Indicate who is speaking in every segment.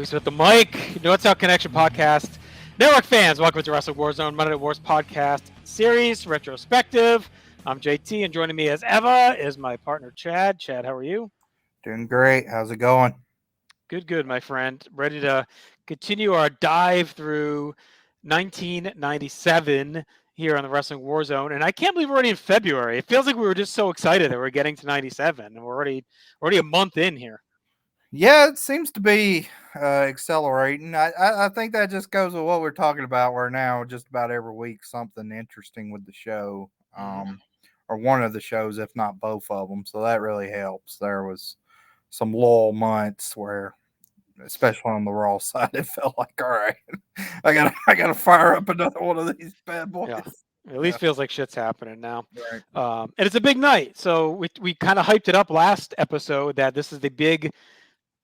Speaker 1: Always with the mic. North South Connection Podcast. Network fans, welcome to Wrestling Warzone Monday Night Wars Podcast Series Retrospective. I'm JT, and joining me as ever is my partner Chad. Chad, how are you?
Speaker 2: Doing great. How's it going?
Speaker 1: Good, my friend. Ready to continue our dive through 1997 here on the Wrestling Warzone. And I can't believe we're already in February. It feels like we were just so excited that we're getting to 97, and we're already a month in here.
Speaker 2: Yeah, it seems to be accelerating. I think that just goes with what we're talking about. Where now, just about every week, something interesting with the show, or one of the shows, if not both of them. So that really helps. There was some lull months where, especially on the Raw side, it felt like, all right, I gotta fire up another one of these bad boys.
Speaker 1: Yeah. At least feels like shit's happening now.
Speaker 2: Right.
Speaker 1: And it's a big night. So we kind of hyped it up last episode that this is the big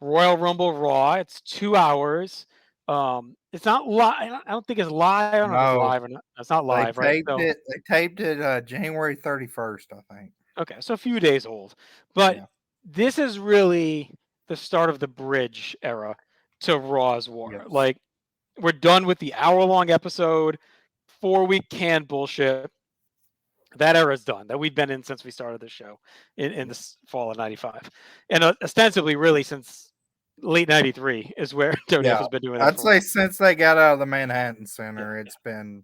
Speaker 1: Royal Rumble Raw. It's 2 hours. It's not live. I don't think it's live. I don't know if it's
Speaker 2: No,
Speaker 1: live or not. It's not live, right? So,
Speaker 2: They taped it January 31st, I think.
Speaker 1: okay, so a few days old. But
Speaker 2: Yeah.
Speaker 1: this is really the start of the bridge era to Raw's War.
Speaker 2: Yes.
Speaker 1: Like, we're done with the hour-long episode, 4-week canned bullshit. That era is done. That we've been in since we started the show in the fall of '95, and ostensibly, really, since late '93 is where WWF has been doing that.
Speaker 2: I'd say since they got out of the Manhattan Center, it's been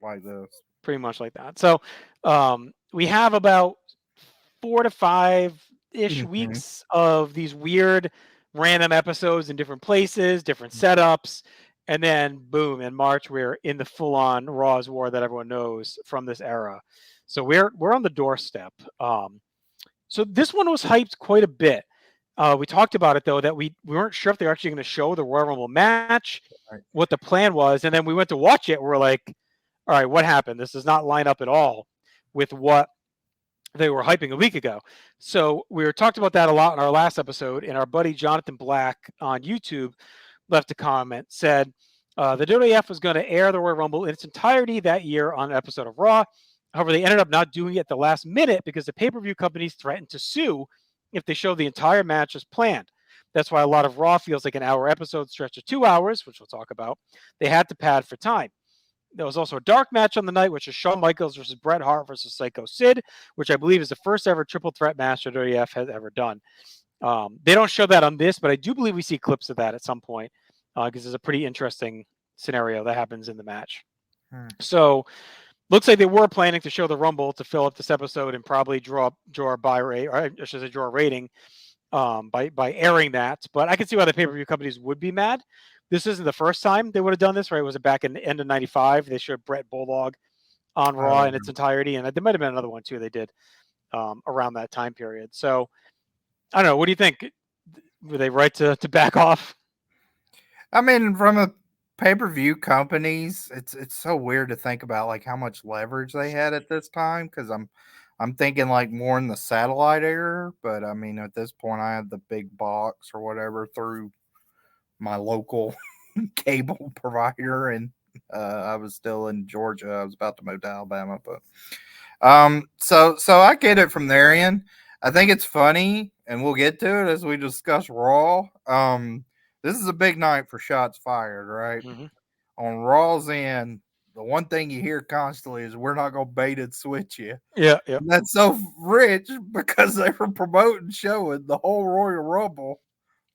Speaker 2: like this.
Speaker 1: Pretty much like that. So we have about 4 to 5-ish weeks of these weird random episodes in different places, different setups, and then boom, in March we're in the full-on Raw's War that everyone knows from this era. So we're on the doorstep. So this one was hyped quite a bit. We talked about it though, that we weren't sure if they were actually going to show the Royal Rumble match, what the plan was, and then we went to watch it. We're like, all right, what happened? This does not line up at all with what they were hyping a week ago. So we talked about that a lot in our last episode, and our buddy Jonathan Black on YouTube left a comment, said the WWF was going to air the Royal Rumble in its entirety that year on an episode of Raw. However, they ended up not doing it at the last minute because the pay-per-view companies threatened to sue if they showed the entire match as planned. That's why a lot of Raw feels like an hour episode stretched to 2 hours, which we'll talk about. They had to pad for time. There was also a dark match on the night, which is Shawn Michaels versus Bret Hart versus Psycho Sid, which I believe is the first ever triple threat match that WWF has ever done. They don't show that on this, but I do believe we see clips of that at some point because there's a pretty interesting scenario that happens in the match. So looks like they were planning to show the Rumble to fill up this episode and probably draw a buy rate, or I should say draw a rating by airing that. But I can see why the pay-per-view companies would be mad. This isn't the first time they would have done this, right? Was it back in the end of '95? They showed Brett Bulldog on Raw in its entirety, and there might have been another one too they did around that time period. So I don't know. What do you think? Were they right to back off?
Speaker 2: I mean, from a pay-per-view companies, it's so weird to think about like how much leverage they had at this time, because I'm thinking like more in the satellite era, but I mean at this point I had the big box or whatever through my local cable provider, and I was still in Georgia. I was about to move to Alabama, but so I get it from their end. I think it's funny, and we'll get to it as we discuss Raw. This is a big night for shots fired, right? On Raw's end, the one thing you hear constantly is we're not gonna bait and switch you.
Speaker 1: Yeah.
Speaker 2: And that's so rich because they were promoting showing the whole Royal Rumble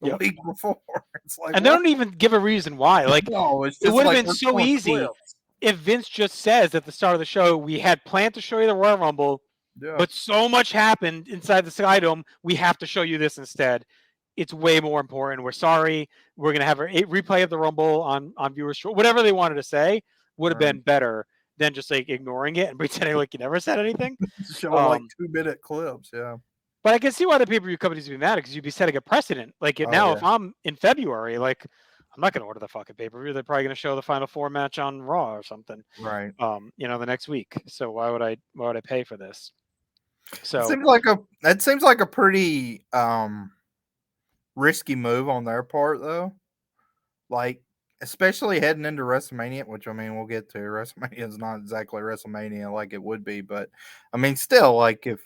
Speaker 2: the week before. It's like,
Speaker 1: and they don't even give a reason why. Like,
Speaker 2: no, it's
Speaker 1: just it would have been so easy
Speaker 2: clips.
Speaker 1: If Vince just says at the start of the show, we had planned to show you the Royal Rumble, but so much happened inside the Skydome, we have to show you this instead. It's way more important. We're sorry. We're going to have a replay of the Rumble on viewers. Whatever they wanted to say would have been better than just like ignoring it and pretending like you never said anything.
Speaker 2: Show like 2-minute clips, yeah.
Speaker 1: But I can see why the pay-per-view companies would be mad, because you'd be setting a precedent. Like now, if I'm in February, like I'm not going to order the fucking pay-per-view. They're probably going to show the Final Four match on Raw or something,
Speaker 2: right?
Speaker 1: The next week. So why would I pay for this? So
Speaker 2: it seems like a pretty risky move on their part, though. Like, especially heading into WrestleMania, which I mean we'll get to. WrestleMania is not exactly WrestleMania like it would be, but I mean still, like if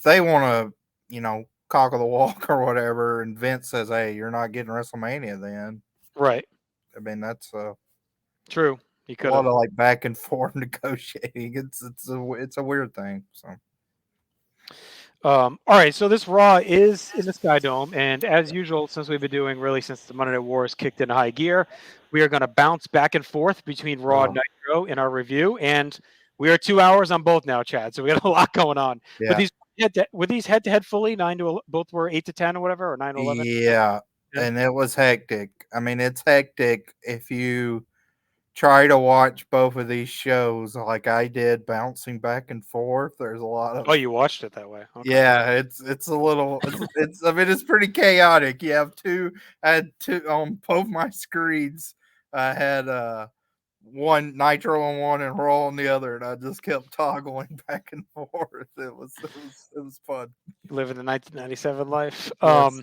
Speaker 2: they want to, cock of the walk or whatever, and Vince says, "Hey, you're not getting WrestleMania," then
Speaker 1: Right.
Speaker 2: I mean, that's
Speaker 1: True. He
Speaker 2: a
Speaker 1: could
Speaker 2: lot
Speaker 1: have.
Speaker 2: of like back and forth negotiating. It's a weird thing. So
Speaker 1: All right, so this Raw is in the Sky Dome, and as usual, since we've been doing really since the Monday Night Wars kicked into high gear, we are going to bounce back and forth between Raw and Nitro in our review, and we are 2 hours on both now, Chad. So we got a lot going on.
Speaker 2: yeah,
Speaker 1: With these head to head fully 9 to both were 8 to 10 or whatever, or 9 to 11.
Speaker 2: yeah,
Speaker 1: Yeah.
Speaker 2: and it was hectic. I mean, it's hectic if you try to watch both of these shows like I did, bouncing back and forth. There's a lot
Speaker 1: Oh,
Speaker 2: of
Speaker 1: you watched it that way? Okay.
Speaker 2: yeah. It's a little. It's. I mean, it's pretty chaotic. You have two. I had two on both my screens. I had one Nitro on one and Raw on the other, and I just kept toggling back and forth. It was fun.
Speaker 1: Living the 1997 life.
Speaker 2: Yes.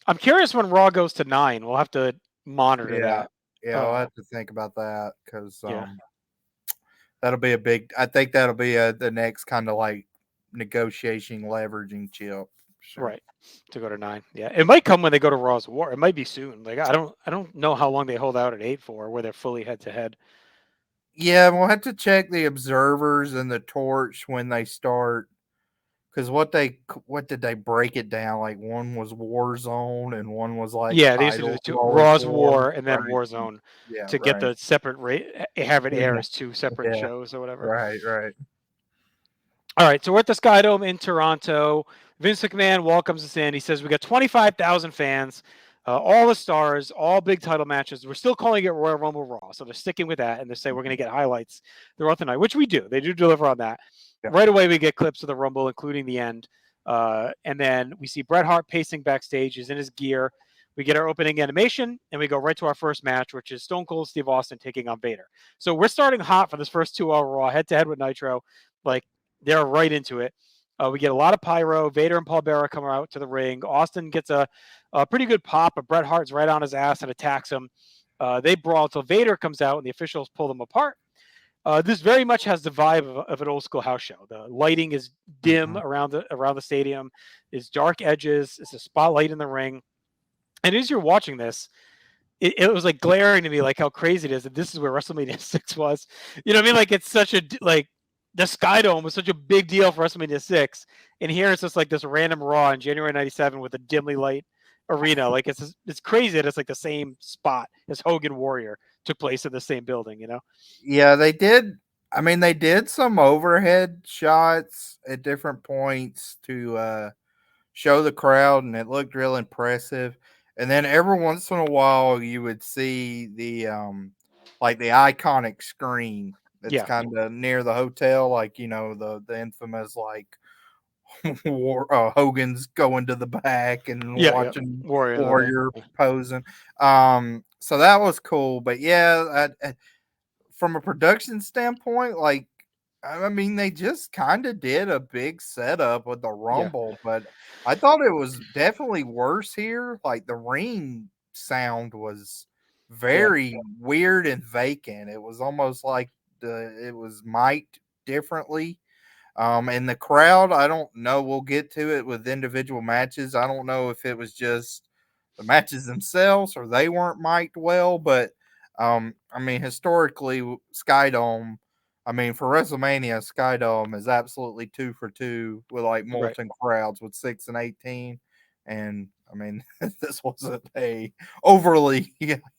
Speaker 1: I'm curious when Raw goes to 9. We'll have to monitor
Speaker 2: Yeah.
Speaker 1: that.
Speaker 2: Yeah. I'll have to think about that because
Speaker 1: Yeah.
Speaker 2: that'll be a big. I think that'll be the next kind of like negotiation leveraging chip. Sure.
Speaker 1: Right. To go to 9. Yeah. It might come when they go to Raw's War. It might be soon. Like I don't know how long they hold out at 8 for, where they're fully head to head.
Speaker 2: Yeah, we'll have to check the observers and the torch when they start. Because what did they break it down? Like one was Warzone and one was like
Speaker 1: Yeah, they used to do the
Speaker 2: title
Speaker 1: two
Speaker 2: World
Speaker 1: Raw's
Speaker 2: War.
Speaker 1: War and then
Speaker 2: Right.
Speaker 1: Warzone
Speaker 2: Yeah.
Speaker 1: to get
Speaker 2: Right.
Speaker 1: the separate rate, have it air
Speaker 2: Yeah.
Speaker 1: as 2 separate
Speaker 2: Yeah.
Speaker 1: shows or whatever.
Speaker 2: Right. Right.
Speaker 1: All right, so we're at the Sky Dome in Toronto. Vince McMahon welcomes us in. He says we got 25,000 fans, all the stars, all big title matches. We're still calling it Royal Rumble Raw, so they're sticking with that, and they say we're going to get highlights throughout the night, which we do. They do deliver on that.
Speaker 2: Yeah.
Speaker 1: Right away, we get clips of the Rumble, including the end, and then we see Bret Hart pacing backstage. He's in his gear. We get our opening animation, and we go right to our first match, which is Stone Cold Steve Austin taking on Vader. So we're starting hot for this first 2-hour Raw, head-to-head with Nitro. Like, they're right into it. We get a lot of pyro. Vader and Paul Bearer come out to the ring. Austin gets a pretty good pop, but Bret Hart's right on his ass and attacks him. They brawl until Vader comes out, and the officials pull them apart. This very much has the vibe of an old school house show. The lighting is dim around the stadium. It's dark edges. It's a spotlight in the ring. And as you're watching this, it was like glaring to me, like how crazy it is that this is where WrestleMania 6 was. You know what I mean? Like it's such a the Sky Dome was such a big deal for WrestleMania 6, and here it's just like this random Raw in January '97 with a dimly light arena. Like it's crazy that it's like the same spot as Hogan Warrior took place in the same building. You know?
Speaker 2: Yeah, they did. I mean, they did some overhead shots at different points to show the crowd, and it looked real impressive. And then every once in a while, you would see the like the iconic screen that's kind of near the hotel, like the infamous like Hogan's going to the back and watching Warrior posing. So that was cool, but yeah, from a production standpoint, like I mean, they just kind of did a big setup with the Rumble, but I thought it was definitely worse here. Like the ring sound was very weird and vacant. It was almost like it was mic'd differently. And the crowd, I don't know. We'll get to it with individual matches. I don't know if it was just the matches themselves or they weren't mic'd well, but I mean, historically, Sky Dome. I mean, for WrestleMania, Sky Dome is absolutely 2 for 2 with like molten crowds with 6 and 18. And I mean, this wasn't a overly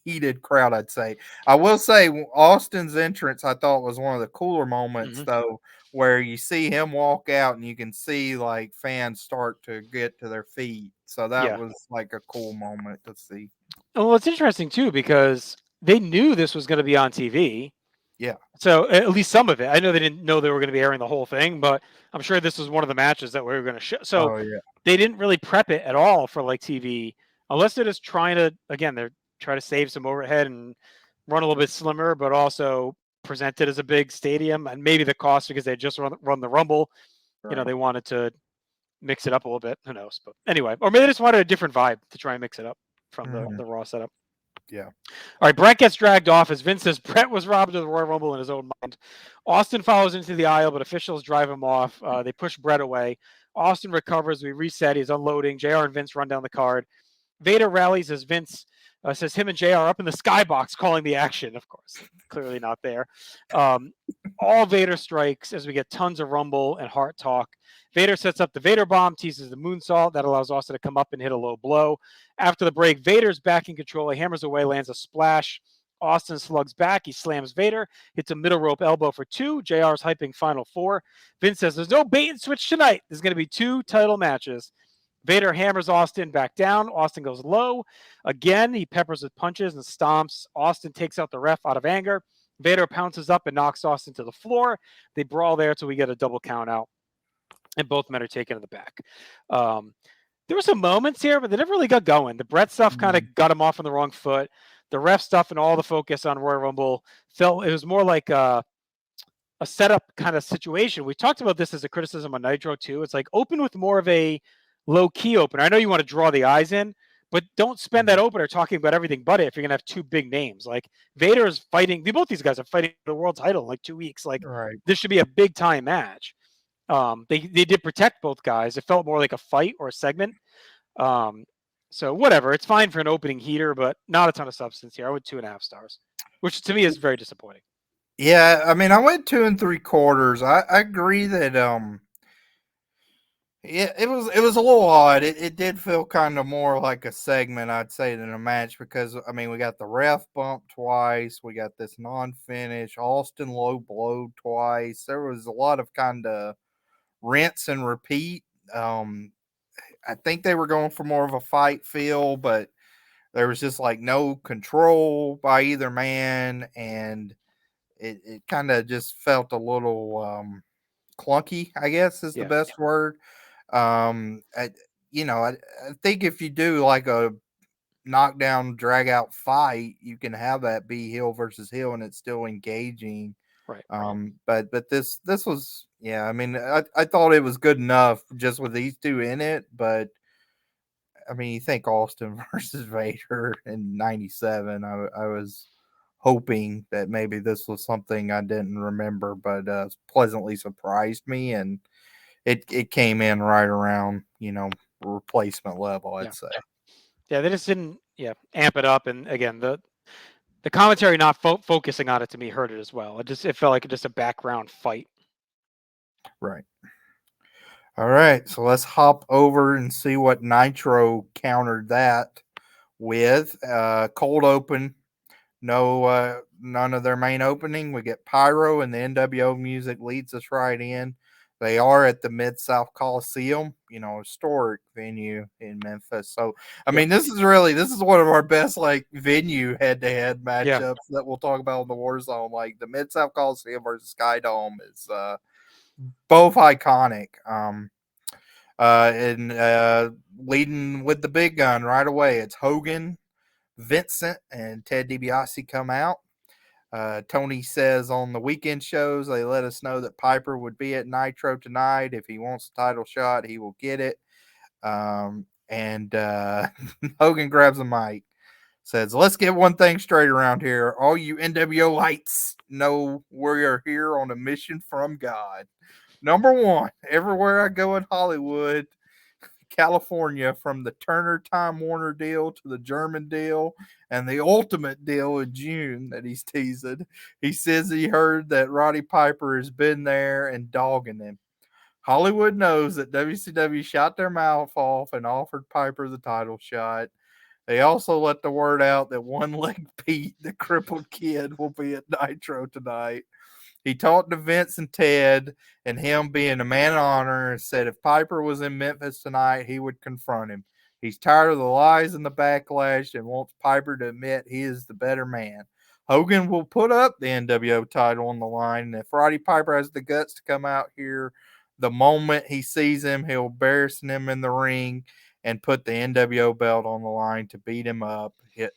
Speaker 2: heated crowd, I'd say. I will say Austin's entrance I thought was one of the cooler moments though, where you see him walk out and you can see like fans start to get to their feet. So that was like a cool moment to see.
Speaker 1: Well, it's interesting too because they knew this was going to be on TV.
Speaker 2: Yeah.
Speaker 1: So at least some of it. I know they didn't know they were going to be airing the whole thing, but I'm sure this was one of the matches that we were going to show. So they didn't really prep it at all for like TV, unless they're just trying to, again, they're trying to save some overhead and run a little bit slimmer, but also present it as a big stadium, and maybe the cost because they just run the Rumble. Right. You know, they wanted to mix it up a little bit. Who knows? But anyway, or maybe they just wanted a different vibe to try and mix it up from the Raw setup.
Speaker 2: Yeah.
Speaker 1: All right, Bret gets dragged off as Vince says Bret was robbed of the Royal Rumble in his own mind. Austin follows into the aisle, but officials drive him off. They push Bret away. Austin recovers. We reset. He's unloading. JR and Vince run down the card. Vader rallies as Vince Says him and JR up in the skybox calling the action. Of course, clearly not there. Um, all Vader strikes as we get tons of Rumble and Heart talk. Vader sets up the Vader bomb, teases the moonsault. That allows Austin to come up and hit a low blow. After the break, Vader's back in control. He hammers away, lands a splash. Austin slugs back. He slams Vader, hits a middle rope elbow for 2. JR's hyping final 4. Vince says there's no bait and switch tonight. There's going to be 2 title matches. Vader hammers Austin back down. Austin goes low. Again, he peppers with punches and stomps. Austin takes out the ref out of anger. Vader pounces up and knocks Austin to the floor. They brawl there till we get a double count out. And both men are taken to the back. There were some moments here, but they never really got going. The Brett stuff kind of got him off on the wrong foot. The ref stuff and all the focus on Royal Rumble felt it was more like a setup kind of situation. We talked about this as a criticism on Nitro too. It's like open with more of a low key opener. I know you want to draw the eyes in, but don't spend that opener talking about everything but it if you're gonna have 2 big names. Like Vader is fighting. Both these guys are fighting the world title in like 2 weeks. Like this should be a big time match. They did protect both guys. It felt more like a fight or a segment. So whatever. It's fine for an opening heater, but not a ton of substance here. I went 2.5 stars, which to me is very disappointing.
Speaker 2: Yeah, I mean, I went 2 3/4. I agree that yeah, it was a little odd. It did feel kind of more like a segment, I'd say, than a match because I mean we got the ref bump twice, we got this non-finish, Austin low blow twice. There was a lot of kind of rinse and repeat. I think they were going for more of a fight feel, but there was just like no control by either man, and it kind of just felt a little clunky, I guess is the best word. I, I think if you do like a knockdown drag out fight, you can have that be heel versus heel, and it's still engaging.
Speaker 1: Right.
Speaker 2: But this was, yeah. I mean, I thought it was good enough just with these 2 in it, but I mean, you think Austin versus Vader in '97. I was hoping that maybe this was something I didn't remember, but pleasantly surprised me, and it came in right around replacement level, I'd say.
Speaker 1: Yeah, they just didn't amp it up, and again the commentary not focusing on it to me hurt it as well. It felt like just a background fight.
Speaker 2: Right. All right, so let's hop over and see what Nitro countered that with. Cold open, no, none of their main opening. We get Pyro, and the NWO music leads us right in. They are at the Mid-South Coliseum, historic venue in Memphis. So, I mean, this is one of our best like venue head-to-head matchups that we'll talk about in the War Zone. Like the Mid-South Coliseum versus Sky Dome is both iconic. And leading with the big gun right away, it's Hogan, Vincent, and Ted DiBiase come out. Tony says on the weekend shows, they let us know that Piper would be at Nitro tonight. If he wants a title shot, he will get it. And Hogan grabs a mic, says, let's get one thing straight around here. All you NWO lights know we are here on a mission from God. Number 1, everywhere I go in Hollywood, California, from the Turner Time Warner deal to the German deal and the ultimate deal in June that he's teasing. He says he heard that Roddy Piper has been there and dogging him. Hollywood knows that WCW shot their mouth off and offered Piper the title shot. They also let the word out that One Leg Pete, the crippled kid, will be at Nitro tonight. He talked to Vince and Ted, and him being a man of honor, and said if Piper was in Memphis tonight, he would confront him. He's tired of the lies and the backlash and wants Piper to admit he is the better man. Hogan will put up the NWO title on the line, and if Roddy Piper has the guts to come out here, the moment he sees him, he'll embarrass him in the ring and put the NWO belt on the line to beat him up,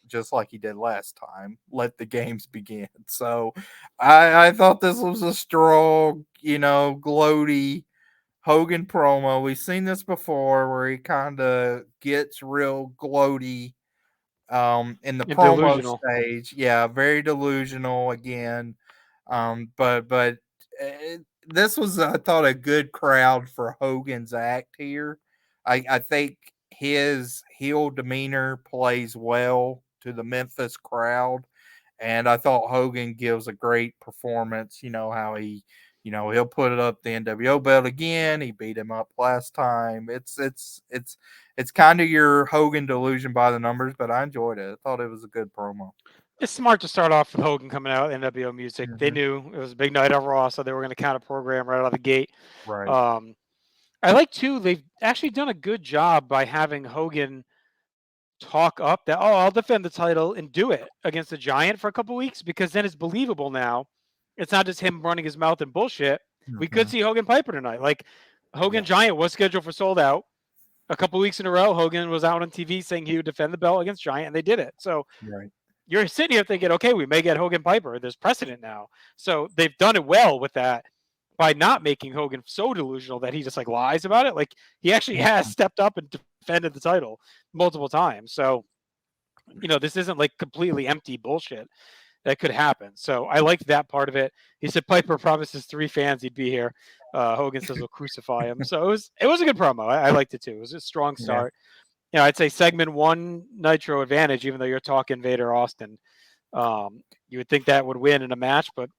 Speaker 2: just like he did last time. Let the games begin. So I thought this was a strong, gloaty Hogan promo. We've seen this before where he kind of gets real gloaty in the promo
Speaker 1: Delusional.
Speaker 2: stage. Yeah, very delusional again. But this was, I thought, a good crowd for Hogan's act here. I think his heel demeanor plays well to the Memphis crowd. And I thought Hogan gives a great performance. You know how he'll put it up the NWO belt again. He beat him up last time. It's kind of your Hogan delusion by the numbers, but I enjoyed it. I thought it was a good promo.
Speaker 1: It's smart to start off with Hogan coming out NWO music. They
Speaker 2: Mm-hmm.
Speaker 1: knew it was a big night on Raw, so they were going to counter program right out of the gate.
Speaker 2: Right.
Speaker 1: Um, I like too. They've actually done a good job by having Hogan talk up that I'll defend the title and do it against the Giant for a couple weeks because then it's believable now. It's not just him running his mouth and bullshit. We could
Speaker 2: Mm-hmm.
Speaker 1: see Hogan Piper tonight. Like Hogan
Speaker 2: Yeah.
Speaker 1: Giant was scheduled for sold out. A couple weeks in a row, Hogan was out on TV saying he would defend the belt against Giant, and they did it. So
Speaker 2: Right.
Speaker 1: you're sitting here thinking, okay, we may get Hogan Piper. There's precedent now. So they've done it well with that by not making Hogan so delusional that he just like lies about it. Like he actually has stepped up and defended the title multiple times. So, this isn't like completely empty bullshit that could happen. So I liked that part of it. He said Piper promises 3 fans he'd be here. Hogan says we'll crucify him. So it was a good promo. I liked it too. It was a strong
Speaker 2: Yeah.
Speaker 1: start. I'd say segment 1 Nitro advantage, even though you're talking Vader Austin. You would think that would win in a match, but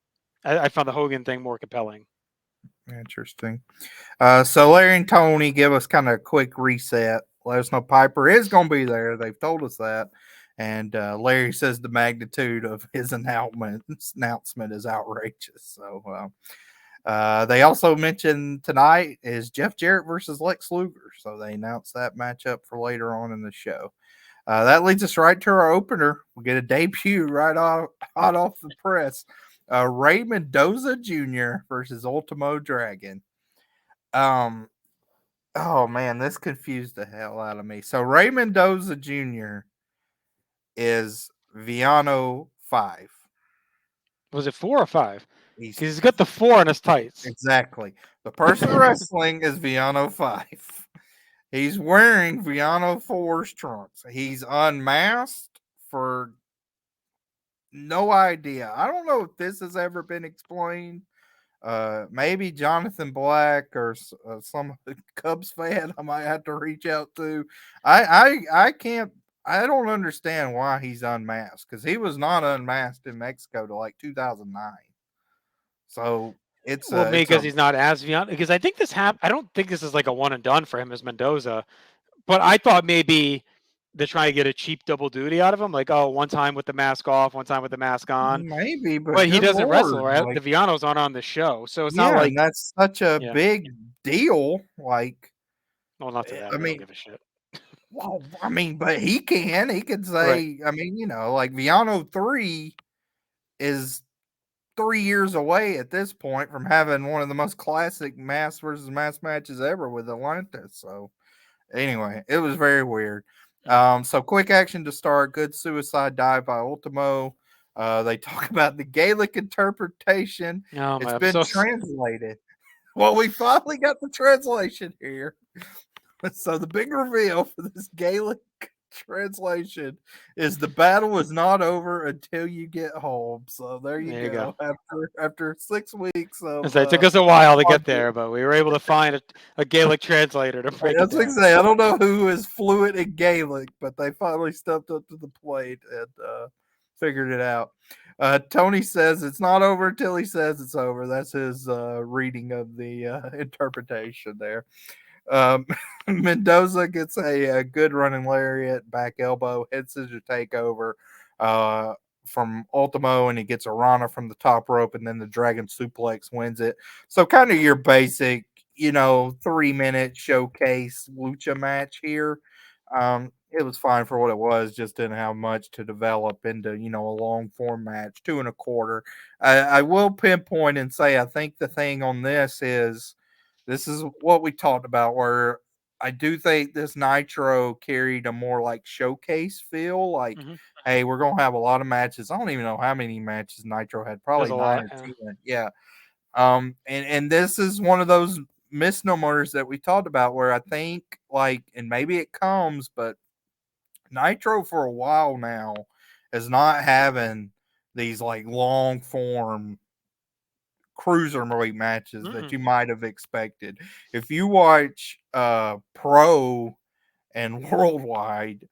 Speaker 1: I found the Hogan thing more compelling.
Speaker 2: Interesting. So Larry and Tony give us kind of a quick reset. Let us know Piper is going to be there. They've told us that. And Larry says the magnitude of his announcement is outrageous. So they also mentioned tonight is Jeff Jarrett versus Lex Luger. So they announced that matchup for later on in the show. That leads us right to our opener. We get a debut hot off the press. Ray Mendoza Jr. versus Ultimo Dragon. Oh man, this confused the hell out of me. So Ray Mendoza Jr. is Viano 5.
Speaker 1: Was it 4 or 5?
Speaker 2: He's
Speaker 1: Because he's got the 4 in his tights.
Speaker 2: exactly. The person wrestling is Viano 5. He's wearing Viano 4's trunks. He's unmasked for no idea. I don't know if this has ever been explained. Maybe Jonathan Black or some Cubs fan I might have to reach out to. I can't. I don't understand why he's unmasked because he was not unmasked in Mexico to like 2009. So it's
Speaker 1: Well, maybe
Speaker 2: it's a
Speaker 1: because he's not as Viano. Because I think I don't think this is like a one and done for him as Mendoza. But I thought maybe they're trying to get a cheap double duty out of him. Like, oh, one time with the mask off, one time with the mask on.
Speaker 2: maybe, but
Speaker 1: But he
Speaker 2: good
Speaker 1: doesn't wrestle,
Speaker 2: lord,
Speaker 1: right?
Speaker 2: like
Speaker 1: The Vianos aren't on the show. So it's not
Speaker 2: yeah, and
Speaker 1: like,
Speaker 2: that's such a
Speaker 1: yeah.
Speaker 2: big deal. Like,
Speaker 1: Well, not to them.
Speaker 2: I
Speaker 1: They don't
Speaker 2: mean,
Speaker 1: give a shit.
Speaker 2: well, I mean, but he could
Speaker 1: Right.
Speaker 2: say, I mean, like Viano 3 is 3 years away at this point from having one of the most classic mass versus mass matches ever with Atlantis. So anyway, it was very weird. So quick action to start. Good suicide dive by Ultimo. They talk about the Gaelic interpretation.
Speaker 1: Oh,
Speaker 2: It's
Speaker 1: man. I'm
Speaker 2: been
Speaker 1: so
Speaker 2: translated. Well, we finally got the translation here. So the big reveal for this Gaelic translation is the battle is not over until you get home. So there you
Speaker 1: There you go.
Speaker 2: go. After 6 weeks of
Speaker 1: It took us a while to get
Speaker 2: conflict.
Speaker 1: there, but we were able to find a Gaelic translator to break it
Speaker 2: That's what I
Speaker 1: down.
Speaker 2: say. I don't know who is fluent in Gaelic, but they finally stepped up to the plate and figured it out. Tony says it's not over until he says it's over. That's his reading of the interpretation there. Um, Mendoza gets a good running lariat, back elbow, head scissor takeover from Ultimo, and he gets a Rana from the top rope, and then the Dragon Suplex wins it. So kind of your basic, 3-minute showcase lucha match here. It was fine for what it was, just didn't have much to develop into, a long form match, 2.25. I will pinpoint and say I think the thing on this is what we talked about, where I do think this Nitro carried a more like showcase feel. Like,
Speaker 1: Hmm.
Speaker 2: hey, we're gonna have a lot of matches. I don't even know how many matches Nitro had,
Speaker 1: There's
Speaker 2: probably
Speaker 1: a
Speaker 2: 9
Speaker 1: lot.
Speaker 2: or
Speaker 1: Yeah.
Speaker 2: 10. Yeah. And this is one of those misnomers that we talked about where I think like, and maybe it comes, but Nitro for a while now is not having these like long form cruiserweight matches that
Speaker 1: Mm-mm.
Speaker 2: you might have expected. If you watch Pro and Worldwide,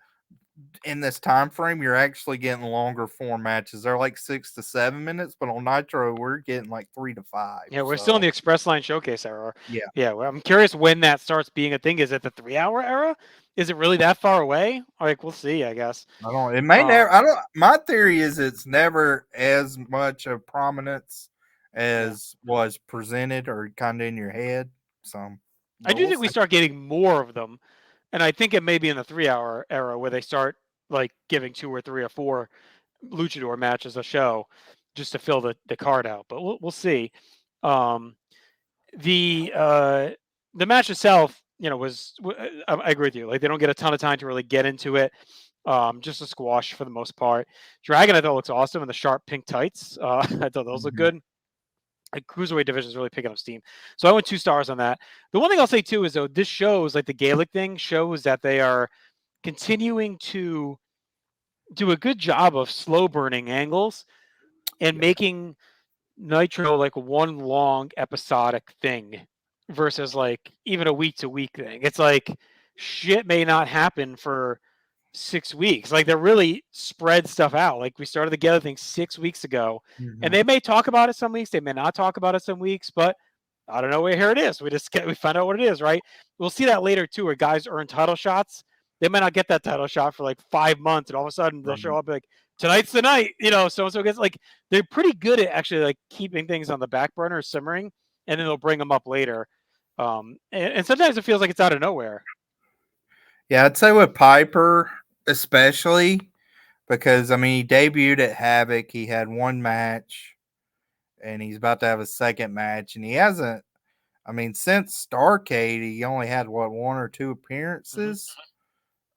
Speaker 2: in this time frame, you're actually getting longer form matches. They're like 6 to 7 minutes, but on Nitro, we're getting like 3 to 5.
Speaker 1: Yeah, we're still in
Speaker 2: So
Speaker 1: the Express Line Showcase era.
Speaker 2: yeah,
Speaker 1: Yeah, well, I'm curious when that starts being a thing. Is it the 3-hour era? Is it really that far away? Like, we'll see, I guess.
Speaker 2: I don't. It may never. I don't. My theory is it's never as much of prominence as was presented or kind of in your head. So,
Speaker 1: I
Speaker 2: but
Speaker 1: do
Speaker 2: we'll
Speaker 1: think we
Speaker 2: see.
Speaker 1: start getting more of them, and I think it may be in the 3-hour era where they start like giving 2 or 3 or 4 luchador matches a show just to fill the card out. But we'll see. Um, the match itself, was I agree with you. Like they don't get a ton of time to really get into it. Just a squash for the most part. Dragon I thought looks awesome in the sharp pink tights. I thought those look good. The cruiserweight division is really picking up steam. So I went 2 stars on that. The one thing I'll say too is though this shows like the Gaelic thing shows that they are continuing to do a good job of slow burning angles and making Nitro like one long episodic thing versus like even a week to week thing. It's like shit may not happen for 6 weeks. Like they're really spread stuff out. Like we started the Together thing 6 weeks ago, and they may talk about it some weeks, they may not talk about it some weeks, but I don't know. Here it is. We find out what it is, right? We'll see that later too, where guys earn title shots. They might not get that title shot for like 5 months, and all of a sudden they'll show up like tonight's the night, so and so gets like they're pretty good at actually like keeping things on the back burner simmering, and then they'll bring them up later. And sometimes it feels like it's out of nowhere.
Speaker 2: Yeah, I'd say with Piper, especially because I mean he debuted at Havoc. He had one match, and he's about to have a second match, and he hasn't. I mean, since Starrcade, he only had what 1 or 2 appearances.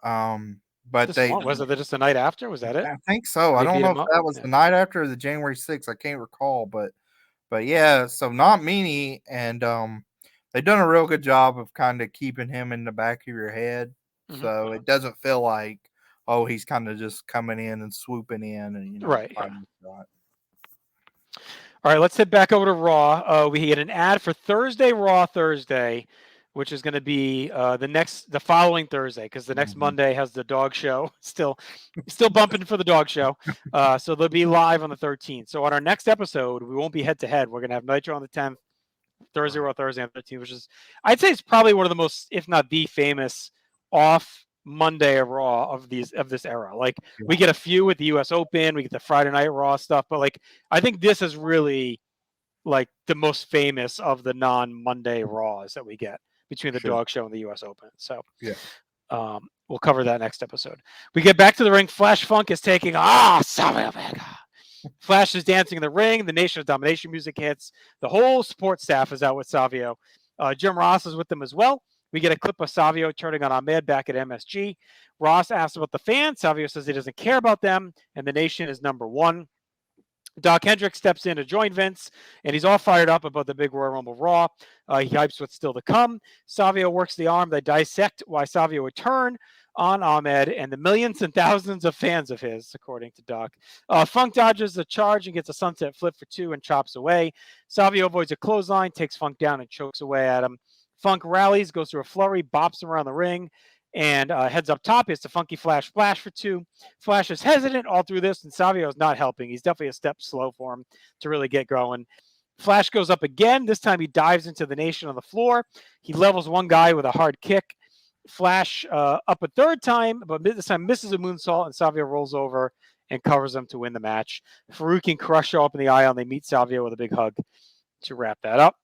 Speaker 2: But
Speaker 1: Just one. Was it just the night after? Was that it?
Speaker 2: I think so. I
Speaker 1: They
Speaker 2: don't
Speaker 1: beat
Speaker 2: know
Speaker 1: him
Speaker 2: if
Speaker 1: up?
Speaker 2: that was the night after or the January 6th. I can't recall, but yeah, so not many, and they've done a real good job of kind of keeping him in the back of your head, so it doesn't feel like he's kind of just coming in and swooping in and
Speaker 1: Right. Yeah.
Speaker 2: finding a shot.
Speaker 1: All right, let's head back over to Raw. We get an ad for Thursday, Raw Thursday, which is going to be the following Thursday, because the next Monday has the dog show. Still bumping for the dog show. So they'll be live on the 13th. So on our next episode, we won't be head to head. We're going to have Nitro on the 10th, Thursday, Raw Thursday on the 13th, which is, I'd say, it's probably one of the most, if not the famous off Monday of Raw of this era. Like we get a few with the US Open, we get the Friday Night Raw stuff, but like I think this is really like the most famous of the non-Monday Raws that we get between the dog show and the US Open. So we'll cover that next episode. We get back to the ring. Flash Funk is taking Savio Vega. Flash is dancing in the ring. The Nation of Domination music hits. The whole support staff is out with Savio. Jim Ross is with them as well. We get a clip of Savio turning on Ahmed back at MSG. Ross asks about the fans. Savio says he doesn't care about them, and the Nation is number one. Doc Hendricks steps in to join Vince, and he's all fired up about the big Royal Rumble Raw. He hypes what's still to come. Savio works the arm. They dissect why Savio would turn on Ahmed and the millions and thousands of fans of his, according to Doc. Funk dodges the charge and gets a sunset flip for 2 and chops away. Savio avoids a clothesline, takes Funk down and chokes away at him. Funk rallies, goes through a flurry, bops him around the ring, and heads up top. It's a funky Flash splash for 2. Flash is hesitant all through this, and Savio is not helping. He's definitely a step slow for him to really get going. Flash goes up again. This time he dives into the Nation on the floor. He levels one guy with a hard kick. Flash up a third time, but this time misses a moonsault, and Savio rolls over and covers him to win the match. Farouk and Crush show up in the aisle, and they meet Savio with a big hug to wrap that up.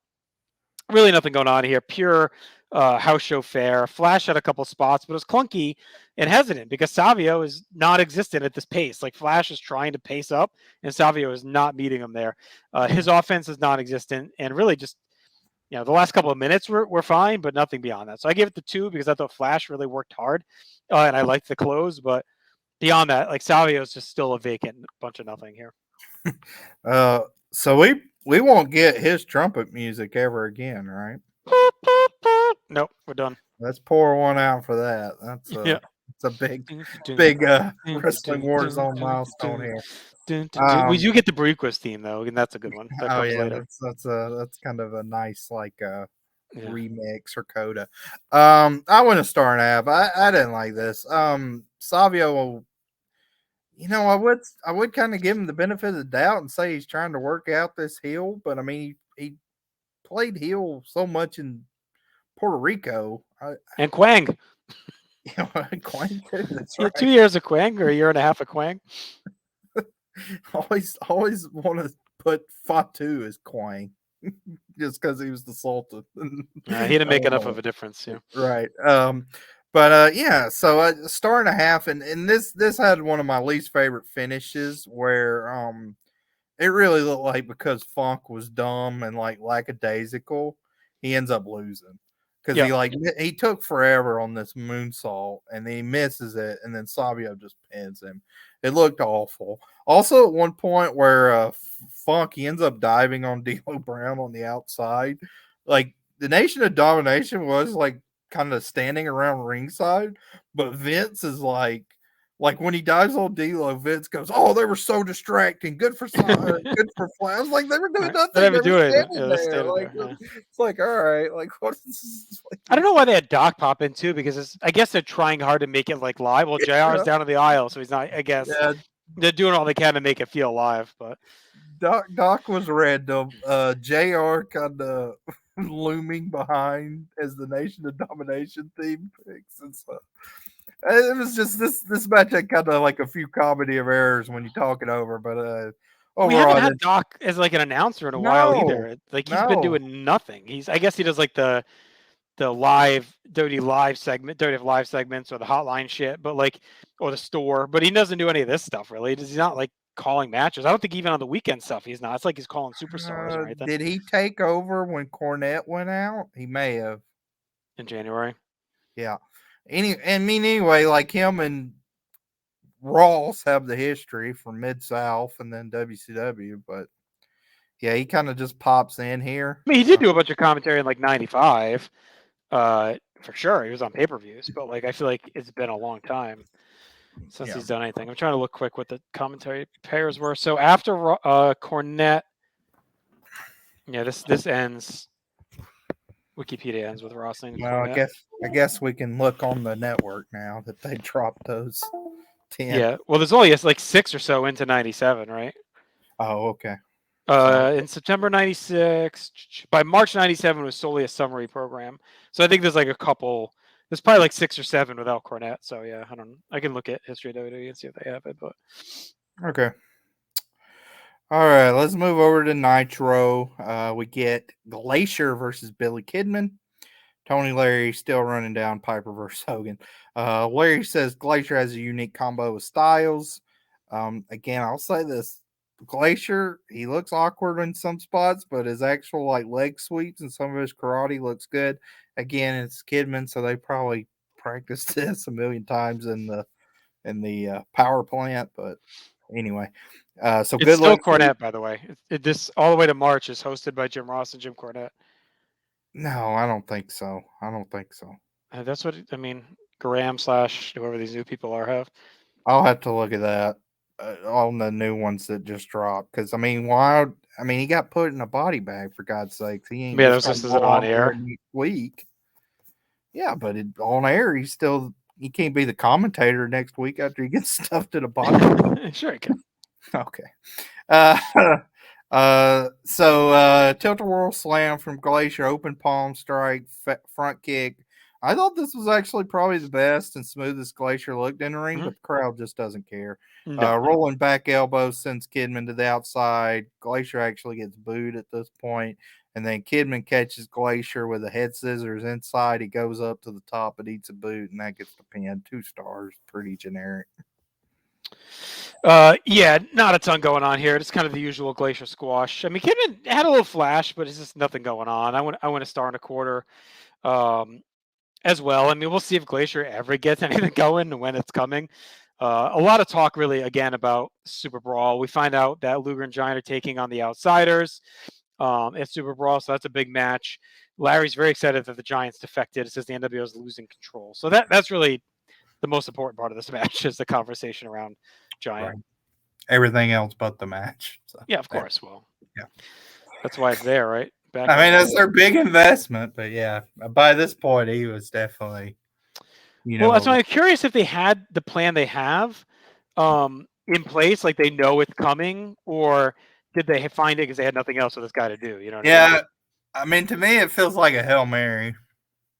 Speaker 1: Really nothing going on here. Pure house show fare. Flash had a couple spots, but it was clunky and hesitant because Savio is non-existent at this pace. Like Flash is trying to pace up, and Savio is not meeting him there. His offense is non-existent, and really just the last couple of minutes were fine, but nothing beyond that. So I gave it the 2 because I thought Flash really worked hard, and I liked the close. But beyond that, like Savio is just still a vacant bunch of nothing here.
Speaker 2: So we won't get his trumpet music ever again, right?
Speaker 1: Nope, we're done.
Speaker 2: Let's pour one out for that. It's a big Wrestling Warzone milestone here.
Speaker 1: We do get the Prequest theme though, and that's a good one. That comes later.
Speaker 2: That's kind of a nice remix or coda. I went a star and a half. I didn't like this. Savio, I would kind of give him the benefit of the doubt and say he's trying to work out this heel, but I mean he played heel so much in Puerto Rico.
Speaker 1: And Quang.
Speaker 2: Quang too. That's
Speaker 1: Yeah,
Speaker 2: right.
Speaker 1: 2 years of Quang or a year and a half of Quang.
Speaker 2: always want to put Fatu as Quang just because he was the Sultan.
Speaker 1: He didn't make enough of a difference. Yeah.
Speaker 2: Right. But yeah, so a star and a half, and this had one of my least favorite finishes where it really looked like because Funk was dumb and like lackadaisical, he ends up losing because he took forever on this moonsault and he misses it, and then Savio just pins him. It looked awful. Also, at one point where Funk he ends up diving on D'Lo Brown on the outside, like the Nation of Domination was like kind of standing around ringside, but Vince is like when he dives on D'Lo, Vince goes, "Oh, they were so distracting. Good for good for Flash." I was like, they were doing nothing. They were standing there. Like, it's like, all right, like what is this? Like,
Speaker 1: I don't know why they had Doc pop in too, because I guess they're trying hard to make it like live. Well, JR is down in the aisle, so he's not. I guess they're doing all they can to make it feel live. But
Speaker 2: Doc was random. JR kind of looming behind as the Nation of Domination theme picks and stuff. It was just this match had kind of like a few comedy of errors when you talk it over, but overall,
Speaker 1: we haven't had Doc as like an announcer in a while either. Like he's been doing nothing. I guess he does like the live dirty live segments or the hotline shit, but like or the store. But he doesn't do any of this stuff really. He's not like calling matches. I don't think even on the weekend stuff he's not. It's like he's calling superstars or anything.
Speaker 2: Did he take over when Cornette went out? He may have
Speaker 1: in January.
Speaker 2: Yeah. Anyway, like him and Ross have the history from Mid-South and then WCW, but yeah, he kind of just pops in here.
Speaker 1: I mean, he did do a bunch of commentary in like '95, for sure. He was on pay-per-views, but like I feel like it's been a long time since he's done anything. I'm trying to look quick what the commentary pairs were. So after Cornette, yeah, this ends. Wikipedia ends with Ross and
Speaker 2: Well, I guess we can look on the network now that they dropped those 10.
Speaker 1: Yeah, well, there's only like 6 or so into '97, right?
Speaker 2: Oh, okay.
Speaker 1: In September '96, by March '97 was solely a summary program. So I think there's like a couple. There's probably like 6 or 7 without Cornette. So yeah, I don't know. I can look at history of WWE and see if they have it. But
Speaker 2: okay. All right, let's move over to Nitro. We get Glacier versus Billy Kidman. Tony Larry still running down Piper versus Hogan. Larry says Glacier has a unique combo of styles. Again, I'll say this. Glacier, he looks awkward in some spots, but his actual like leg sweeps and some of his karate looks good. Again, it's Kidman, so they probably practiced this a million times in the power plant. But anyway, so
Speaker 1: it's
Speaker 2: good
Speaker 1: still
Speaker 2: luck.
Speaker 1: Cornette, by the way. This all the way to March is hosted by Jim Ross and Jim Cornette.
Speaker 2: No, I don't think so.
Speaker 1: That's what I mean. Graham / whoever these new people are have.
Speaker 2: I'll have to look at that. All the new ones that just dropped, because I mean, he got put in a body bag for God's sakes. He ain't.
Speaker 1: Yeah, this isn't on air
Speaker 2: week. Yeah, but on air, he can't be the commentator next week after he gets stuffed in a body bag.
Speaker 1: Sure, he can.
Speaker 2: Okay. So tilt-a-whirl slam from Glacier, open palm strike, front kick. I thought this was actually probably the best and smoothest Glacier looked in the ring, but the crowd just doesn't care.
Speaker 1: No.
Speaker 2: Rolling back elbow sends Kidman to the outside. Glacier actually gets booed at this point, and then Kidman catches Glacier with a head scissors inside. He goes up to the top and eats a boot, and that gets the pin. 2 stars, pretty generic.
Speaker 1: Yeah, not a ton going on here. It's kind of the usual Glacier squash. I mean, Kidman had a little flash, but it's just nothing going on. I went a star and a quarter. As well. I mean, we'll see if Glacier ever gets anything going and when it's coming. A lot of talk really again about SuperBrawl. We find out that Luger and Giant are taking on the Outsiders at SuperBrawl, so that's a big match. Larry's very excited that the Giants defected. It says the NWO is losing control. So that's really the most important part of this match is the conversation around Giant.
Speaker 2: Right. Everything else but the match. So.
Speaker 1: Yeah, of course. Well,
Speaker 2: yeah,
Speaker 1: that's why it's there, right? back.
Speaker 2: I mean, that's their big investment, but yeah, by this point, he was definitely,
Speaker 1: Well, that's why I'm curious if they had the plan they have in place, like they know it's coming, or did they find it because they had nothing else for this guy to do? You know what I mean?
Speaker 2: I mean, to me, it feels like a Hail Mary,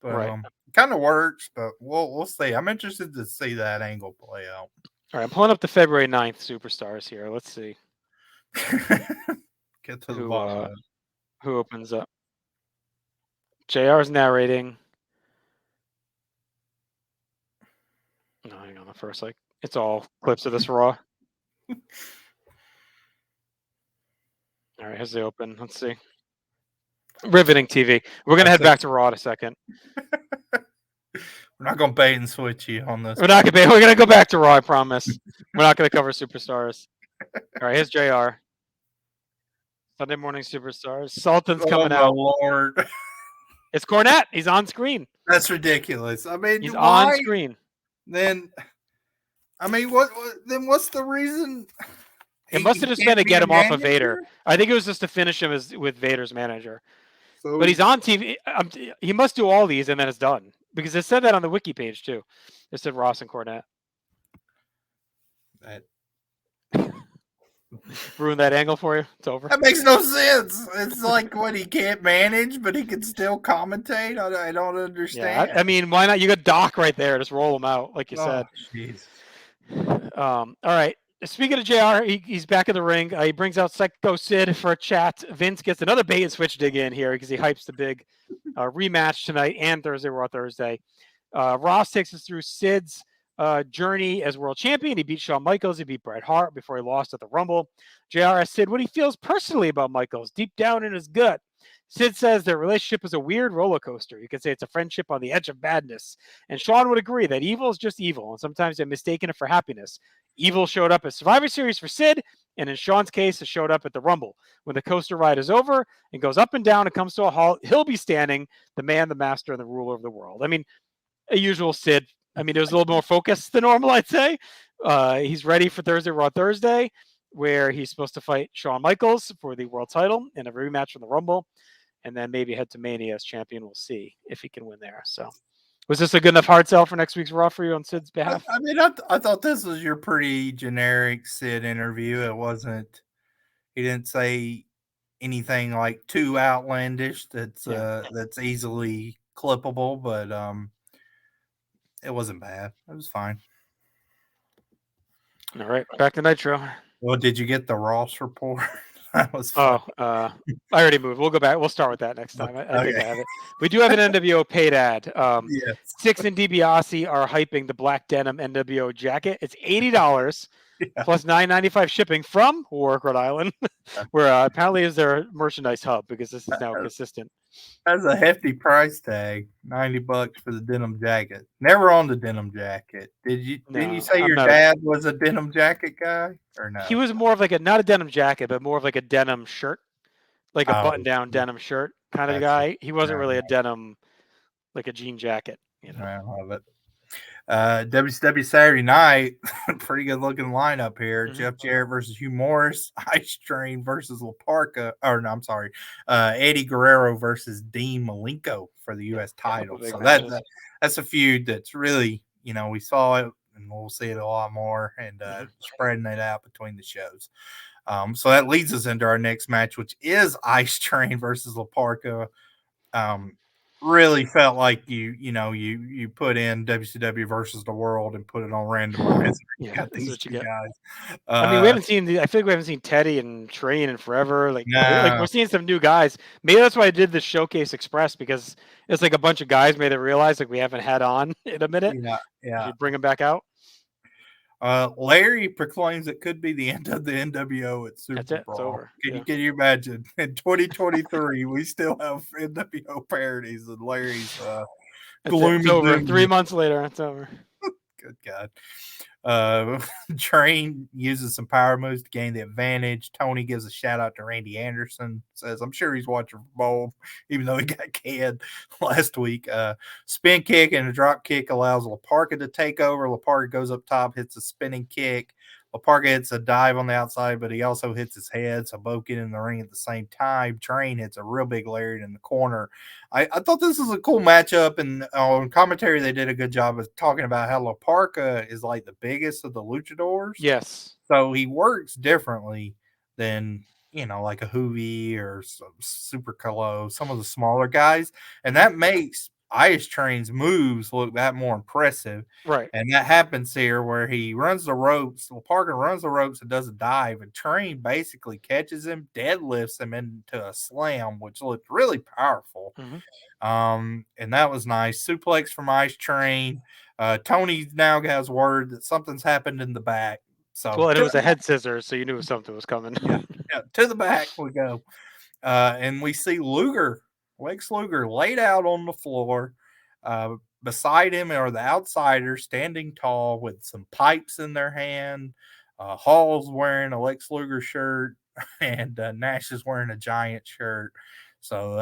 Speaker 2: but
Speaker 1: Right.
Speaker 2: it kind of works, but we'll see. I'm interested to see that angle play out.
Speaker 1: All right, I'm pulling up the February 9th Superstars here. Let's see.
Speaker 2: Get to the bottom of it.
Speaker 1: Who opens up? JR's narrating. No, hang on. The first, like, it's all clips of this Raw. All right, here's the open. Let's see. Riveting TV. We're going to head back to Raw in a second.
Speaker 2: We're not going to bait and switch you on this.
Speaker 1: We're going to go back to Raw, I promise. We're not going to cover Superstars. All right, here's JR. Sunday Morning Superstars. Sultan's coming out.
Speaker 2: Oh, Lord.
Speaker 1: It's Cornette. He's on screen.
Speaker 2: That's ridiculous. I mean,
Speaker 1: he's on screen.
Speaker 2: Then, I mean, what's the reason?
Speaker 1: It must have just been to get him off of Vader. I think it was just to finish him with Vader's manager. So, but he's on TV. He must do all these, and then it's done. Because it said that on the wiki page, too. It said Ross and Cornette.
Speaker 2: That
Speaker 1: ruin that angle for you? It's over.
Speaker 2: That makes no sense. It's like what he can't manage, but he can still commentate. I don't understand.
Speaker 1: Yeah, I mean, why not? You got Doc right there. Just roll him out, like you said.
Speaker 2: Jeez.
Speaker 1: All right. Speaking of JR, he's back in the ring. He brings out Psycho Sid for a chat. Vince gets another bait and switch dig in here because he hypes the big rematch tonight and Thursday, Raw Thursday. Ross takes us through Sid's journey as world champion. He beat Shawn Michaels. He beat Bret Hart before he lost at the Rumble. JR asked Sid what he feels personally about Michaels deep down in his gut. Sid says their relationship is a weird roller coaster. You could say it's a friendship on the edge of madness. And Shawn would agree that evil is just evil, and sometimes they're mistaken it for happiness. Evil showed up at Survivor Series for Sid, and in Shawn's case, it showed up at the Rumble. When the coaster ride is over and goes up and down and comes to a halt, he'll be standing, the man, the master, and the ruler of the world. I mean, a usual Sid. I mean, it was a little more focused than normal, I'd say. He's ready for Thursday, Raw Thursday, where he's supposed to fight Shawn Michaels for the world title in a rematch from the Rumble, and then maybe head to Mania as champion. We'll see if he can win there. So, was this a good enough hard sell for next week's Raw for you on Sid's behalf?
Speaker 2: I mean, I thought this was your pretty generic Sid interview. It wasn't. He didn't say anything like too outlandish that's easily clippable, but it wasn't bad. It was fine.
Speaker 1: All right, back to Nitro.
Speaker 2: Well, did you get the Ross report? That was
Speaker 1: fun. I already moved. We'll go back. We'll start with that next time. I think I have it. We do have an NWO paid ad.
Speaker 2: Yes.
Speaker 1: Six and DiBiase are hyping the black denim NWO jacket. It's $80 plus $9.95 shipping from Warwick, Rhode Island, where apparently is their merchandise hub because this is now consistent.
Speaker 2: That's a hefty price tag. $90 for the denim jacket. Never owned a denim jacket. Didn't you say your dad was a denim jacket guy or no?
Speaker 1: He was more of like not a denim jacket, but more of like a denim shirt, like a button-down denim shirt kind of guy. He wasn't really a denim, like a jean jacket. You know?
Speaker 2: I love it. WCW Saturday night, pretty good looking lineup here. Mm-hmm. Jeff Jarrett versus Hugh Morris, Ice Train versus Eddie Guerrero versus Dean Malenko for the U.S. title. So that's a feud that's really, we saw it and we'll see it a lot more and spreading it out between the shows. So that leads us into our next match, which is Ice Train versus La Parka. Really felt like you put in WCW versus the World and put it on randomizer. You got these two guys.
Speaker 1: I mean, I feel like we haven't seen Teddy and Train in forever. Like we're seeing some new guys. Maybe that's why I did this Showcase Express because it's like a bunch of guys made it realize like we haven't had on in a minute.
Speaker 2: Yeah.
Speaker 1: You bring them back out.
Speaker 2: Larry proclaims it could be the end of the NWO at SuperBrawl.
Speaker 1: That's it. It's over.
Speaker 2: Can you imagine? In 2023, we still have NWO parodies, and Larry's gloomy.
Speaker 1: It's over. 3 months later, it's over.
Speaker 2: Good God. Train uses some power moves to gain the advantage. Tony gives a shout out to Randy Anderson. Says, I'm sure he's watching for both, even though he got canned last week. Spin kick and a drop kick allows La Parka to take over. La Parka goes up top, hits a spinning kick. Parker hits a dive on the outside, but he also hits his head, so both get in the ring at the same time. Train hits a real big lariat in the corner. I thought this was a cool matchup, and on commentary they did a good job of talking about how La Parka is like the biggest of the luchadors.
Speaker 1: Yes.
Speaker 2: So he works differently than, like a Hoovy or Super Colo, some of the smaller guys. And that makes Ice Train's moves look that more impressive.
Speaker 1: Right.
Speaker 2: And that happens here where he runs the ropes. Parker runs the ropes and does a dive. And Train basically catches him, deadlifts him into a slam, which looked really powerful. And that was nice. Suplex from Ice Train. Tony now has word that something's happened in the back. So
Speaker 1: well, and it was a head scissors, so you knew something was coming.
Speaker 2: yeah, to the back we go. And we see Lex Luger laid out on the floor. Beside him are the outsiders standing tall with some pipes in their hand. Hall's wearing a Lex Luger shirt, and Nash is wearing a Giant shirt. So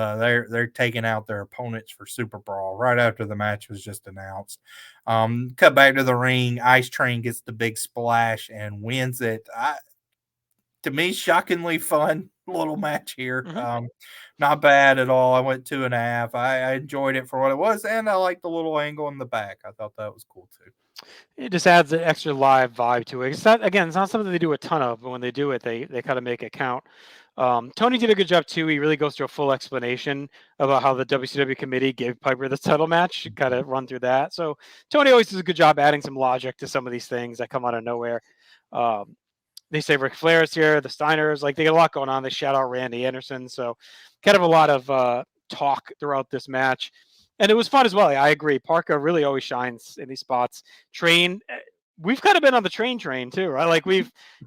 Speaker 2: they're taking out their opponents for SuperBrawl right after the match was just announced. Cut back to the ring. Ice Train gets the big splash and wins it. To me, shockingly fun little match here. Not bad at all. I went 2.5. I enjoyed it for what it was, and I liked the little angle in the back. I thought that was cool too.
Speaker 1: It just adds an extra live vibe to it. It's not something they do a ton of, but when they do it, they kind of make it count. Tony did a good job too. He really goes through a full explanation about how the WCW committee gave Piper the title match. Kind of run through that. So Tony always does a good job adding some logic to some of these things that come out of nowhere. They say Ric Flair's here, the Steiners, like they got a lot going on. They shout out Randy Anderson. So kind of a lot of talk throughout this match. And it was fun as well. I agree. Parker really always shines in these spots. Train, we've kind of been on the train too, right? Like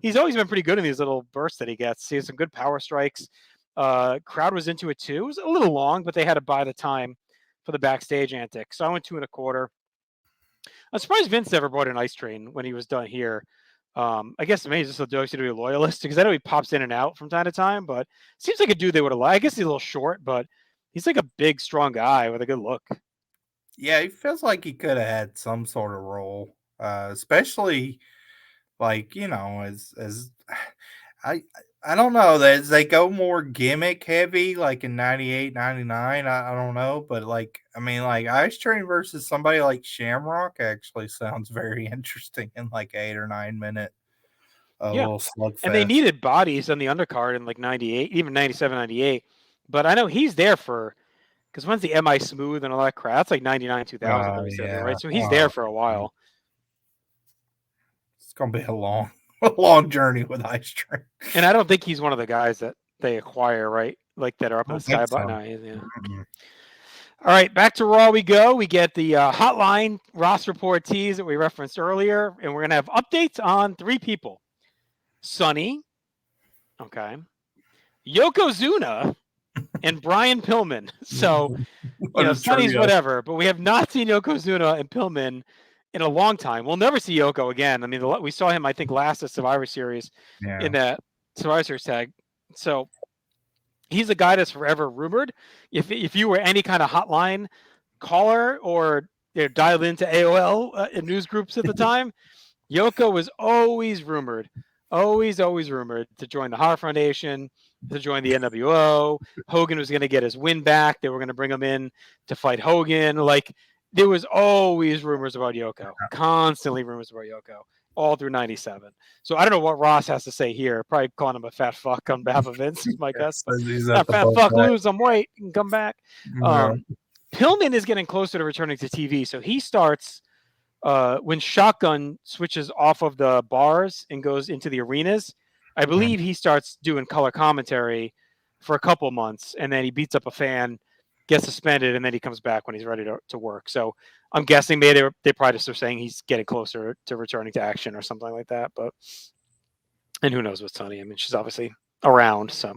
Speaker 1: he's always been pretty good in these little bursts that he gets. He has some good power strikes. Crowd was into it too. It was a little long, but they had to buy the time for the backstage antics. So I went 2.25. I'm surprised Vince never brought an Ice Train when he was done here. I guess maybe he's just a WCW loyalist because I know he pops in and out from time to time, but seems like a dude they would have liked. I guess he's a little short, but he's like a big, strong guy with a good look.
Speaker 2: Yeah, he feels like he could have had some sort of role, especially like as I don't know, as they go more gimmick heavy, like in 98, 99, I don't know, but like Ice Train versus somebody like Shamrock actually sounds very interesting in like 8 or 9 minute little slugfest.
Speaker 1: And they needed bodies on the undercard in like 98, even 97, 98. But I know he's there for, because when's the MI Smooth and all that crap? That's like 99, 2000, right? So he's there for a while.
Speaker 2: It's going to be a long journey with Ice Train.
Speaker 1: And I don't think he's one of the guys that they acquire, right? Like that are up in the sky. So. All right, back to Raw we go. We get the hotline Ross report tease that we referenced earlier, and we're going to have updates on 3 people. Sonny, okay, Yokozuna, and Brian Pillman. So, Sonny's whatever, but we have not seen Yokozuna and Pillman in a long time. We'll never see Yoko again. I mean, we saw him, I think, last at Survivor Series in that Survivor Series tag. So he's a guy that's forever rumored. If you were any kind of hotline caller or dialed into AOL in news groups at the time, Yoko was always rumored. Always rumored to join the Horror Foundation, to join the NWO. Hogan was going to get his win back. They were going to bring him in to fight Hogan. Like, there was always rumors about Yoko. Constantly rumors about Yoko. All through 97. So I don't know what Ross has to say here. Probably calling him a fat fuck on behalf of Vince, is my guess. Fat fuck, lose, I'm white, and come back. Pillman is getting closer to returning to TV. So he starts... when Shotgun switches off of the bars and goes into the arenas, I believe he starts doing color commentary for a couple months, and then he beats up a fan, gets suspended, and then he comes back when he's ready to work. So I'm guessing maybe they probably just are saying he's getting closer to returning to action or something like that. And who knows with Sonny? I mean, she's obviously around. So,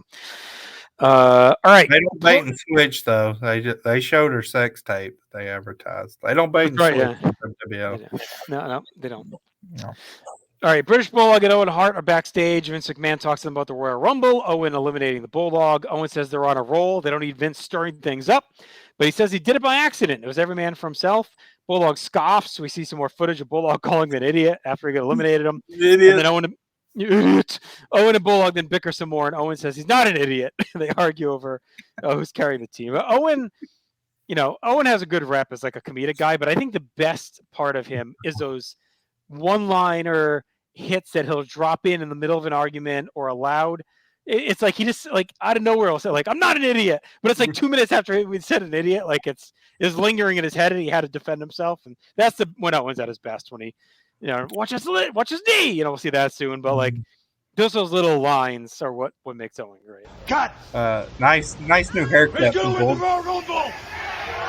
Speaker 1: all right.
Speaker 2: They don't bait and switch though. They showed her sex tape. They advertised. They don't bait and switch.
Speaker 1: Yeah. No, they don't. No. All right, British Bulldog and Owen Hart are backstage. Vince McMahon talks to them about the Royal Rumble. Owen eliminating the Bulldog. Owen says they're on a roll. They don't need Vince stirring things up. But he says he did it by accident. It was every man for himself. Bulldog scoffs. We see some more footage of Bulldog calling him an idiot after he got eliminated him.
Speaker 2: Idiot.
Speaker 1: And then Owen and Bulldog then bicker some more, and Owen says he's not an idiot. They argue over who's carrying the team. Owen has a good rep as like a comedic guy, but I think the best part of him is those one-liner hits that he'll drop in the middle of an argument or aloud. It's like he just like out of nowhere will say like I'm not an idiot, but it's like 2 minutes after we said an idiot, like it's lingering in his head and he had to defend himself, and that's when Owen's at his best, when he watch his knee. We'll see that soon, but like just those little lines are what makes Owen great.
Speaker 3: Cut.
Speaker 2: Nice new haircut.
Speaker 3: He's gonna win the Royal Rumble.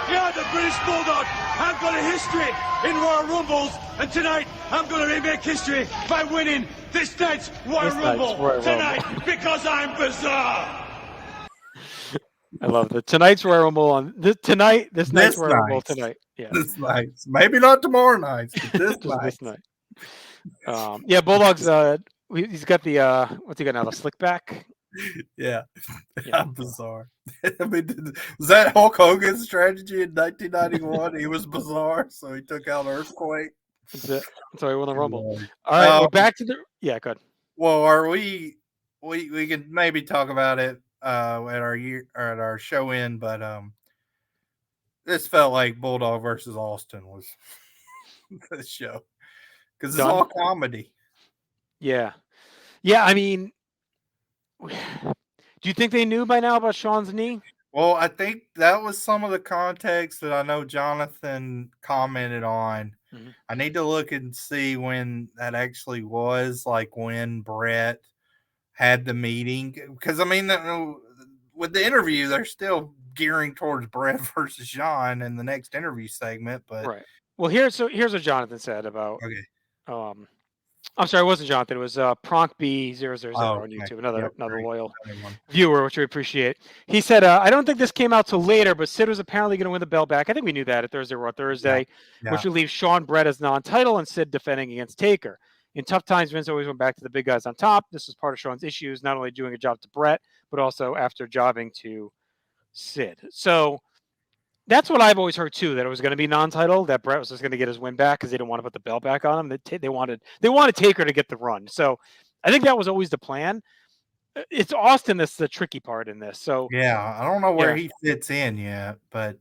Speaker 3: Yeah, the British Bulldog. I've got a history in Royal Rumbles, and tonight I'm going to remake history by winning this night's Royal Rumble tonight because I'm bizarre.
Speaker 1: I love that. Tonight's Royal Rumble on this night's Royal Rumble tonight. Yeah,
Speaker 2: this night. Maybe not tomorrow night, but this night.
Speaker 1: Yeah, Bulldog's. He's got the what's he got now? The slick back.
Speaker 2: Yeah. Bizarre. I mean, was that Hulk Hogan's strategy in 1991? He was bizarre, so he took out Earthquake.
Speaker 1: That's it. So he won the Rumble. All right, we're back to the. Yeah, go ahead.
Speaker 2: Well, are we could maybe talk about it at our show in, but this felt like Bulldog versus Austin was this show because it's all comedy.
Speaker 1: Yeah. I mean, do you think they knew by now about Sean's knee?
Speaker 2: Well, I think that was some of the context that I know Jonathan commented on. Mm-hmm. I need to look and see when that actually was, like when Brett had the meeting. Because, I mean, with the interview, they're still gearing towards Brett versus Sean in the next interview segment. But
Speaker 1: right. Well, here's what Jonathan said about. Okay. I'm sorry, it wasn't Jonathan. It was Pronk B000 on YouTube, another loyal viewer, which we appreciate. He said, I don't think this came out till later, but Sid was apparently going to win the belt back. I think we knew that at Thursday, which would leave Sean Brett as non-title and Sid defending against Taker. In tough times, Vince always went back to the big guys on top. This was part of Sean's issues, not only doing a job to Brett, but also after jobbing to Sid. So that's what I've always heard too, that it was going to be non-title, that Brett was just going to get his win back because they didn't want to put the belt back on him. They wanted Taker to get the run. So I think that was always the plan. It's Austin that's the tricky part in this. So
Speaker 2: yeah, I don't know where he fits in yet, but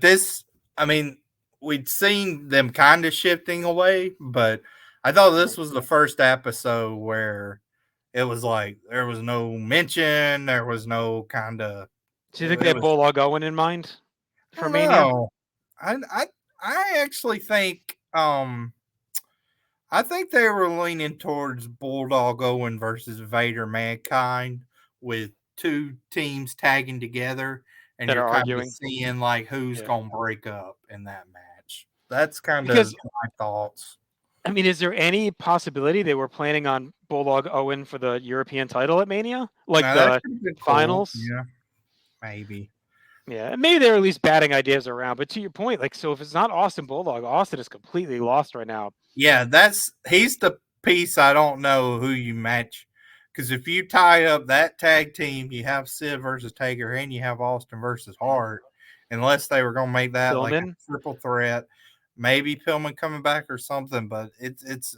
Speaker 2: this, I mean, we'd seen them kind of shifting away, but I thought this was the first episode where it was like there was no mention, there was no kind of.
Speaker 1: Do you think they had Bulldog Owen in mind? For me,
Speaker 2: I actually think I think they were leaning towards Bulldog Owen versus Vader Mankind, with two teams tagging together, and you're kind of seeing like who's gonna break up in that match. That's kind of my thoughts.
Speaker 1: I mean, is there any possibility they were planning on Bulldog Owen for the European title at Mania, like the finals?
Speaker 2: Yeah, maybe.
Speaker 1: Yeah, and maybe they're at least batting ideas around. But to your point, like, so if it's not Austin Bulldog, Austin is completely lost right now.
Speaker 2: Yeah, he's the piece I don't know who you match. Because if you tie up that tag team, you have Sid versus Taker, and you have Austin versus Hart. Unless they were going to make that Pillman, like a triple threat, maybe Pillman coming back or something. But it's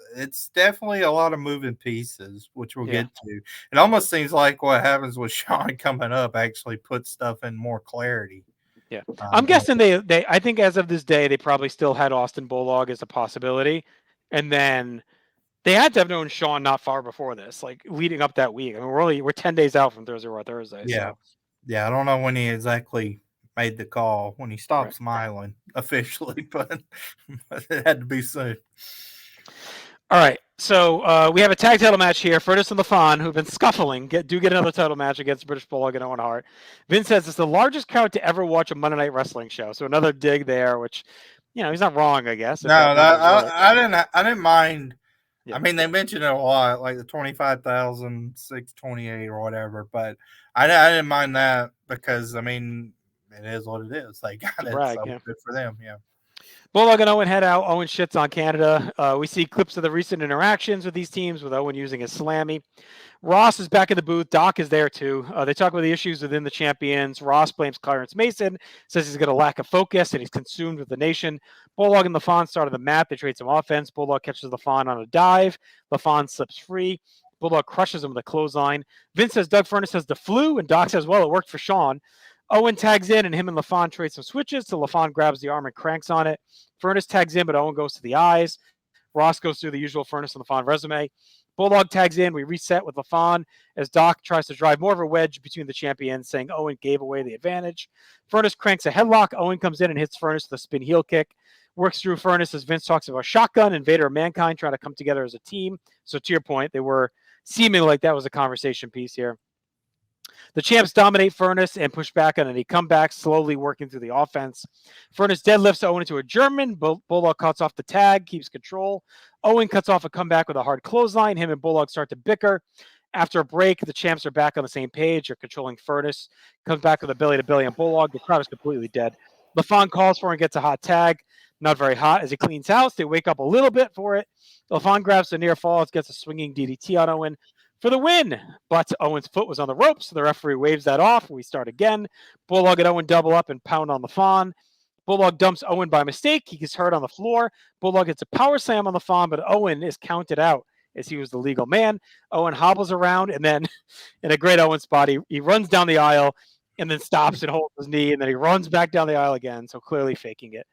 Speaker 2: definitely a lot of moving pieces, which we'll get to. It almost seems like what happens with Sean coming up actually puts stuff in more clarity.
Speaker 1: Yeah, I'm guessing they I think as of this day they probably still had Austin Bulldog as a possibility, and then they had to have known Sean not far before this, like leading up that week. I mean, we're 10 days out from Thursday.
Speaker 2: Yeah, yeah. I don't know when he exactly made the call, when he stopped smiling officially, but it had to be soon.
Speaker 1: All right, so we have a tag title match here. Furnas and LaFon, who've been scuffling, get another title match against British Bulldog and Owen Hart. Vince says it's the largest crowd to ever watch a Monday Night Wrestling show. So another dig there, which he's not wrong, I guess.
Speaker 2: No, I didn't mind. Yeah. I mean, they mentioned it a lot, like the 25,628 or whatever, but I didn't mind that because, I mean, it is what it is. They got it. So good for them. Yeah.
Speaker 1: Bulldog and Owen head out. Owen shits on Canada. We see clips of the recent interactions with these teams, with Owen using his slammy. Ross is back in the booth. Doc is there too. They talk about the issues within the champions. Ross blames Clarence Mason, says he's got a lack of focus and he's consumed with the nation. Bulldog and LaFon start on the mat. They trade some offense. Bulldog catches LaFon on a dive. LaFon slips free. Bulldog crushes him with a clothesline. Vince says Doug Furnas has the flu, and Doc says, well, it worked for Sean. Owen tags in, and him and LaFon trade some switches, so LaFon grabs the arm and cranks on it. Furnas tags in, but Owen goes to the eyes. Ross goes through the usual Furnas and LaFon resume. Bulldog tags in. We reset with LaFon as Doc tries to drive more of a wedge between the champions, saying Owen gave away the advantage. Furnas cranks a headlock. Owen comes in and hits Furnas with a spin heel kick. Works through Furnas as Vince talks about Shotgun and Vader and Mankind trying to come together as a team. So to your point, they were seeming like that was a conversation piece here. The champs dominate Furnas and push back on any comeback, slowly working through the offense. Furnas deadlifts Owen into a German. Bulldog cuts off the tag, keeps control. Owen cuts off a comeback with a hard clothesline. Him and Bulldog start to bicker. After a break, the champs are back on the same page. They're controlling Furnas. Comes back with a belly-to-belly on Bulldog. The crowd is completely dead. LaFon calls for and gets a hot tag. Not very hot as he cleans house. They wake up a little bit for it. LaFon grabs the near falls, gets a swinging DDT on Owen for the win. But Owen's foot was on the ropes, so the referee waves that off. We start again. Bulldog and Owen double up and pound on LaFon. Bulldog dumps Owen by mistake. He gets hurt on the floor. Bulldog gets a power slam on LaFon, but Owen is counted out as he was the legal man. Owen hobbles around, and then in a great Owen spot, he runs down the aisle and then stops and holds his knee, and then he runs back down the aisle again, so clearly faking it.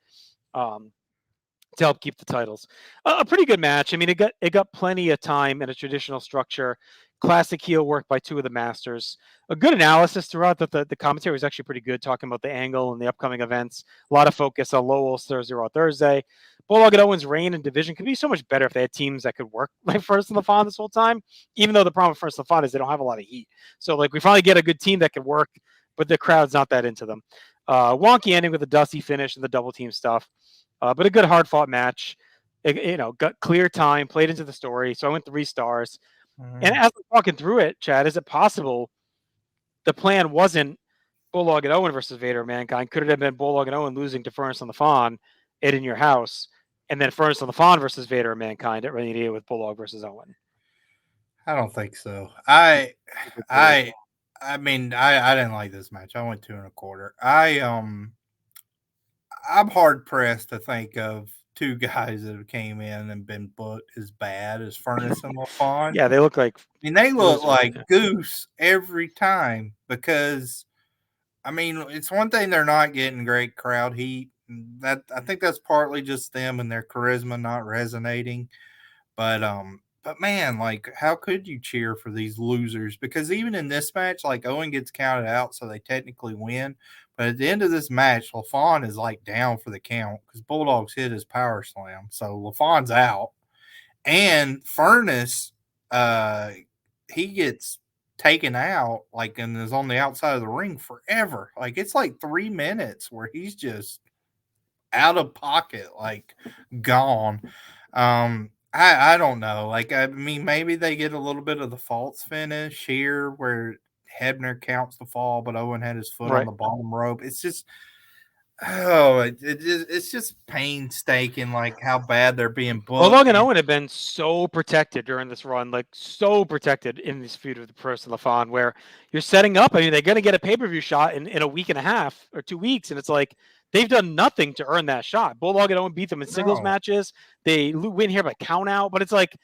Speaker 1: To help keep the titles. A pretty good match. I mean, it got plenty of time in a traditional structure. Classic heel work by two of the masters. A good analysis throughout. That the commentary was actually pretty good, talking about the angle and the upcoming events. A lot of focus on Lowell's Thursday. Bulldog and Owen's reign and division could be so much better if they had teams that could work like Furnas and LaFon this whole time. Even though the problem with Furnas and LaFon is they don't have a lot of heat. So like we finally get a good team that can work, but the crowd's not that into them. Wonky ending with a dusty finish and the double team stuff. But a good hard-fought match. Got clear time, played into the story. So I went 3 stars. And as we're walking through it, Chad, is it possible the plan wasn't Bulldog and Owen versus Vader and Mankind? Could it have been Bulldog and Owen losing to Furnas and LaFon in your house, and then Furnas and LaFon versus Vader and Mankind at Rainier with Bulldog versus Owen?
Speaker 2: I don't think so. I mean, I didn't like this match. I went 2 1/4. I'm hard pressed to think of 2 guys that have came in and been booked as bad as Furnas and LaFon.
Speaker 1: Yeah, they look like.
Speaker 2: I mean, they look like goose every time because, I mean, it's one thing they're not getting great crowd heat. That I think that's partly just them and their charisma not resonating. But man, like, how could you cheer for these losers? Because even in this match, like, Owen gets counted out, so they technically win. But at the end of this match, LaFon is like down for the count because Bulldogs hit his power slam. So LaFon's out. And Furnas, he gets taken out, like, and is on the outside of the ring forever. Like, it's like 3 minutes where he's just out of pocket, like, gone. I don't know. Like, I mean, maybe they get a little bit of the false finish here where Hebner counts the fall, but Owen had his foot on the bottom rope. It's just, it's just painstaking, like how bad they're being booked.
Speaker 1: Bulldog and Owen have been so protected during this run, like so protected in this feud with the Furnas and LaFon, where you're setting up. I mean, they're going to get a pay-per-view shot in a week and a half or 2 weeks, and it's like they've done nothing to earn that shot. Bulldog and Owen beat them in singles matches. They win here by count out, but it's like,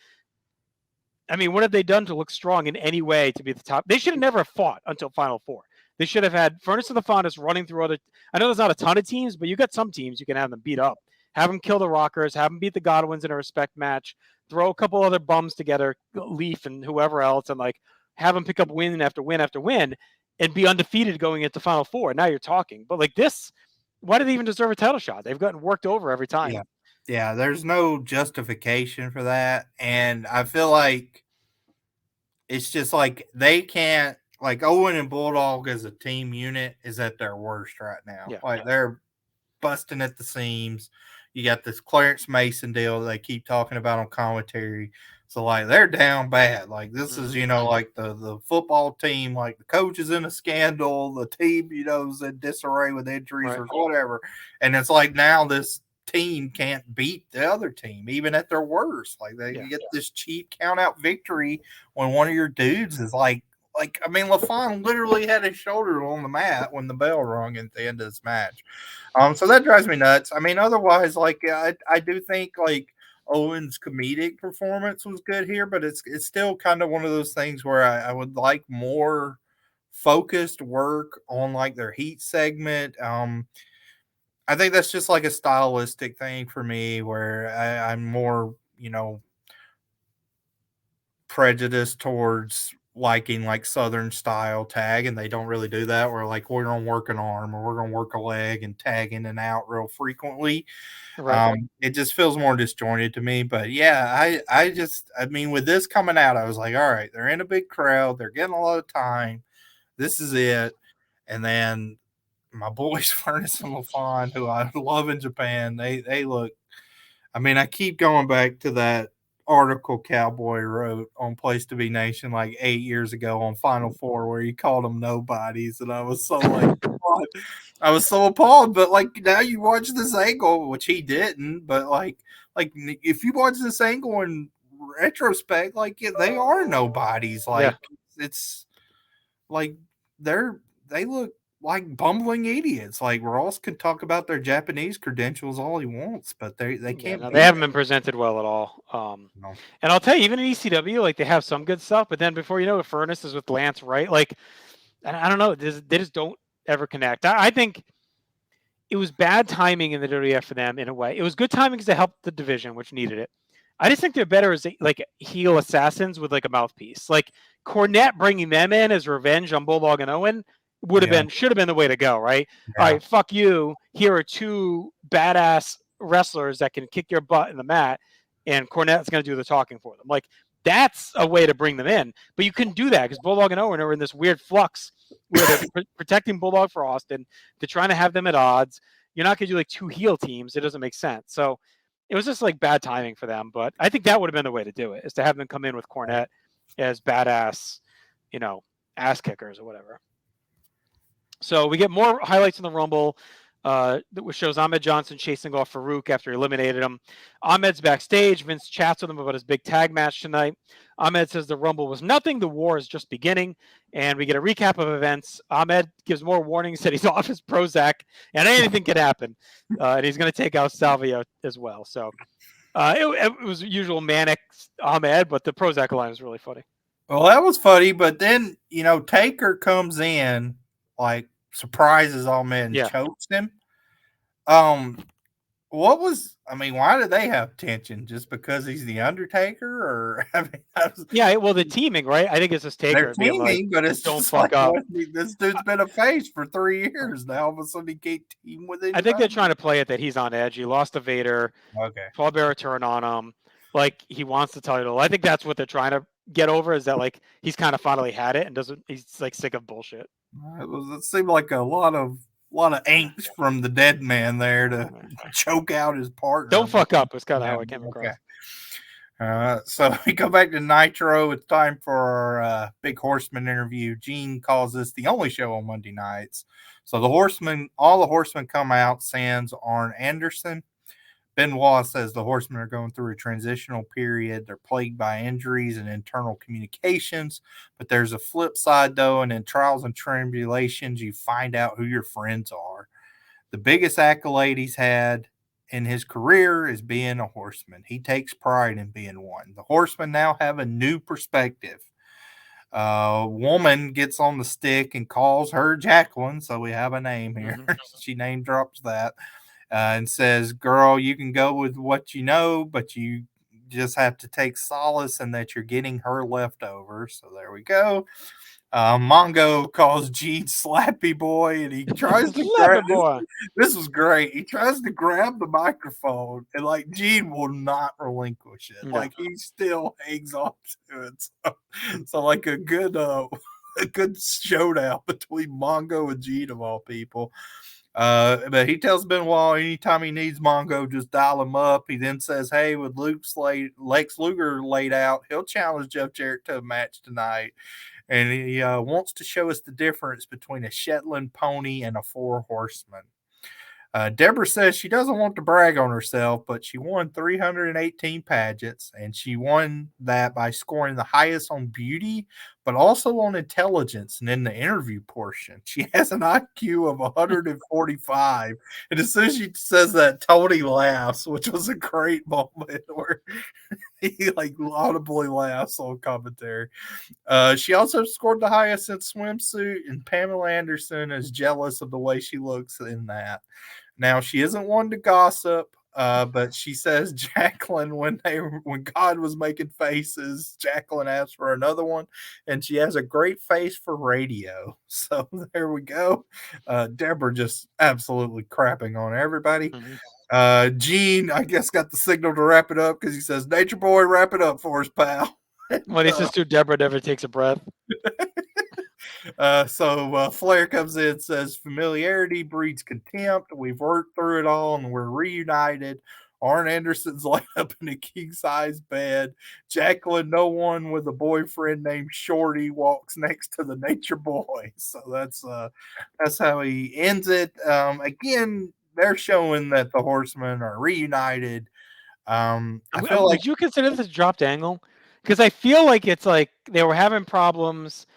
Speaker 1: I mean, what have they done to look strong in any way to be the top? They should have never fought until Final Four. They should have had Furnas and LaFon running through other. I know there's not a ton of teams, but you got some teams you can have them beat up. Have them kill the Rockers. Have them beat the Godwins in a respect match. Throw a couple other bums together, Leaf and whoever else, and like have them pick up win after win after win, and be undefeated going into Final Four. Now you're talking. But like this, why do they even deserve a title shot? They've gotten worked over every time.
Speaker 2: Yeah, there's no justification for that. And I feel like it's just like they can't, like Owen and Bulldog as a team unit is at their worst right now. They're busting at the seams. You got this Clarence Mason deal that they keep talking about on commentary. So, like, they're down bad. Like, this is, like the football team, like the coach is in a scandal. The team, is in disarray with injuries or whatever. And it's like now this team can't beat the other team, even at their worst. Like you get this cheap count out victory when one of your dudes is like I mean, LaFon literally had his shoulder on the mat when the bell rung at the end of this match. So that drives me nuts. I mean, otherwise, like I do think like Owen's comedic performance was good here, but it's still kind of one of those things where I would like more focused work on like their heat segment. I think that's just like a stylistic thing for me where I'm more, prejudiced towards liking like Southern style tag, and they don't really do that. Where like we're gonna work an arm or we're gonna work a leg and tag in and out real frequently.
Speaker 1: Right.
Speaker 2: It just feels more disjointed to me. But yeah, I mean, with this coming out, I was like, all right, they're in a big crowd, they're getting a lot of time. This is it. And then my boys Furnas and LaFon, who I love in Japan, they look. I mean, I keep going back to that article Cowboy wrote on Place to Be Nation like 8 years ago on Final Four where he called them nobodies, and I was so like I was so appalled. But like now you watch this angle, which he didn't, but like if you watch this angle in retrospect, like they are nobodies. Like it's like they look like bumbling idiots. Like Ross can talk about their Japanese credentials all he wants, but they can't.
Speaker 1: They haven't been presented well at all.
Speaker 2: No.
Speaker 1: And I'll tell you, even in ECW, like they have some good stuff, but then before you know it, Furnas is with Lance, right? Like, I don't know, they just don't ever connect. I think it was bad timing in the WWF for them in a way. It was good timing because it helped the division, which needed it. I just think they're better as like heel assassins with like a mouthpiece. Like Cornette bringing them in as revenge on Bulldog and Owen should have been the way to go, right? Yeah. All right, fuck you. Here are two badass wrestlers that can kick your butt in the mat, and Cornette's going to do the talking for them. Like that's a way to bring them in, but you couldn't do that because Bulldog and Owen are in this weird flux where they're protecting Bulldog for Austin. They're trying to have them at odds. You're not going to do like two heel teams. It doesn't make sense. So it was just like bad timing for them. But I think that would have been the way to do it, is to have them come in with Cornette as badass, ass kickers or whatever. So we get more highlights in the Rumble, which shows Ahmed Johnson chasing off Farouk after he eliminated him. Ahmed's backstage. Vince chats with him about his big tag match tonight. Ahmed says the Rumble was nothing. The war is just beginning. And we get a recap of events. Ahmed gives more warnings that he's off his Prozac and anything could happen. And he's going to take out Salvia as well. So it was usual manic Ahmed, but the Prozac line was really funny.
Speaker 2: Well, that was funny. But then, Taker comes in, like, surprises Ahmed and chokes him. Why do they have tension? Just because he's the Undertaker, or
Speaker 1: the teaming, right? I think it's just Taker.
Speaker 2: They're teaming, but it's don't fuck up. This dude's been a face for 3 years now. All of a sudden, he can't team with it.
Speaker 1: I think they're trying to play it that he's on edge. He lost to Vader.
Speaker 2: Okay,
Speaker 1: Paul Bearer turn on him, like he wants the title. I think that's what they're trying to get over, is that like he's kind of finally had it and he's like sick of bullshit.
Speaker 2: It seemed like a lot of angst from the dead man there to choke out his partner.
Speaker 1: Don't fuck up. It's kind of how it came across.
Speaker 2: So we go back to Nitro. It's time for our Big Horseman interview. Gene calls this the only show on Monday nights. So all the horsemen come out, sans Arn Anderson. Benoit says the Horsemen are going through a transitional period. They're plagued by injuries and internal communications. But there's a flip side, though, and in trials and tribulations, you find out who your friends are. The biggest accolade he's had in his career is being a horseman. He takes pride in being one. The Horsemen now have a new perspective. A woman gets on the stick and calls her Jacqueline, so we have a name here. Mm-hmm. She name drops that. And says, girl, you can go with what you know, but you just have to take solace in that you're getting her leftovers. So there we go. Mongo calls Gene Slappy Boy, and he tries to grab this was great. He tries to grab the microphone, and like Gene will not relinquish it. No. Like he still hangs on to it. So like a good showdown between Mongo and Gene of all people. But he tells Benoit anytime he needs Mongo, just dial him up. He then says, hey, with Lex Luger laid out, he'll challenge Jeff Jarrett to a match tonight. And he wants to show us the difference between a Shetland pony and a 4 horseman. Deborah says she doesn't want to brag on herself, but she won 318 pageants, and she won that by scoring the highest on beauty, but also on intelligence. And in the interview portion, she has an IQ of 145. And as soon as she says that, Tony laughs, which was a great moment where he like audibly laughs on commentary. She also scored the highest in swimsuit, and Pamela Anderson is jealous of the way she looks in that. Now, she isn't one to gossip, but she says Jacqueline, when God was making faces, Jacqueline asked for another one, and she has a great face for radio. So there we go. Deborah just absolutely crapping on everybody.
Speaker 1: Mm-hmm.
Speaker 2: Gene, I guess, got the signal to wrap it up because he says, "Nature Boy, wrap it up for us, pal."
Speaker 1: When he says to Deborah never takes a breath.
Speaker 2: So Flair comes in and says, "Familiarity breeds contempt. We've worked through it all and we're reunited." Arn Anderson's laid up in a king-size bed. Jacqueline, no one with a boyfriend named Shorty, walks next to the Nature Boy. So that's how he ends it. Again, they're showing that the Horsemen are reunited. I feel like,
Speaker 1: would you consider this a dropped angle? Because I feel like it's like they were having problems,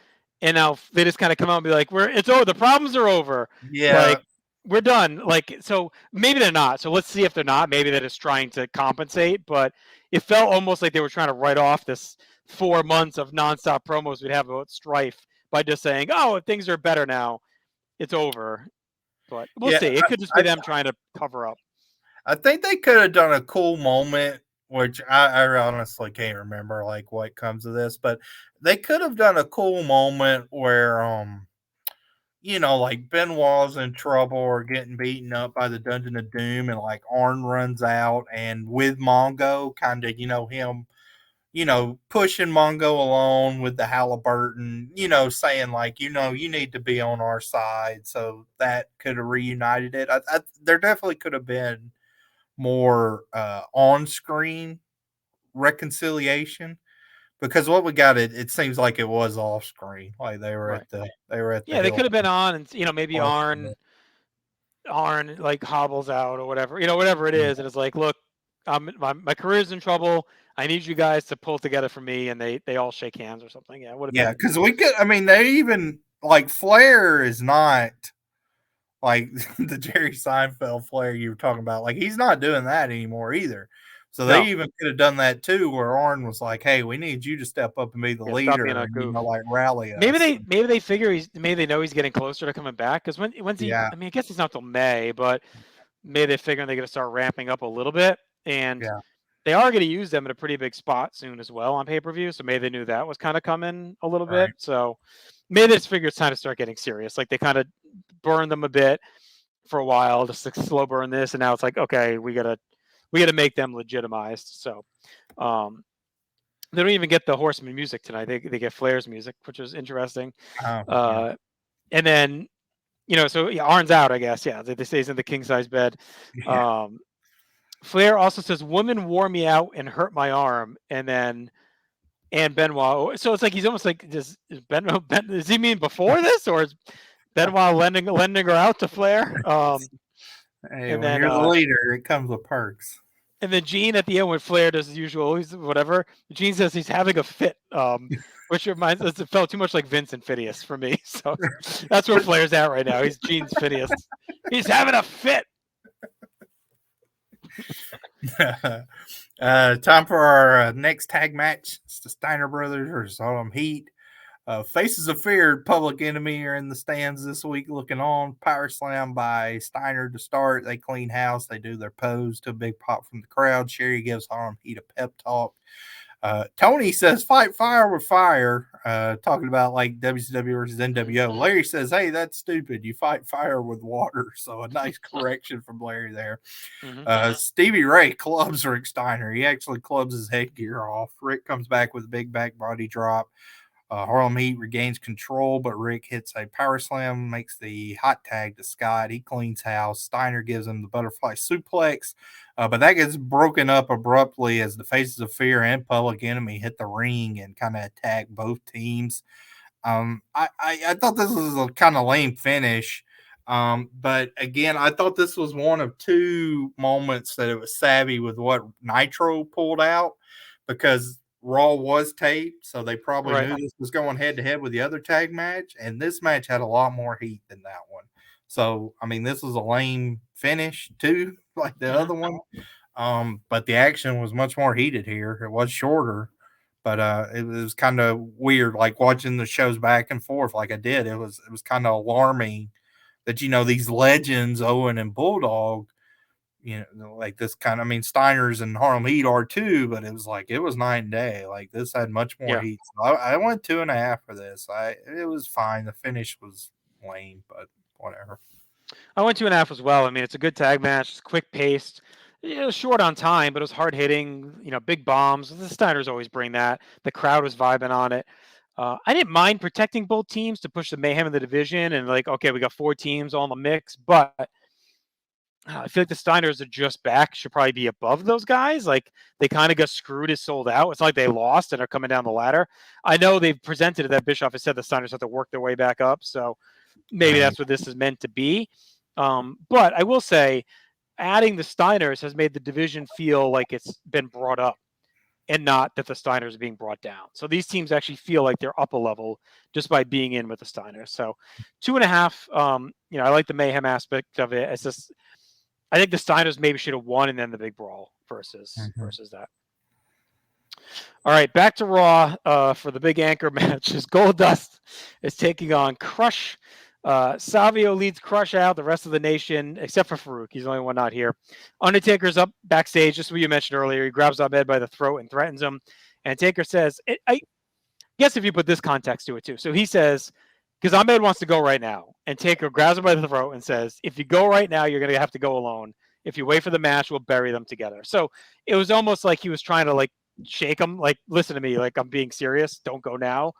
Speaker 1: and now they just kind of come out and be like, it's over. The problems are over.
Speaker 2: yeah,
Speaker 1: Like, we're done. Like, so maybe they're not. So let's see if they're not. Maybe they're just trying to compensate. But it felt almost like they were trying to write off this 4 months of nonstop promos we'd have about Strife by just saying, "Oh, things are better now. It's over." But we'll see. It could just be them trying to cover up.
Speaker 2: I think they could have done a cool moment, which I honestly can't remember like what comes of this, but they could have done a cool moment where like Benoit's in trouble or getting beaten up by the Dungeon of Doom, and like Arn runs out, and with Mongo, kind of him pushing Mongo along with the Halliburton, saying like, you need to be on our side. So that could have reunited it. There definitely could have been more on-screen reconciliation, because what we got, it seems like it was off-screen. Like they were at the
Speaker 1: they could have been on, and maybe Arn like hobbles out or whatever, whatever it is, and it's like, look, my career's in trouble. I need you guys to pull together for me, and they all shake hands or something. Yeah,
Speaker 2: because we could. I mean, they even like Flair is not like the Jerry Seinfeld Flair you were talking about. Like he's not doing that anymore either. So they even could have done that too, where Arn was like, "Hey, we need you to step up and be the leader, and like rally us."
Speaker 1: Maybe they figure maybe they know he's getting closer to coming back, because when's he? I mean, I guess it's not till May, but maybe they're figuring they're going to start ramping up a little bit, and they are going to use them in a pretty big spot soon as well on pay-per-view. So maybe they knew that was kind of coming a little bit. So maybe they just figure it's time to start getting serious. Like they kind of burned them a bit for a while, just like slow burn this, and now it's like, okay, we gotta make them legitimized. So they don't even get the Horseman music tonight. They get Flair's music, which was interesting. And then so Arn's out, I guess. Yeah, they say he's in the king size bed. Flair also says, "Woman wore me out and hurt my arm," and Benoit. So it's like he's almost like, does he mean before this, or is Benoit lending her out to Flair?
Speaker 2: Hey, and when you're the leader, it comes with perks.
Speaker 1: And then Gene at the end, when Flair does his usual, whatever, Gene says he's having a fit, which reminds us, it felt too much like Vince and Phineas for me. So that's where Flair's at right now. He's Gene's Phineas. He's having a fit.
Speaker 2: Time for our next tag match. It's the Steiner Brothers versus Harlem Heat. Faces of Fear, Public Enemy are in the stands this week looking on. Power slam by Steiner to start. They clean house. They do their pose to a big pop from the crowd. Sherry gives Harlem Heat a pep talk. Tony says, "Fight fire with fire," talking about like WCW versus NWO. Larry says, "Hey, that's stupid. You fight fire with water." So a nice correction from Larry there. Stevie Ray clubs Rick Steiner. He actually clubs his headgear off. Rick comes back with a big back body drop. Harlem Heat regains control, but Rick hits a power slam, makes the hot tag to Scott. He cleans house. Steiner gives him the butterfly suplex, but that gets broken up abruptly as the Faces of Fear and Public Enemy hit the ring and kind of attack both teams. I thought this was a kind of lame finish. But again, I thought this was one of two moments that it was savvy with what Nitro pulled out, because Raw was taped, so they probably knew this was going head to head with the other tag match, and this match had a lot more heat than that one. So, I mean, this was a lame finish too, like the other one. But the action was much more heated here. It was shorter, but it was kind of weird, like watching the shows back and forth like I did. It was kind of alarming that, these legends, Owen and Bulldog, like this kind of, I mean, Steiner's and Harlem Heat are too, but it was night and day. Like this had much more heat. So I went 2.5 for this. It was fine. The finish was lame, but whatever.
Speaker 1: I went 2.5 as well. I mean, it's a good tag match. It's quick paced. It was short on time, but it was hard hitting. Big bombs. The Steiners always bring that. The crowd was vibing on it. I didn't mind protecting both teams to push the mayhem in the division, and okay, we got 4 teams all in the mix, but I feel like the Steiners are just back, should probably be above those guys. Like they kind of got screwed as sold out. It's like they lost and are coming down the ladder. I know they've presented it that Bischoff has said the Steiners have to work their way back up, so maybe that's what this is meant to be. But I will say, adding the Steiners has made the division feel like it's been brought up, and not that the Steiners are being brought down. So these teams actually feel like they're up a level just by being in with the Steiners. So 2.5. I like the mayhem aspect of it. It's just, I think the Steiners maybe should have won and then the big brawl versus that. All right, back to Raw for the big anchor match. Goldust is taking on Crush. Savio leads Crush out. The rest of the nation, except for Farouk, he's the only one not here. Undertaker's up backstage, just what you mentioned earlier. He grabs Ahmed by the throat and threatens him. And Taker says, I guess if you put this context to it too. So he says, because Ahmed wants to go right now. And Taker grabs him by the throat and says, if you go right now, you're going to have to go alone. If you wait for the match, we'll bury them together. So it was almost like he was trying to shake him, listen to me, I'm being serious. Don't go now.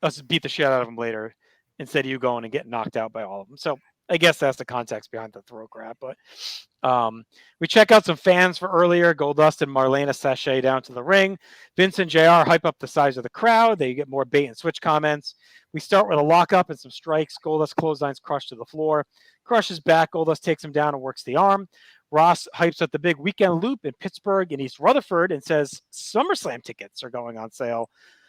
Speaker 1: Let's beat the shit out of him later, instead of you going and getting knocked out by all of them. So I guess that's the context behind the throat grab. But we check out some fans for earlier. Goldust and Marlena sashay down to the ring. Vince and JR hype up the size of the crowd. They get more bait and switch comments. We start with a lockup and some strikes. Goldust clotheslines Crush to the floor. Crush is back. Goldust takes him down and works the arm. Ross hypes up the big weekend loop in Pittsburgh and East Rutherford and says SummerSlam tickets are going on sale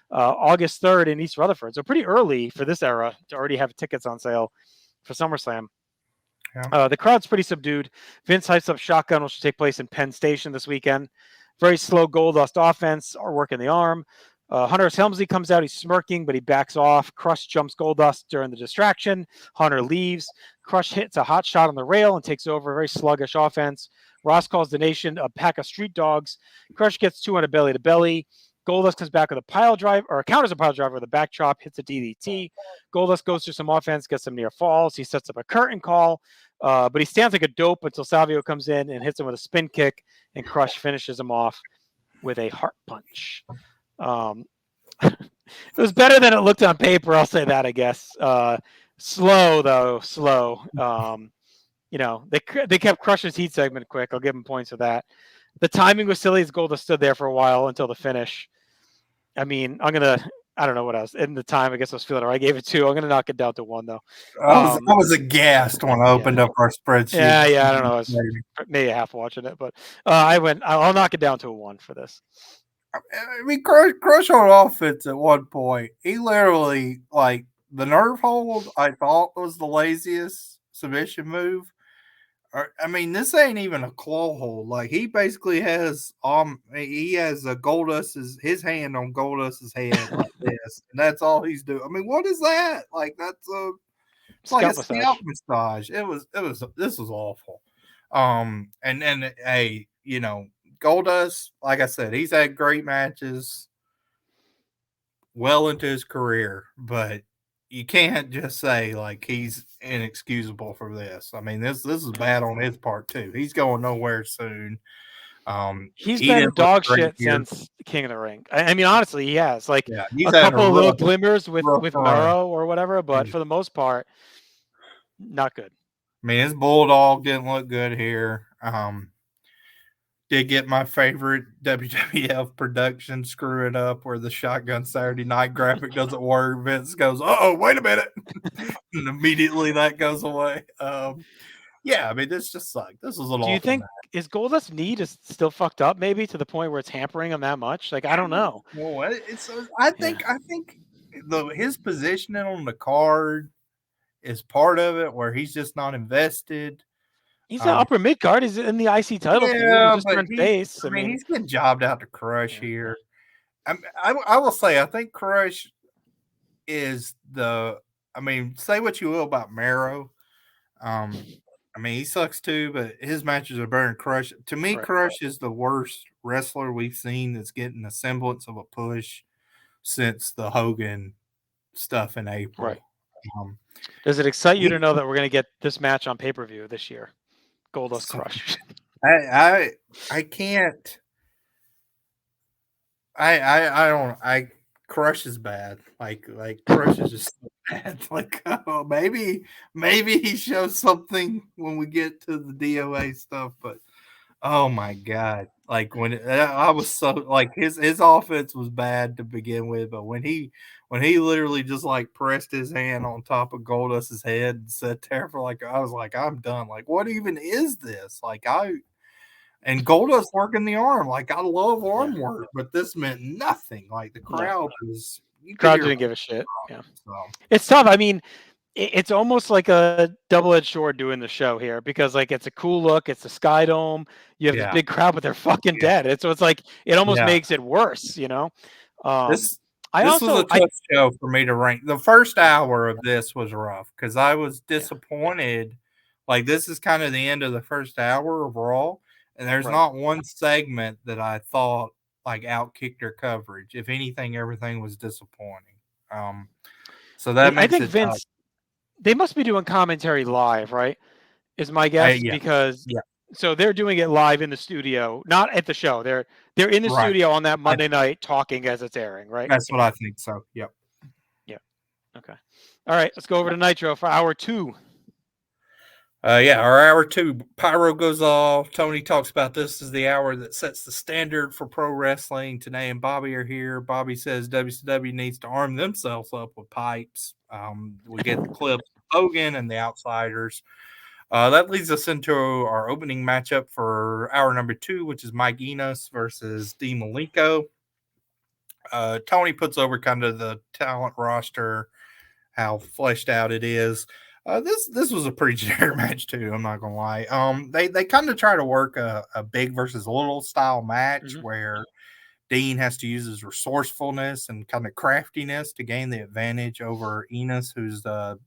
Speaker 1: August 3rd in East Rutherford. So pretty early for this era to already have tickets on sale for SummerSlam. Yeah. The crowd's pretty subdued. Vince hypes up Shotgun, which will take place in Penn Station this weekend. Very slow Goldust offense, or working the arm. Hunter Helmsley comes out. He's smirking, but he backs off. Crush jumps Goldust during the distraction. Hunter leaves. Crush hits a hot shot on the rail and takes over. A very sluggish offense. Ross calls the nation a pack of street dogs. Crush gets 200 belly to belly. Goldust comes back with a pile drive, or counters a pile driver with a back chop, hits a DDT. Goldust goes through some offense, gets some near falls. He sets up a curtain call, but he stands like a dope until Savio comes in and hits him with a spin kick, and Crush finishes him off with a heart punch. It was better than it looked on paper, I'll say that, I guess. Slow, though, slow. They kept Crush's heat segment quick. I'll give him points for that. The timing was silly as Goldust stood there for a while until the finish. I mean, I don't know what else. In the time, I guess I was feeling it. I gave it 2. I'm going to knock it down to 1, though.
Speaker 2: I was aghast when I opened up our spreadsheet.
Speaker 1: Yeah, I don't know. I was maybe half watching it, but I'll knock it down to a 1 for this.
Speaker 2: I mean, Crush on offense at one point, he literally, the nerve hold, I thought was the laziest submission move. I mean, this ain't even a claw hold. He basically has he has a Goldust's his hand on Goldust's head like this, and that's all he's doing. I mean, what is that? It's like a scalp massage. This was awful. And then hey, Goldust, like I said, he's had great matches well into his career, but you can't just say he's inexcusable for this. I mean, this is bad on his part too. He's going nowhere soon.
Speaker 1: He's been dog shit since King of the Ring. I mean, honestly, he has a couple of little glimmers with Murrow or whatever, but for the most part, not good.
Speaker 2: I mean, his Bulldog didn't look good here. did get my favorite WWF production screwing up where the Shotgun Saturday Night graphic doesn't work. Vince goes, "Oh, wait a minute," and immediately that goes away. Yeah, I mean, this just sucked. This was an awful.
Speaker 1: Do you think is Goldust's knee just still fucked up? Maybe to the point where it's hampering him that much? Like I don't know.
Speaker 2: Well, I think his positioning on the card is part of it, where he's just not invested.
Speaker 1: He's an upper mid card. He's in the IC title feud. He just turned face.
Speaker 2: I mean, he's getting jobbed out to Crush here. I will say, I think Crush is the. I mean, say what you will about Mero. I mean, he sucks too, but his matches are better than Crush. To me, Crush is the worst wrestler we've seen that's getting a semblance of a push since the Hogan stuff in April.
Speaker 1: Right. Does it excite you to know that we're going to get this match on pay-per-view this year? Goldust Crush.
Speaker 2: I can't. I don't. Crush is bad. Like Crush is just so bad. Like maybe he shows something when we get to the DOA stuff, but oh my god! Like when I was so like his offense was bad to begin with, but when he literally just like pressed his hand on top of Goldust's head and sat there for like I was like I'm done. Like what even is this? Like and Goldust working the arm. Like I love arm work, but this meant nothing. Like the crowd was
Speaker 1: crowd didn't give a shit. Yeah, so. It's tough. I mean, it's almost like a double-edged sword doing the show here because like it's a cool look. It's the Sky Dome. You have this big crowd, but they're fucking dead. So it's like it almost makes it worse. You know.
Speaker 2: This was a tough show for me to rank. The first hour of this was rough because I was disappointed. Yeah. Like this is kind of the end of the first hour of Raw. And there's not one segment that I thought like outkicked their coverage. If anything, everything was disappointing. So that makes
Speaker 1: I think Vince, tough. They must be doing commentary live, right? Is my guess because so they're doing it live in the studio, not at the show. They're in the studio on that Monday night talking as it's airing, right?
Speaker 2: That's what I think. So, yep.
Speaker 1: Yeah. Okay. All right, let's go over to Nitro for hour 2.
Speaker 2: Our hour 2, Pyro goes off. Tony talks about this is the hour that sets the standard for pro wrestling. Tanay and Bobby are here. Bobby says WCW needs to arm themselves up with pipes. We get the clips of Hogan and the Outsiders. That leads us into our opening matchup for hour number 2, which is Mike Enos versus Dean Malenko. Tony puts over kind of the talent roster, how fleshed out it is. This was a pretty generic match too. I'm not gonna lie. They kind of try to work a big versus little style match where Dean has to use his resourcefulness and kind of craftiness to gain the advantage over Enos, who's the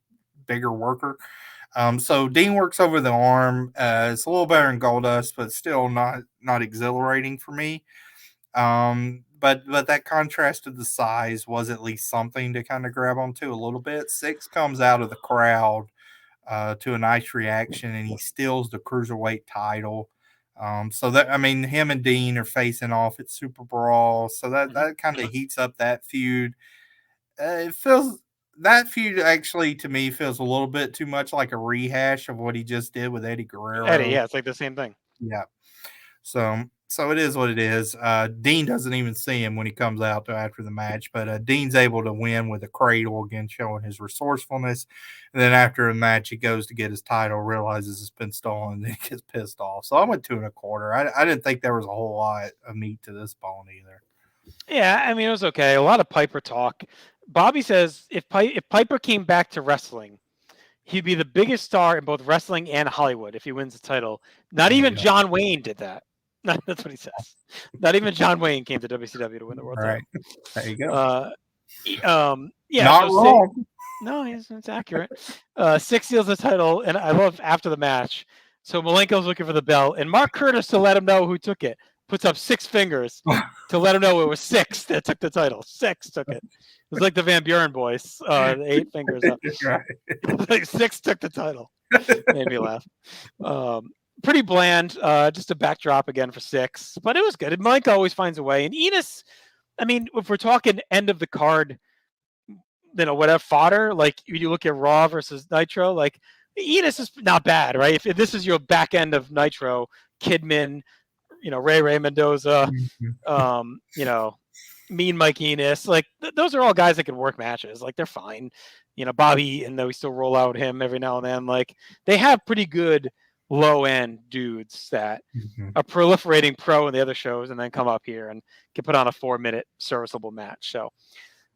Speaker 2: bigger worker. So Dean works over the arm. It's a little better than Goldust, but still not exhilarating for me. But that contrast to the size was at least something to kind of grab onto a little bit. Syxx comes out of the crowd to a nice reaction, and he steals the cruiserweight title. So that him and Dean are facing off at SuperBrawl. So that kind of heats up that feud. That feud actually to me feels a little bit too much like a rehash of what he just did with Eddie Guerrero.
Speaker 1: It's like the same thing.
Speaker 2: Yeah. So it is what it is. Dean doesn't even see him when he comes out after the match, but Dean's able to win with a cradle again, showing his resourcefulness. And then after a match, he goes to get his title, realizes it's been stolen, and then he gets pissed off. So I went 2 1/4. I didn't think there was a whole lot of meat to this bone either.
Speaker 1: Yeah, it was okay. A lot of Piper talk. Bobby says if Piper came back to wrestling, he'd be the biggest star in both wrestling and Hollywood if he wins the title. Not even John Wayne did that. That's what he says. Not even John Wayne came to WCW to win the world title.
Speaker 2: There you go.
Speaker 1: Not wrong. No, it's accurate. Syxx steals the title, and I love after the match. So Malenko's looking for the belt, and Mark Curtis, to let him know who took it, puts up 6 fingers to let him know it was Syxx that took the title. Syxx took it. It was like the Van Buren boys, the 8 fingers up. Like Syxx took the title. Made me laugh. Pretty bland, just a backdrop again for Syxx, but it was good. Malenko always finds a way. And Enos, if we're talking end of the card, whatever fodder, like you look at Raw versus Nitro, like Enos is not bad, right? If this is your back end of Nitro, Kidman, Ray Mendoza, Mean Mike Enos. Like those are all guys that can work matches. Like they're fine. Bobby Eaton, though we still roll out him every now and then. Like they have pretty good low end dudes that are proliferating pro in the other shows and then come up here and can put on a 4-minute serviceable match. So,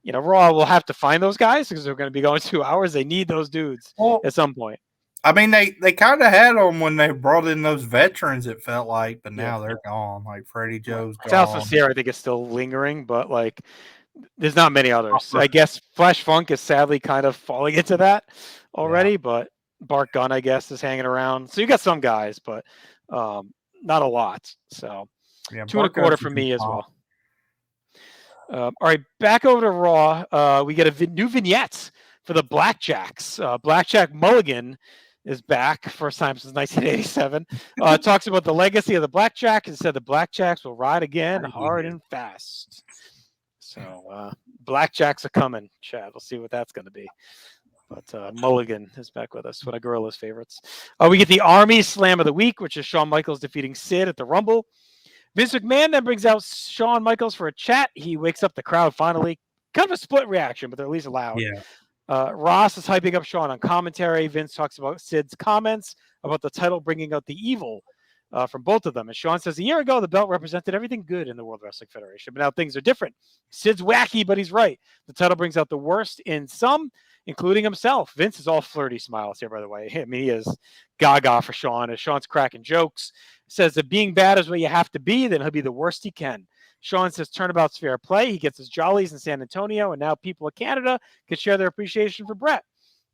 Speaker 1: Raw will have to find those guys because they're going to be going 2 hours. They need those dudes at some point.
Speaker 2: I mean, they kind of had them when they brought in those veterans, it felt like, but now they're gone. Like Freddie Joe's gone.
Speaker 1: South Sierra, I think, is still lingering, but like there's not many others. I guess Flash Funk is sadly kind of falling into that already, but Bart Gunn, I guess, is hanging around. So you got some guys, but not a lot. So 2.25 for me as well. All right, back over to Raw. We get a new vignette for the Blackjacks. Blackjack Mulligan is back, first time since 1987. Talks about the legacy of the Blackjack and said the Blackjacks will ride again hard and fast. So Blackjacks are coming, Chad. We'll see what that's going to be. But Mulligan is back with us, one of Gorilla's favorites. We get the Army Slam of the Week, which is Shawn Michaels defeating Sid at the Rumble. Vince McMahon then brings out Shawn Michaels for a chat. He wakes up the crowd finally. Kind of a split reaction, but they're at least loud.
Speaker 2: Yeah.
Speaker 1: Ross is hyping up Shawn on commentary. Vince talks about Sid's comments about the title bringing out the evil from both of them. And Shawn says, a year ago, the belt represented everything good in the World Wrestling Federation, but now things are different. Sid's wacky, but he's right. The title brings out the worst in some, including himself. Vince is all flirty smiles here, by the way. I mean, he is gaga for Shawn as Shawn's cracking jokes. Says that being bad is what you have to be, then he'll be the worst he can. Shawn says turnabout's fair play. He gets his jollies in San Antonio, and now people of Canada can share their appreciation for Bret.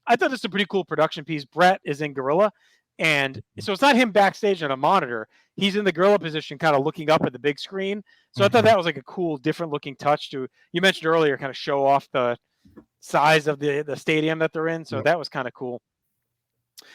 Speaker 1: I thought this was a pretty cool production piece. Bret is in Gorilla, and so it's not him backstage on a monitor. He's in the Gorilla position, kind of looking up at the big screen. So I thought that was like a cool, different looking touch to, you mentioned earlier, kind of show off the size of the stadium that they're in. So that was kind of cool.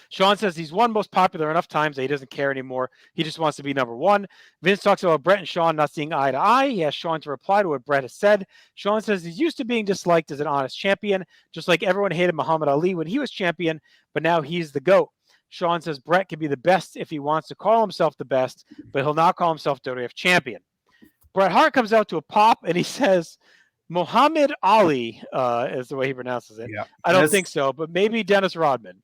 Speaker 1: Shawn says he's won most popular enough times that he doesn't care anymore. He just wants to be number one. Vince talks about Bret and Shawn not seeing eye to eye. He asks Shawn to reply to what Bret has said. Shawn says he's used to being disliked as an honest champion, just like everyone hated Muhammad Ali when he was champion, but now he's the GOAT. Shawn says Bret can be the best if he wants to call himself the best, but he'll not call himself WWF champion. Bret Hart comes out to a pop, and he says Muhammad Ali is the way he pronounces it. Yeah. I don't think so, but maybe Dennis Rodman.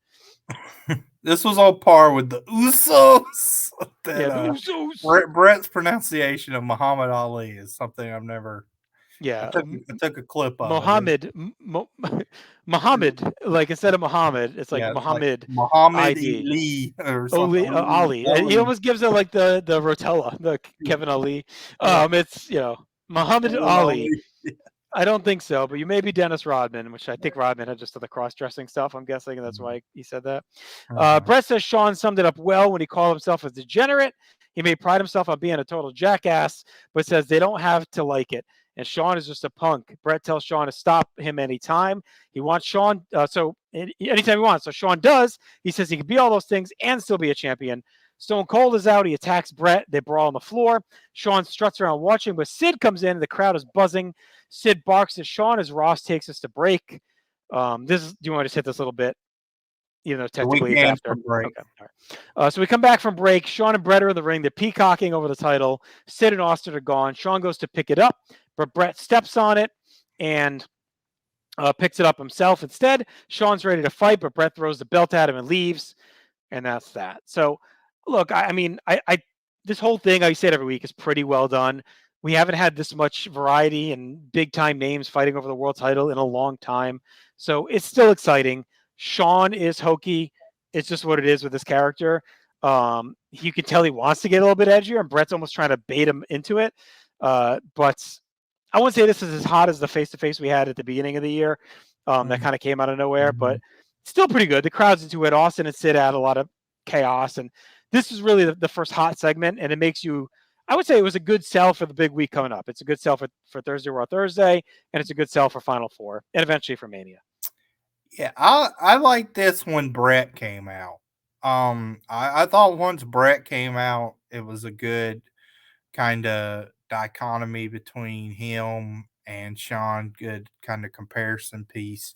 Speaker 2: This was on par with the Usos.
Speaker 1: The Usos.
Speaker 2: Bret's pronunciation of Muhammad Ali is something I've never.
Speaker 1: Yeah,
Speaker 2: I took a clip of
Speaker 1: Muhammad, like instead of Muhammad, it's like Muhammad.
Speaker 2: Like Muhammad Ali or something.
Speaker 1: Ali. He almost gives it like the Rotella, the Kevin Ali. It's Muhammad Ali. I don't think so, but you may be Dennis Rodman, which I think Rodman had just the cross-dressing stuff, I'm guessing, and that's why he said that. Bret says Shawn summed it up well when he called himself a degenerate. He may pride himself on being a total jackass, but says they don't have to like it. And Shawn is just a punk. Bret tells Shawn to stop him anytime. He wants Shawn, anytime he wants. So Shawn does. He says he can be all those things and still be a champion. Stone Cold is out. He attacks Bret. They brawl on the floor. Shawn struts around watching, but Sid comes in. The crowd is buzzing. Sid barks at Shawn as Ross takes us to break. Do you want to just hit this a little bit? Even though technically it's after.
Speaker 2: Break.
Speaker 1: Okay. All right. So we come back from break. Shawn and Bret are in the ring. They're peacocking over the title. Sid and Austin are gone. Shawn goes to pick it up, but Bret steps on it and picks it up himself instead. Shawn's ready to fight, but Bret throws the belt at him and leaves. And that's that. So, look, I mean, this whole thing, I say it every week, is pretty well done. We haven't had this much variety and big-time names fighting over the world title in a long time. So it's still exciting. Shawn is hokey. It's just what it is with this character. You can tell he wants to get a little bit edgier, and Bret's almost trying to bait him into it. But I wouldn't say this is as hot as the face-to-face we had at the beginning of the year. That kind of came out of nowhere, but still pretty good. The crowd's into it. Austin and Sid had a lot of chaos, and this is really the first hot segment, and it makes you, I would say it was a good sell for the big week coming up. It's a good sell for Thursday Raw Thursday, and it's a good sell for Final Four, and eventually for Mania.
Speaker 2: Yeah, I like this when Bret came out. I thought once Bret came out, it was a good kind of dichotomy between him and Shawn, good kind of comparison piece.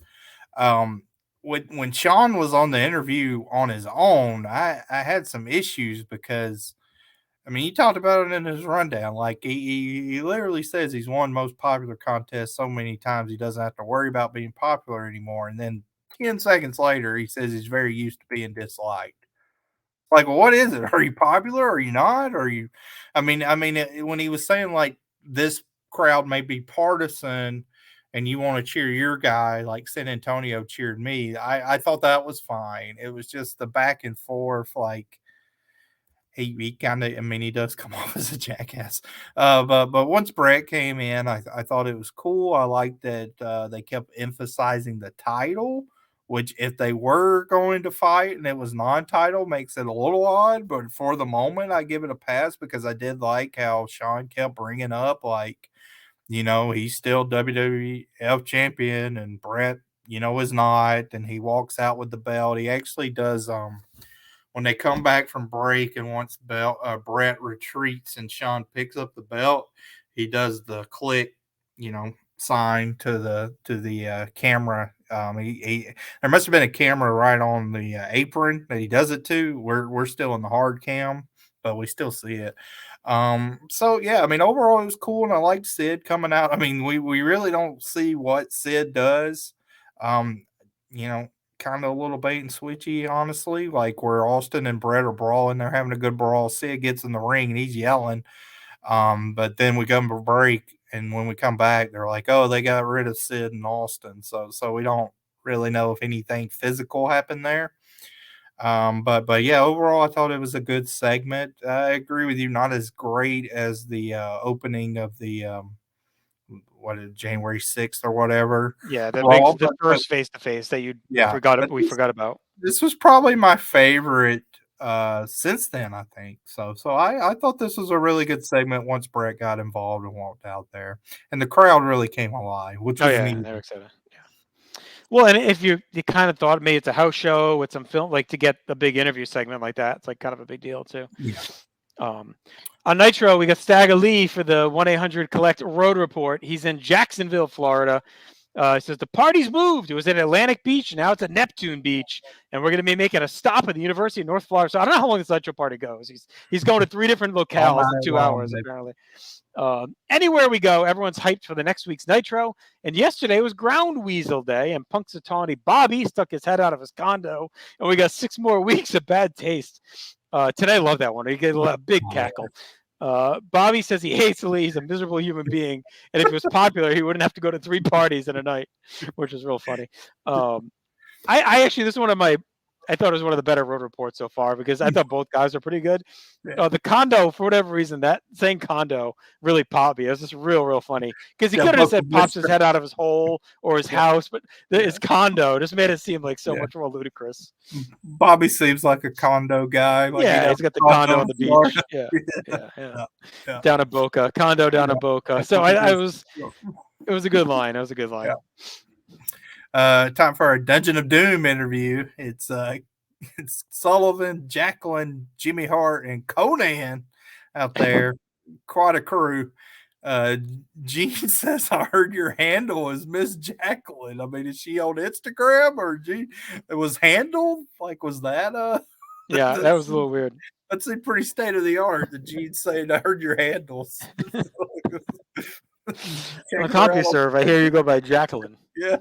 Speaker 2: When Shawn was on the interview on his own, I had some issues because I mean, he talked about it in his rundown. Like he literally says he's won most popular contests so many times he doesn't have to worry about being popular anymore. And then 10 seconds later, he says he's very used to being disliked. Like, well, what is it? Are you popular? Are you not? Are you? When he was saying like this crowd may be partisan, and you want to cheer your guy, like San Antonio cheered me, I thought that was fine. It was just the back and forth, like he kind of, I mean, he does come off as a jackass. But once Brett came in, I thought it was cool. I liked that they kept emphasizing the title, which if they were going to fight and it was non-title, makes it a little odd. But for the moment, I give it a pass because I did like how Sean kept bringing up, like, he's still WWF champion and Brett, is not. And he walks out with the belt. He actually does, when they come back from break and once Brett retreats and Sean picks up the belt, he does the click, sign to the camera. There must have been a camera right on the apron that he does it to. We're still in the hard cam, but we still see it. So yeah, I mean, overall it was cool, and I liked Sid coming out. I mean, we really don't see what Sid does. Kind of a little bait and switchy, honestly. Like where Austin and Brett are brawling, they're having a good brawl. Sid gets in the ring and he's yelling. But then we come to break, and when we come back, they're like, "Oh, they got rid of Sid and Austin." So we don't really know if anything physical happened there. But yeah, overall, I thought it was a good segment. I agree with you, not as great as the opening of the January 6th or whatever.
Speaker 1: Yeah,
Speaker 2: Brawl,
Speaker 1: the first face to face that we forgot about.
Speaker 2: This was probably my favorite since then, I think. So I thought this was a really good segment once Brett got involved and walked out there. And the crowd really came alive, which was neat.
Speaker 1: They were excited. Yeah. Well, and if you kind of thought maybe it's a house show with some film, like to get a big interview segment like that, it's like kind of a big deal too.
Speaker 2: Yeah.
Speaker 1: On Nitro, we got Stagger Lee for the 1-800-COLLECT Road Report. He's in Jacksonville, Florida. He says the party's moved. It was at Atlantic Beach. Now it's at Neptune Beach. And we're going to be making a stop at the University of North Florida. So I don't know how long this Nitro party goes. He's going to 3 different locales in 2 hours, apparently. Anywhere we go, everyone's hyped for the next week's Nitro. And yesterday was Ground Weasel Day, and Punxsutawney Bobby stuck his head out of his condo. And we got 6 more weeks of bad taste. Today, I love that one. He gave a big cackle. Bobby says he hates Lee. He's a miserable human being. And if he was popular, he wouldn't have to go to 3 parties in a night, which is real funny. I actually, this is I thought it was one of the better road reports so far because I thought both guys are pretty good. The condo, for whatever reason, that saying condo really popped me. It was just real funny because he could have said pops his head out of his hole or his house, but his condo just made it seem like so much more ludicrous.
Speaker 2: Bobby seems like a condo guy. Like,
Speaker 1: he's got the condo on the beach. Yeah. Down in Boca, condo down in Boca. So it was a good line. It was a good line.
Speaker 2: Time for our Dungeon of Doom interview. It's Sullivan, Jacqueline, Jimmy Hart, and Conan out there. Quite a crew. Gene says, I heard your handle is Miss Jacqueline. I mean, is she on Instagram or Gene? It was handled? Like, was that
Speaker 1: yeah, that was a little weird.
Speaker 2: That's a pretty state of the art. The Gene saying, I heard your handles.
Speaker 1: On CompuServe, I hear you go by Jacqueline.
Speaker 2: Yeah.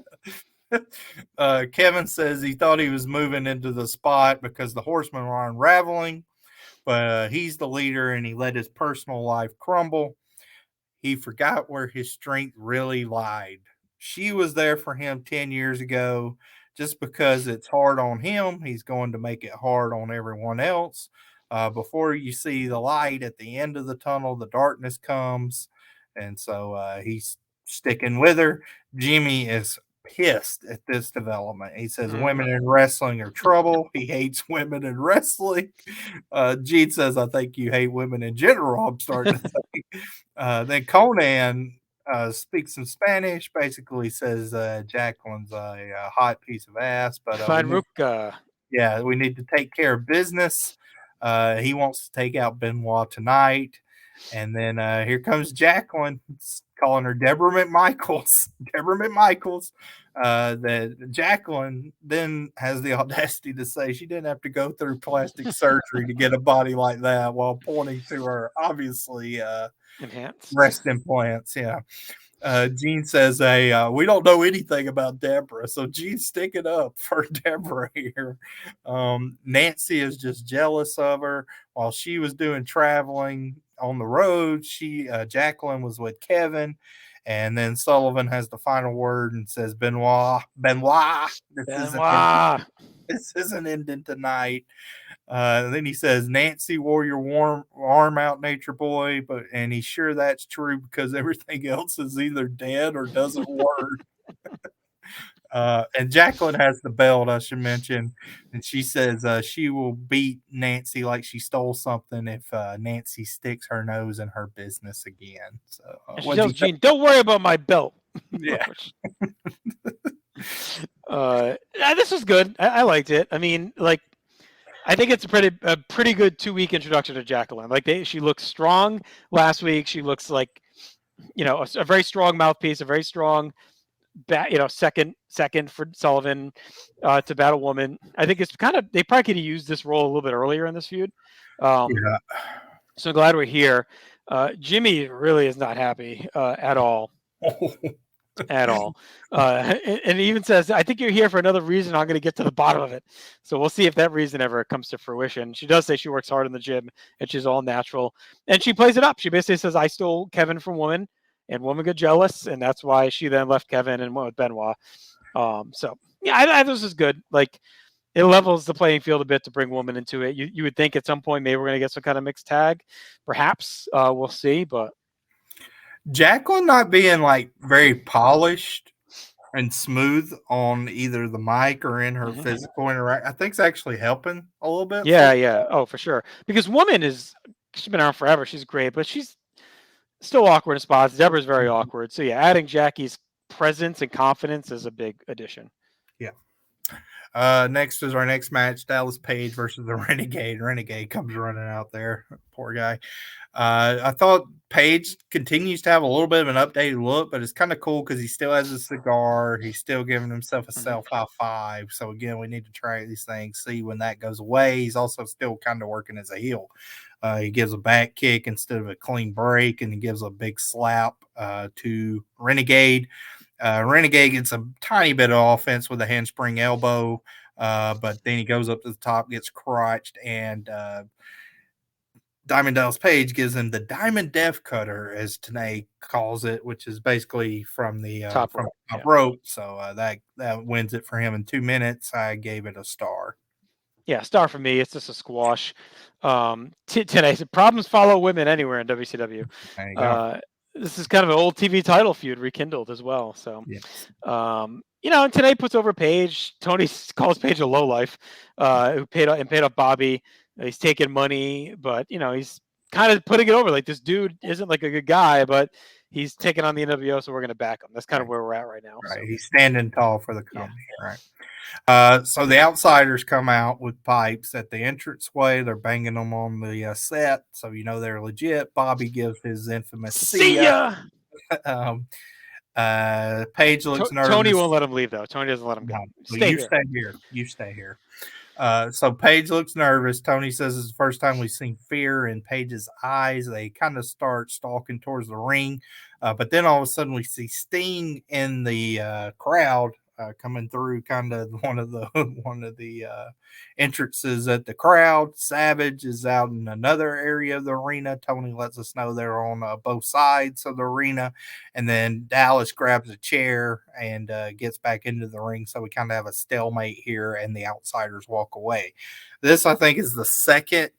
Speaker 2: Kevin says he thought he was moving into the spot because the horsemen were unraveling, but he's the leader and he let his personal life crumble. He forgot where his strength really lied. She was there for him 10 years ago. Just because it's hard on him, he's going to make it hard on everyone else. Before you see the light at the end of the tunnel, the darkness comes. And so he's sticking with her. Jimmy is pissed at this development. He says women in wrestling are trouble. He hates women in wrestling. Gene says, I think you hate women in general, I'm starting to think. Then Conan speaks some Spanish, basically says Jacqueline's a hot piece of ass. But we need to take care of business. He wants to take out Benoit tonight. And then here comes Jacqueline, calling her Deborah McMichaels. Deborah McMichaels. that Jacqueline then has the audacity to say she didn't have to go through plastic surgery to get a body like that, while pointing to her obviously
Speaker 1: enhanced
Speaker 2: breast implants. Yeah. Gene says, we don't know anything about Deborah, so Gene's sticking up for Deborah here. Nancy is just jealous of her. While she was doing traveling on the road, Jacqueline was with Kevin, and then Sullivan has the final word and says, Benoit, this isn't ending tonight. Then he says, Nancy wore your arm out, Nature Boy, and he's sure that's true because everything else is either dead or doesn't work. And Jacqueline has the belt, I should mention, and she says she will beat Nancy like she stole something if Nancy sticks her nose in her business again. So
Speaker 1: she tells Gene, don't worry about my belt.
Speaker 2: Yeah.
Speaker 1: This was good. I liked it. I mean, like, I think it's a pretty good 2-week introduction to Jacqueline. Like she looks strong last week. She looks like, a very strong mouthpiece, a very strong, second for Sullivan to battle woman. I think it's they probably could have used this role a little bit earlier in this feud. So I'm glad we're here. Jimmy really is not happy at all. At all. And he even says, I think you're here for another reason. I'm going to get to the bottom of it. So we'll see if that reason ever comes to fruition. She does say she works hard in the gym and she's all natural. And she plays it up. She basically says, I stole Kevin from Woman, and Woman got jealous. And that's why she then left Kevin and went with Benoit. So, yeah, I this is good. Like, it levels the playing field a bit to bring Woman into it. You would think at some point maybe we're going to get some kind of mixed tag. Perhaps. We'll see, but
Speaker 2: Jacqueline not being like very polished and smooth on either the mic or in her physical interaction, I think, is actually helping a little bit.
Speaker 1: Yeah. Oh, for sure. Because Woman she's been around forever. She's great, but she's still awkward in spots. Deborah's very awkward. So yeah, adding Jackie's presence and confidence is a big addition.
Speaker 2: Yeah. Next is our next match, Dallas Page versus the Renegade. Renegade comes running out there. Poor guy. I thought Page continues to have a little bit of an updated look, but it's kind of cool because he still has a cigar. He's still giving himself a self high five. So again, we need to try these things, see when that goes away. He's also still kind of working as a heel. He gives a back kick instead of a clean break, and he gives a big slap to Renegade. Renegade gets a tiny bit of offense with a handspring elbow, but then he goes up to the top, gets crotched, and Diamond Dallas Page gives him the Diamond Death Cutter, as Tenay calls it, which is basically from the top rope. So that wins it for him in 2 minutes. I gave it a star.
Speaker 1: Yeah, star for me. It's just a squash. Today, problems follow women anywhere in WCW.
Speaker 2: There you go.
Speaker 1: This is kind of an old TV title feud rekindled as well. So,
Speaker 2: yes.
Speaker 1: And today puts over Page. Tony calls Page a lowlife, who paid up Bobby. He's taking money, but he's kind of putting it over. Like, this dude isn't like a good guy, but he's taking on the NWO, so we're going to back him. That's kind of where we're at right now.
Speaker 2: Right. So. He's standing tall for the company. Yeah. Right. So the Outsiders come out with pipes at the entranceway. They're banging them on the set, so they're legit. Bobby gives his infamous "See ya." Page looks nervous.
Speaker 1: Tony won't let him leave, though. Tony doesn't let him go.
Speaker 2: Stay here. You stay here. So Paige looks nervous. Tony says it's the first time we've seen fear in Paige's eyes. They kind of start stalking towards the ring, but then all of a sudden we see Sting in the crowd coming through, kind of one of the entrances at the crowd. Savage is out in another area of the arena. Tony lets us know they're on both sides of the arena, and then Dallas grabs a chair and gets back into the ring. So we kind of have a stalemate here, and the Outsiders walk away. This, I think, is the second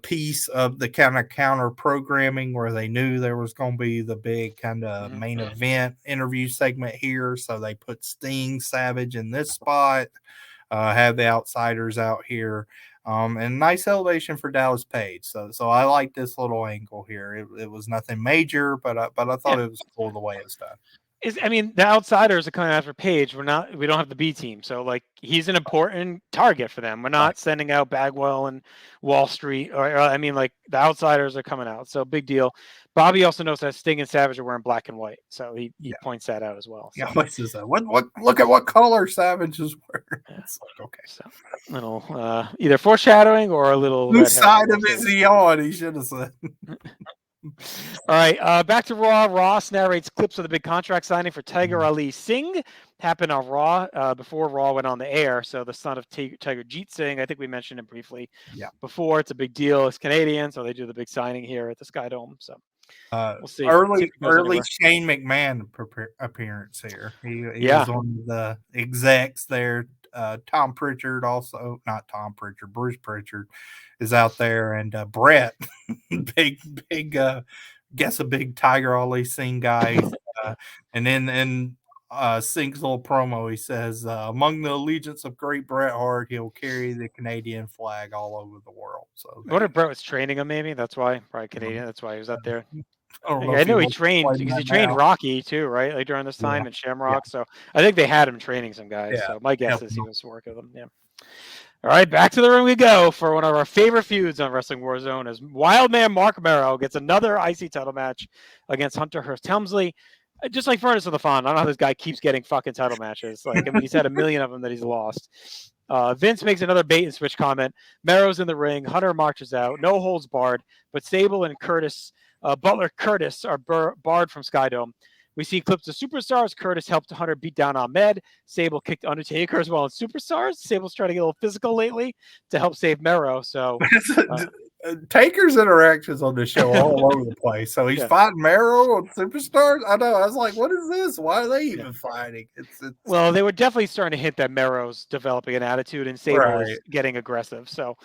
Speaker 2: piece of the kind of counter programming where they knew there was going to be the big kind of main event interview segment here. So they put Sting, Savage in this spot, have the Outsiders out here, and nice elevation for Dallas Page. So I like this little angle here. It was nothing major, but I thought it was cool the way it's done.
Speaker 1: The outsiders are coming after Page. We don't have the B team, so like he's an important target for them. We're not sending out Bagwell and Wall Street, or like the outsiders are coming out. So big deal. Bobby also knows that Sting and Savage are wearing black and white, so he points that out as well. So.
Speaker 2: Yeah, what is that? What? Look at what color Savage is wearing. It's like, okay,
Speaker 1: so little either foreshadowing or a little.
Speaker 2: Whose side of is he on? He should have said.
Speaker 1: All right, back to Raw. Ross narrates clips of the big contract signing for Tiger Ali Singh. Happened on Raw before Raw went on the air. So the son of Tiger Jeet Singh, I think we mentioned him briefly before. It's a big deal. It's Canadian, so they do the big signing here at the Sky Dome. So we'll see.
Speaker 2: Early Shane McMahon appearance here. He was one of the execs there. Tom Pritchard also, not Tom Pritchard, Bruce Pritchard is out there, and Brett, big guess a big Tiger Ali Singh guy. And then Singh's little promo, he says, among the allegiance of great Bret Hart, he'll carry the Canadian flag all over the world. So
Speaker 1: what if Bret was training him? Maybe that's why, probably Canadian. That's why he was out there. I know he trained because he trained Rocky too, right? Like during this time in Shamrock. So I think they had him training some guys. So my guess is he was working with them. Yeah. All right, back to the ring we go for one of our favorite feuds on Wrestling Warzone as Wildman Mark Mero gets another IC title match against Hunter Hearst Helmsley. Just like Furnas LaFon, I don't know how this guy keeps getting fucking title matches. Like, he's had a million of them that he's lost. Vince makes another bait and switch comment. Mero's in the ring. Hunter marches out. No holds barred, but Sable and Butler Curtis are barred from Skydome. We see clips of Superstars. Curtis helped Hunter beat down Ahmed. Sable kicked Undertaker as well in Superstars. Sable's trying to get a little physical lately to help save Mero. So
Speaker 2: Taker's interactions on this show are all over the place. So he's fighting Mero on Superstars. I know. I was like, what is this? Why are they even fighting?
Speaker 1: Well, they were definitely starting to hint that Mero's developing an attitude and Sable is getting aggressive. So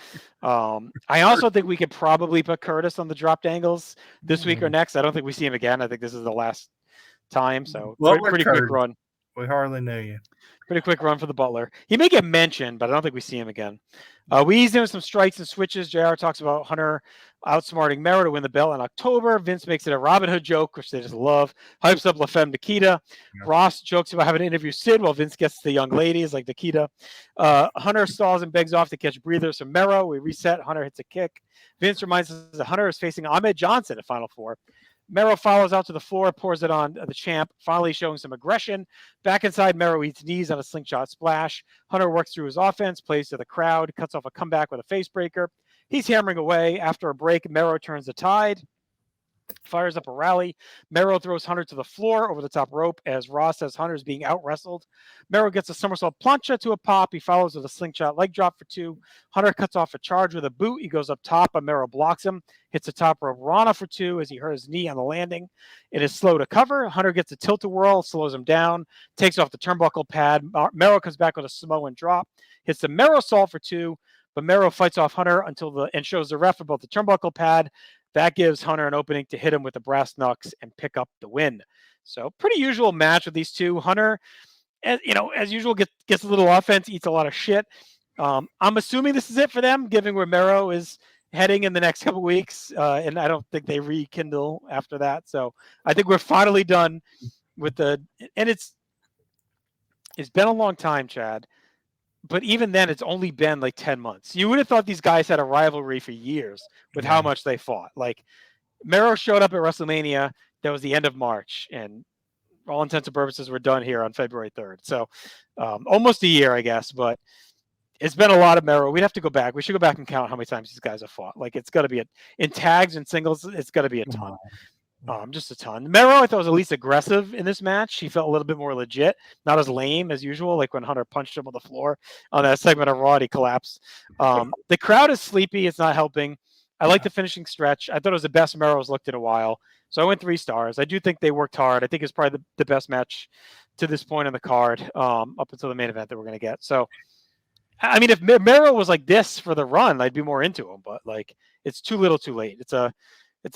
Speaker 1: I also think we could probably put Curtis on the dropped angles this week or next. I don't think we see him again. I think this is the last time. So pretty quick run.
Speaker 2: We hardly knew you.
Speaker 1: Pretty quick run for the Butler. He may get mentioned, but I don't think we see him again. We eased in some strikes and switches. JR talks about Hunter outsmarting Mero to win the belt in October. Vince makes it a Robin Hood joke, which they just love. Hypes up La Femme Nikita. Ross jokes about having to interview Sid while Vince gets the young ladies like Nikita. Hunter stalls and begs off to catch breathers from Mero. We reset. Hunter hits a kick. Vince reminds us that Hunter is facing Ahmed Johnson at Final Four. Mero follows out to the floor, pours it on the champ, finally showing some aggression. Back inside, Mero eats knees on a slingshot splash. Hunter works through his offense, plays to the crowd, cuts off a comeback with a face breaker. He's hammering away. After a break, Mero turns the tide, fires up a rally. Mero throws Hunter to the floor over the top rope as Ross says Hunter's being out-wrestled. Mero gets a somersault plancha to a pop. He follows with a slingshot leg drop for 2. Hunter cuts off a charge with a boot. He goes up top, but Mero blocks him. Hits a top rope Rana for 2 as he hurt his knee on the landing. It is slow to cover. Hunter gets a tilt-a-whirl, slows him down, takes off the turnbuckle pad. Mero comes back with a Samoan drop. Hits the Mero salt for 2, but Mero fights off Hunter and shows the ref about the turnbuckle pad. That gives Hunter an opening to hit him with the brass knucks and pick up the win. So pretty usual match with these two. Hunter, as usual, gets a little offense, eats a lot of shit. I'm assuming this is it for them, given where Mero is heading in the next couple weeks. And I don't think they rekindle after that. So I think we're finally done with and it's been a long time, Chad. But even then, it's only been like 10 months. You would have thought these guys had a rivalry for years with how much they fought. Like, Mero showed up at WrestleMania. That was the end of March. And for all intents and purposes, we're done here on February 3rd. So almost a year, I guess. But it's been a lot of Mero. We'd have to go back. We should go back and count how many times these guys have fought. Like, it's got to be in tags and singles, it's got to be a ton. Just a ton. Mero, I thought, was at least aggressive in this match. He felt a little bit more legit, not as lame as usual, like when Hunter punched him on the floor on that segment of Raw, he collapsed. The crowd is sleepy. It's not helping. I like the finishing stretch. I thought it was the best Mero's looked in a while. So I went 3 stars. I do think they worked hard. I think it's probably the best match to this point on the card, up until the main event that we're going to get. So, I mean, if Mero was like this for the run, I'd be more into him. But, like, it's too little too late. It's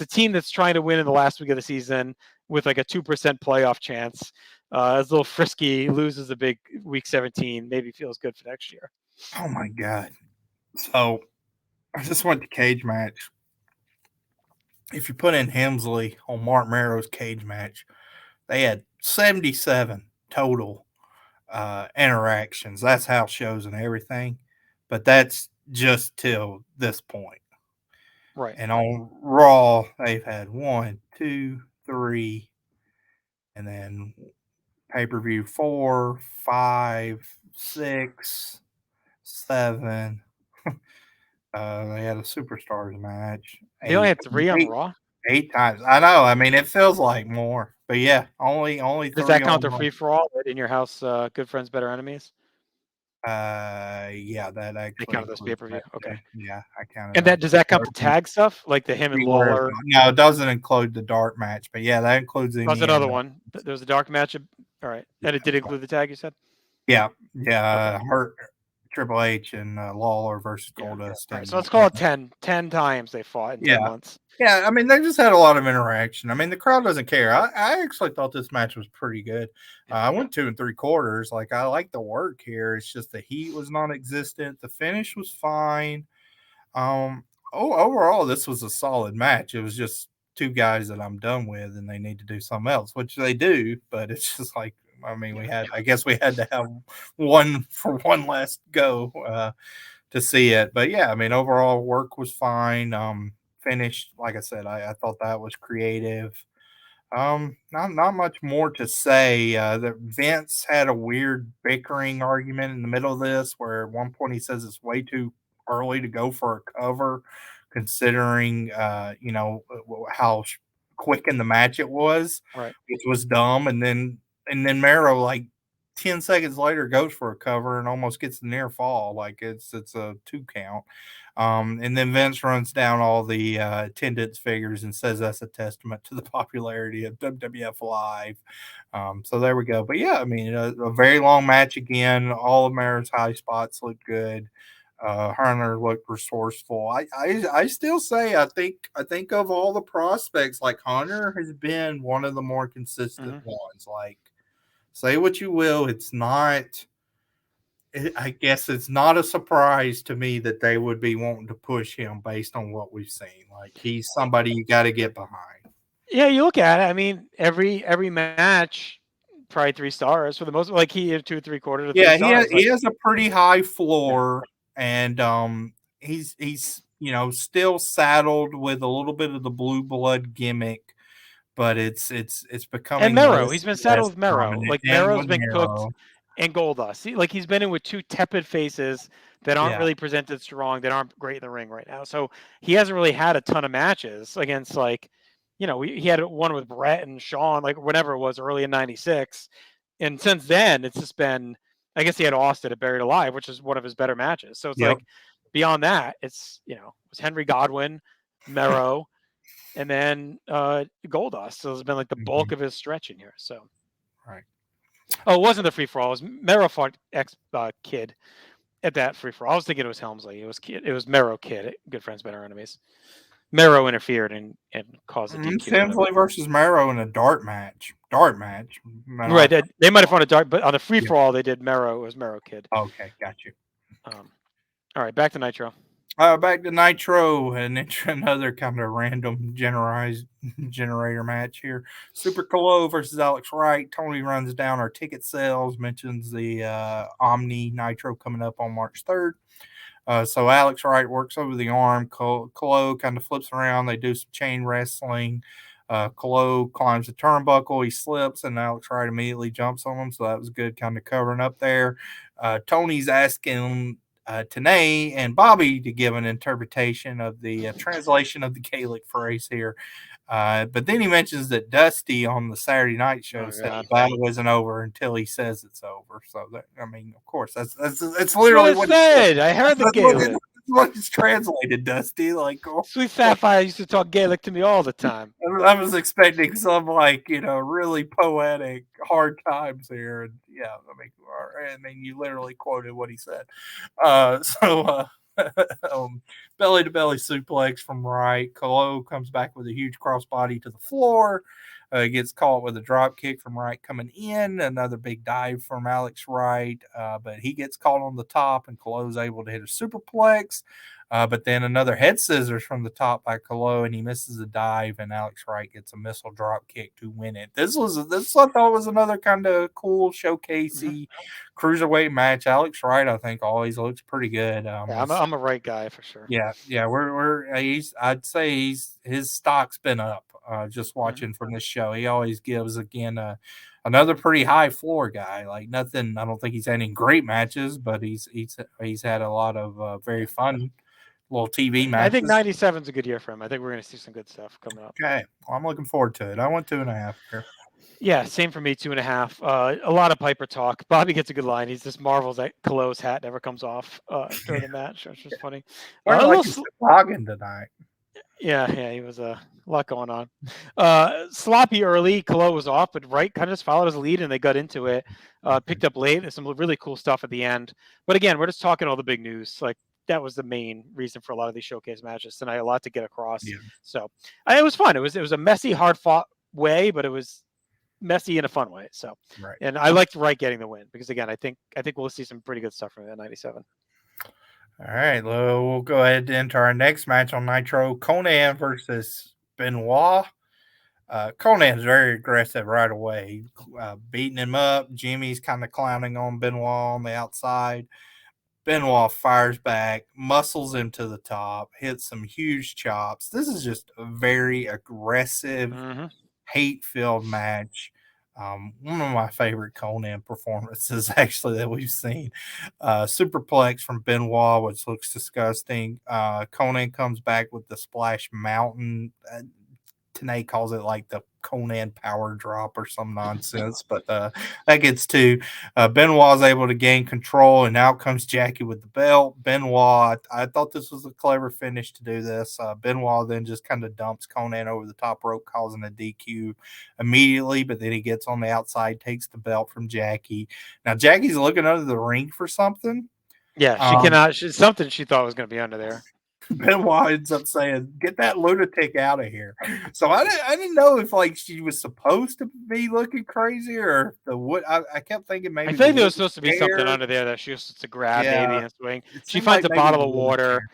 Speaker 1: a team that's trying to win in the last week of the season with like a 2% playoff chance. It's a little frisky, loses a big week 17, maybe feels good for next year.
Speaker 2: Oh my God. So I just went to cage match. If you put in Hemsley on Mark Mero's cage match, they had 77 total interactions. That's house shows and everything, but that's just till this point.
Speaker 1: Right.
Speaker 2: And on Raw, they've had 1, 2, 3, and then pay-per-view 4, 5, 6, 7. They had a Superstars match.
Speaker 1: They only had 3 on
Speaker 2: eight,
Speaker 1: Raw.
Speaker 2: 8 times. I know. I mean, it feels like more, but yeah, only 3.
Speaker 1: Does that count
Speaker 2: on
Speaker 1: the free for all in your house? Good friends, better enemies.
Speaker 2: Yeah, that
Speaker 1: They
Speaker 2: actually
Speaker 1: counted those pay per view.
Speaker 2: that,
Speaker 1: Okay.
Speaker 2: yeah, I counted
Speaker 1: And
Speaker 2: that.
Speaker 1: that does that count the tag stuff like the him and Lawler?
Speaker 2: No, it doesn't include the dark match, but yeah, that includes the.
Speaker 1: That's another one. There was a dark match. All right, and it did include the tag. You said.
Speaker 2: Yeah. Hurt Triple H and Lawler versus Goldust.
Speaker 1: All right, so let's call it 10 times they fought in 10 months.
Speaker 2: Yeah, I mean, they just had a lot of interaction. I mean, the crowd doesn't care. I actually thought this match was pretty good. I went 2 3/4. Like, I like the work here. It's just the heat was non-existent. The finish was fine. Overall, this was a solid match. It was just 2 guys that I'm done with, and they need to do something else, which they do. But it's just like, I mean, I guess we had to have one last go to see it. But yeah, I mean, overall work was fine. Finished, like I said, I thought that was creative. Not much more to say. That Vince had a weird bickering argument in the middle of this, where at one point he says it's way too early to go for a cover, considering how quick in the match it was,
Speaker 1: right?
Speaker 2: Which was dumb. And then Mero, like 10 seconds later, goes for a cover and almost gets the near fall. Like it's a 2 count. And then Vince runs down all the attendance figures and says that's a testament to the popularity of WWF Live. So there we go. But yeah, I mean, a very long match again. All of Mero's high spots looked good. Hunter looked resourceful. I still say I think of all the prospects, like Hunter has been one of the more consistent ones. Like, say what you will, it's not. I guess it's not a surprise to me that they would be wanting to push him based on what we've seen. Like, he's somebody you got to get behind.
Speaker 1: Yeah, you look at it. I mean, every match, probably 3 stars for the most. Like, he had 2 3/4 to 3 stars.
Speaker 2: He has a pretty high floor, and he's still saddled with a little bit of the blue blood gimmick, but it's becoming.
Speaker 1: And Mero, he's been saddled with Mero. Like, Mero's been cooked. And Goldust, like, he's been in with 2 tepid faces that aren't really presented strong, that aren't great in the ring right now. So he hasn't really had a ton of matches against, like, he had one with Brett and Shawn, like, whatever it was, early in '96. And since then, it's just been, I guess he had Austin at Buried Alive, which is one of his better matches. So it's like, beyond that, it's, it was Henry Godwin, Mero, and then Goldust. So it's been like the bulk of his stretch in here. So.
Speaker 2: Right.
Speaker 1: Oh, it wasn't the free for all. It was Mero fought Kid at that free for all. I was thinking it was Helmsley. It was Kid. It was Mero Kid. Good friends, better enemies. Mero interfered and caused a DQ.
Speaker 2: Helmsley versus Mero in a dart match.
Speaker 1: Right. They might have fought a dart, but on the free for all, they did Mero. It was Mero Kid.
Speaker 2: Okay, got you.
Speaker 1: All right, back to Nitro.
Speaker 2: Back to Nitro, and another kind of random generator match here. Super Colo versus Alex Wright. Tony runs down our ticket sales, mentions the Omni Nitro coming up on March 3rd. So Alex Wright works over the arm. Colo kind of flips around. They do some chain wrestling. Colo climbs the turnbuckle. He slips, and Alex Wright immediately jumps on him. So that was good, kind of covering up there. Tony's asking Tenay and Bobby to give an interpretation of the translation of the Gaelic phrase here. But then he mentions that Dusty on the Saturday night show said the battle isn't over until he says it's over. So that, I mean, of course, that's literally what he said.
Speaker 1: I heard the Gaelic.
Speaker 2: What is translated, Dusty? Like,
Speaker 1: Sweet Sapphire used to talk Gaelic to me all the time.
Speaker 2: I was expecting some really poetic hard times here, and yeah, I mean, you literally quoted what he said. Belly to belly suplex from Wright. Colo comes back with a huge crossbody to the floor. Gets caught with a drop kick from Wright coming in. Another big dive from Alex Wright, but he gets caught on the top, and Colo's able to hit a superplex. But then another head scissors from the top by Colo, and he misses a dive, and Alex Wright gets a missile drop kick to win it. This I thought was another kind of cool, showcasey cruiserweight match. Alex Wright, I think, always looks pretty good.
Speaker 1: I'm a Wright guy for sure.
Speaker 2: Yeah. I'd say his stock's been up. Just watching from this show, he always gives again another pretty high floor guy. Like nothing. I don't think he's had any great matches, but he's had a lot of very fun little TV matches.
Speaker 1: I think 97 is a good year for him. I think we're going to see some good stuff coming up.
Speaker 2: Okay, well, I'm looking forward to it. I went 2.5 here.
Speaker 1: Yeah, same for me, 2.5. A lot of Piper talk. Bobby gets a good line. He's just marvels that Colo's hat never comes off during the match. It's just funny.
Speaker 2: Hogan tonight.
Speaker 1: Yeah, he was a lot going on. Sloppy early. Colo was off, but Wright kind of just followed his lead, and they got into it. Picked up late. There's some really cool stuff at the end. But again, we're just talking all the big news. Like that was the main reason for a lot of these showcase matches tonight. A lot to get across. Yeah. So it was fun. It was a messy, hard fought way, but it was messy in a fun way. So, right. And I liked Wright getting the win because again, I think we'll see some pretty good stuff from that 97.
Speaker 2: All right, we'll go ahead into our next match on Nitro: Konnan versus Benoit. Conan's very aggressive right away, beating him up. Jimmy's kind of clowning on Benoit on the outside. Benoit fires back, muscles him to the top, hits some huge chops. This is just a very aggressive, hate-filled match. One of my favorite Konnan performances, actually, that we've seen. Superplex from Benoit, which looks disgusting. Konnan comes back with the Splash Mountain. Tanay calls it like the Konnan power drop or some nonsense, but that gets to Benoit's able to gain control, and out comes Jackie with the belt. Benoit, I thought this was a clever finish to do this. Benoit then just kind of dumps Konnan over the top rope, causing a DQ immediately, but then he gets on the outside, takes the belt from Jackie. Now Jackie's looking under the ring for something.
Speaker 1: Yeah, she cannot. Something she thought was going to be under there.
Speaker 2: Benoit ends up saying, "Get that lunatic out of here." So I didn't know if like she was supposed to be looking crazy or the what. I kept thinking maybe.
Speaker 1: I think there was supposed to be something under there that she was supposed to grab maybe and swing. She finds a bottle of water,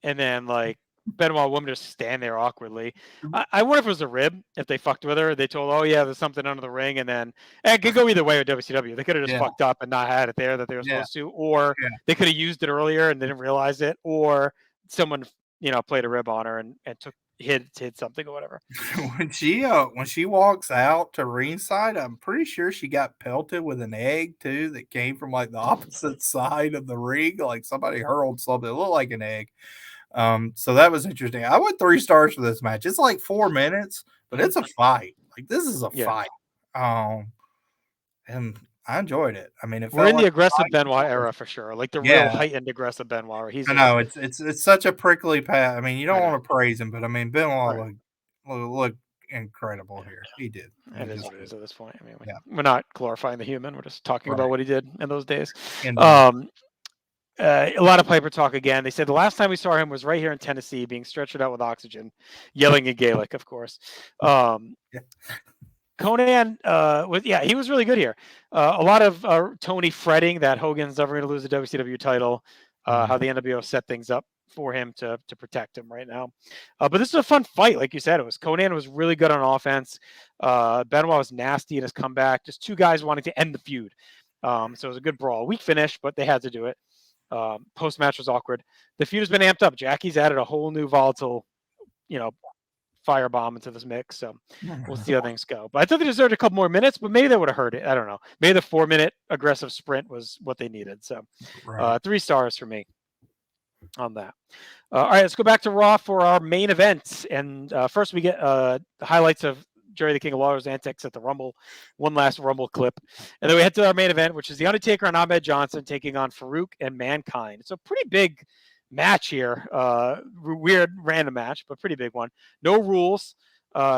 Speaker 1: and then like Benoit woman just stand there awkwardly. I wonder if it was a rib. If they fucked with her, they told, "Oh yeah, there's something under the ring," and then it could go either way with WCW. They could have just fucked up and not had it there that they were supposed to, or they could have used it earlier and didn't realize it, or someone played a rib on her and hit something or whatever.
Speaker 2: When she walks out to ringside, I'm pretty sure she got pelted with an egg too that came from like the opposite side of the ring. Like somebody hurled something that looked like an egg. So that was interesting. I went 3 stars for this match. It's like 4 minutes, but it's a fight. Like this is a fight. And I enjoyed it. I mean,
Speaker 1: we're in the aggressive Benoit era for sure. Like the real heightened aggressive Benoit.
Speaker 2: I know it's such a prickly path. I mean, you don't want to praise him, but I mean, Benoit looked incredible here. He did.
Speaker 1: It is what it is at this point. I mean, we're not glorifying the human. We're just talking about what he did in those days. A lot of Piper talk again. They said the last time we saw him was right here in Tennessee, being stretched out with oxygen, yelling in Gaelic, of course. Konnan he was really good here. A lot of Tony fretting that Hogan's never going to lose the WCW title. How the NWO set things up for him to protect him right now. But this is a fun fight, like you said. Konnan was really good on offense. Benoit was nasty in his comeback. Just 2 guys wanting to end the feud. So it was a good brawl. Weak finish, but they had to do it. Post match was awkward. The feud has been amped up. Jackie's added a whole new volatile, firebomb into this mix, so we'll see how things go. But I thought they deserved a couple more minutes, but maybe they would have heard it. I don't know. Maybe the 4-minute aggressive sprint was what they needed. So 3 stars for me on that. All right, let's go back to Raw for our main event. And first we get the highlights of Jerry the King of Lawler's antics at the Rumble, one last Rumble clip. And then we head to our main event, which is The Undertaker and Ahmed Johnson taking on Farouk and Mankind. It's a pretty big match here. Weird random match, but pretty big one. No rules.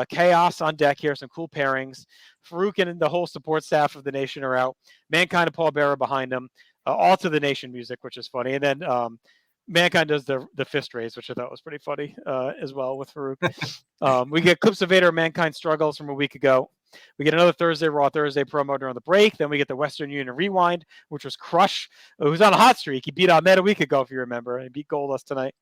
Speaker 1: Chaos on deck here. Some cool pairings. Farouk and the whole support staff of the Nation are out. Mankind and Paul Bearer behind them. All to the Nation music, which is funny. And then Mankind does the fist raise, which I thought was pretty funny as well with Farouk. We get clips of Vader and Mankind struggles from a week ago. We get another Raw Thursday promo during the break. Then we get the Western Union Rewind, which was Crush, who's on a hot streak. He beat Ahmed a week ago, if you remember, and he beat Goldust tonight.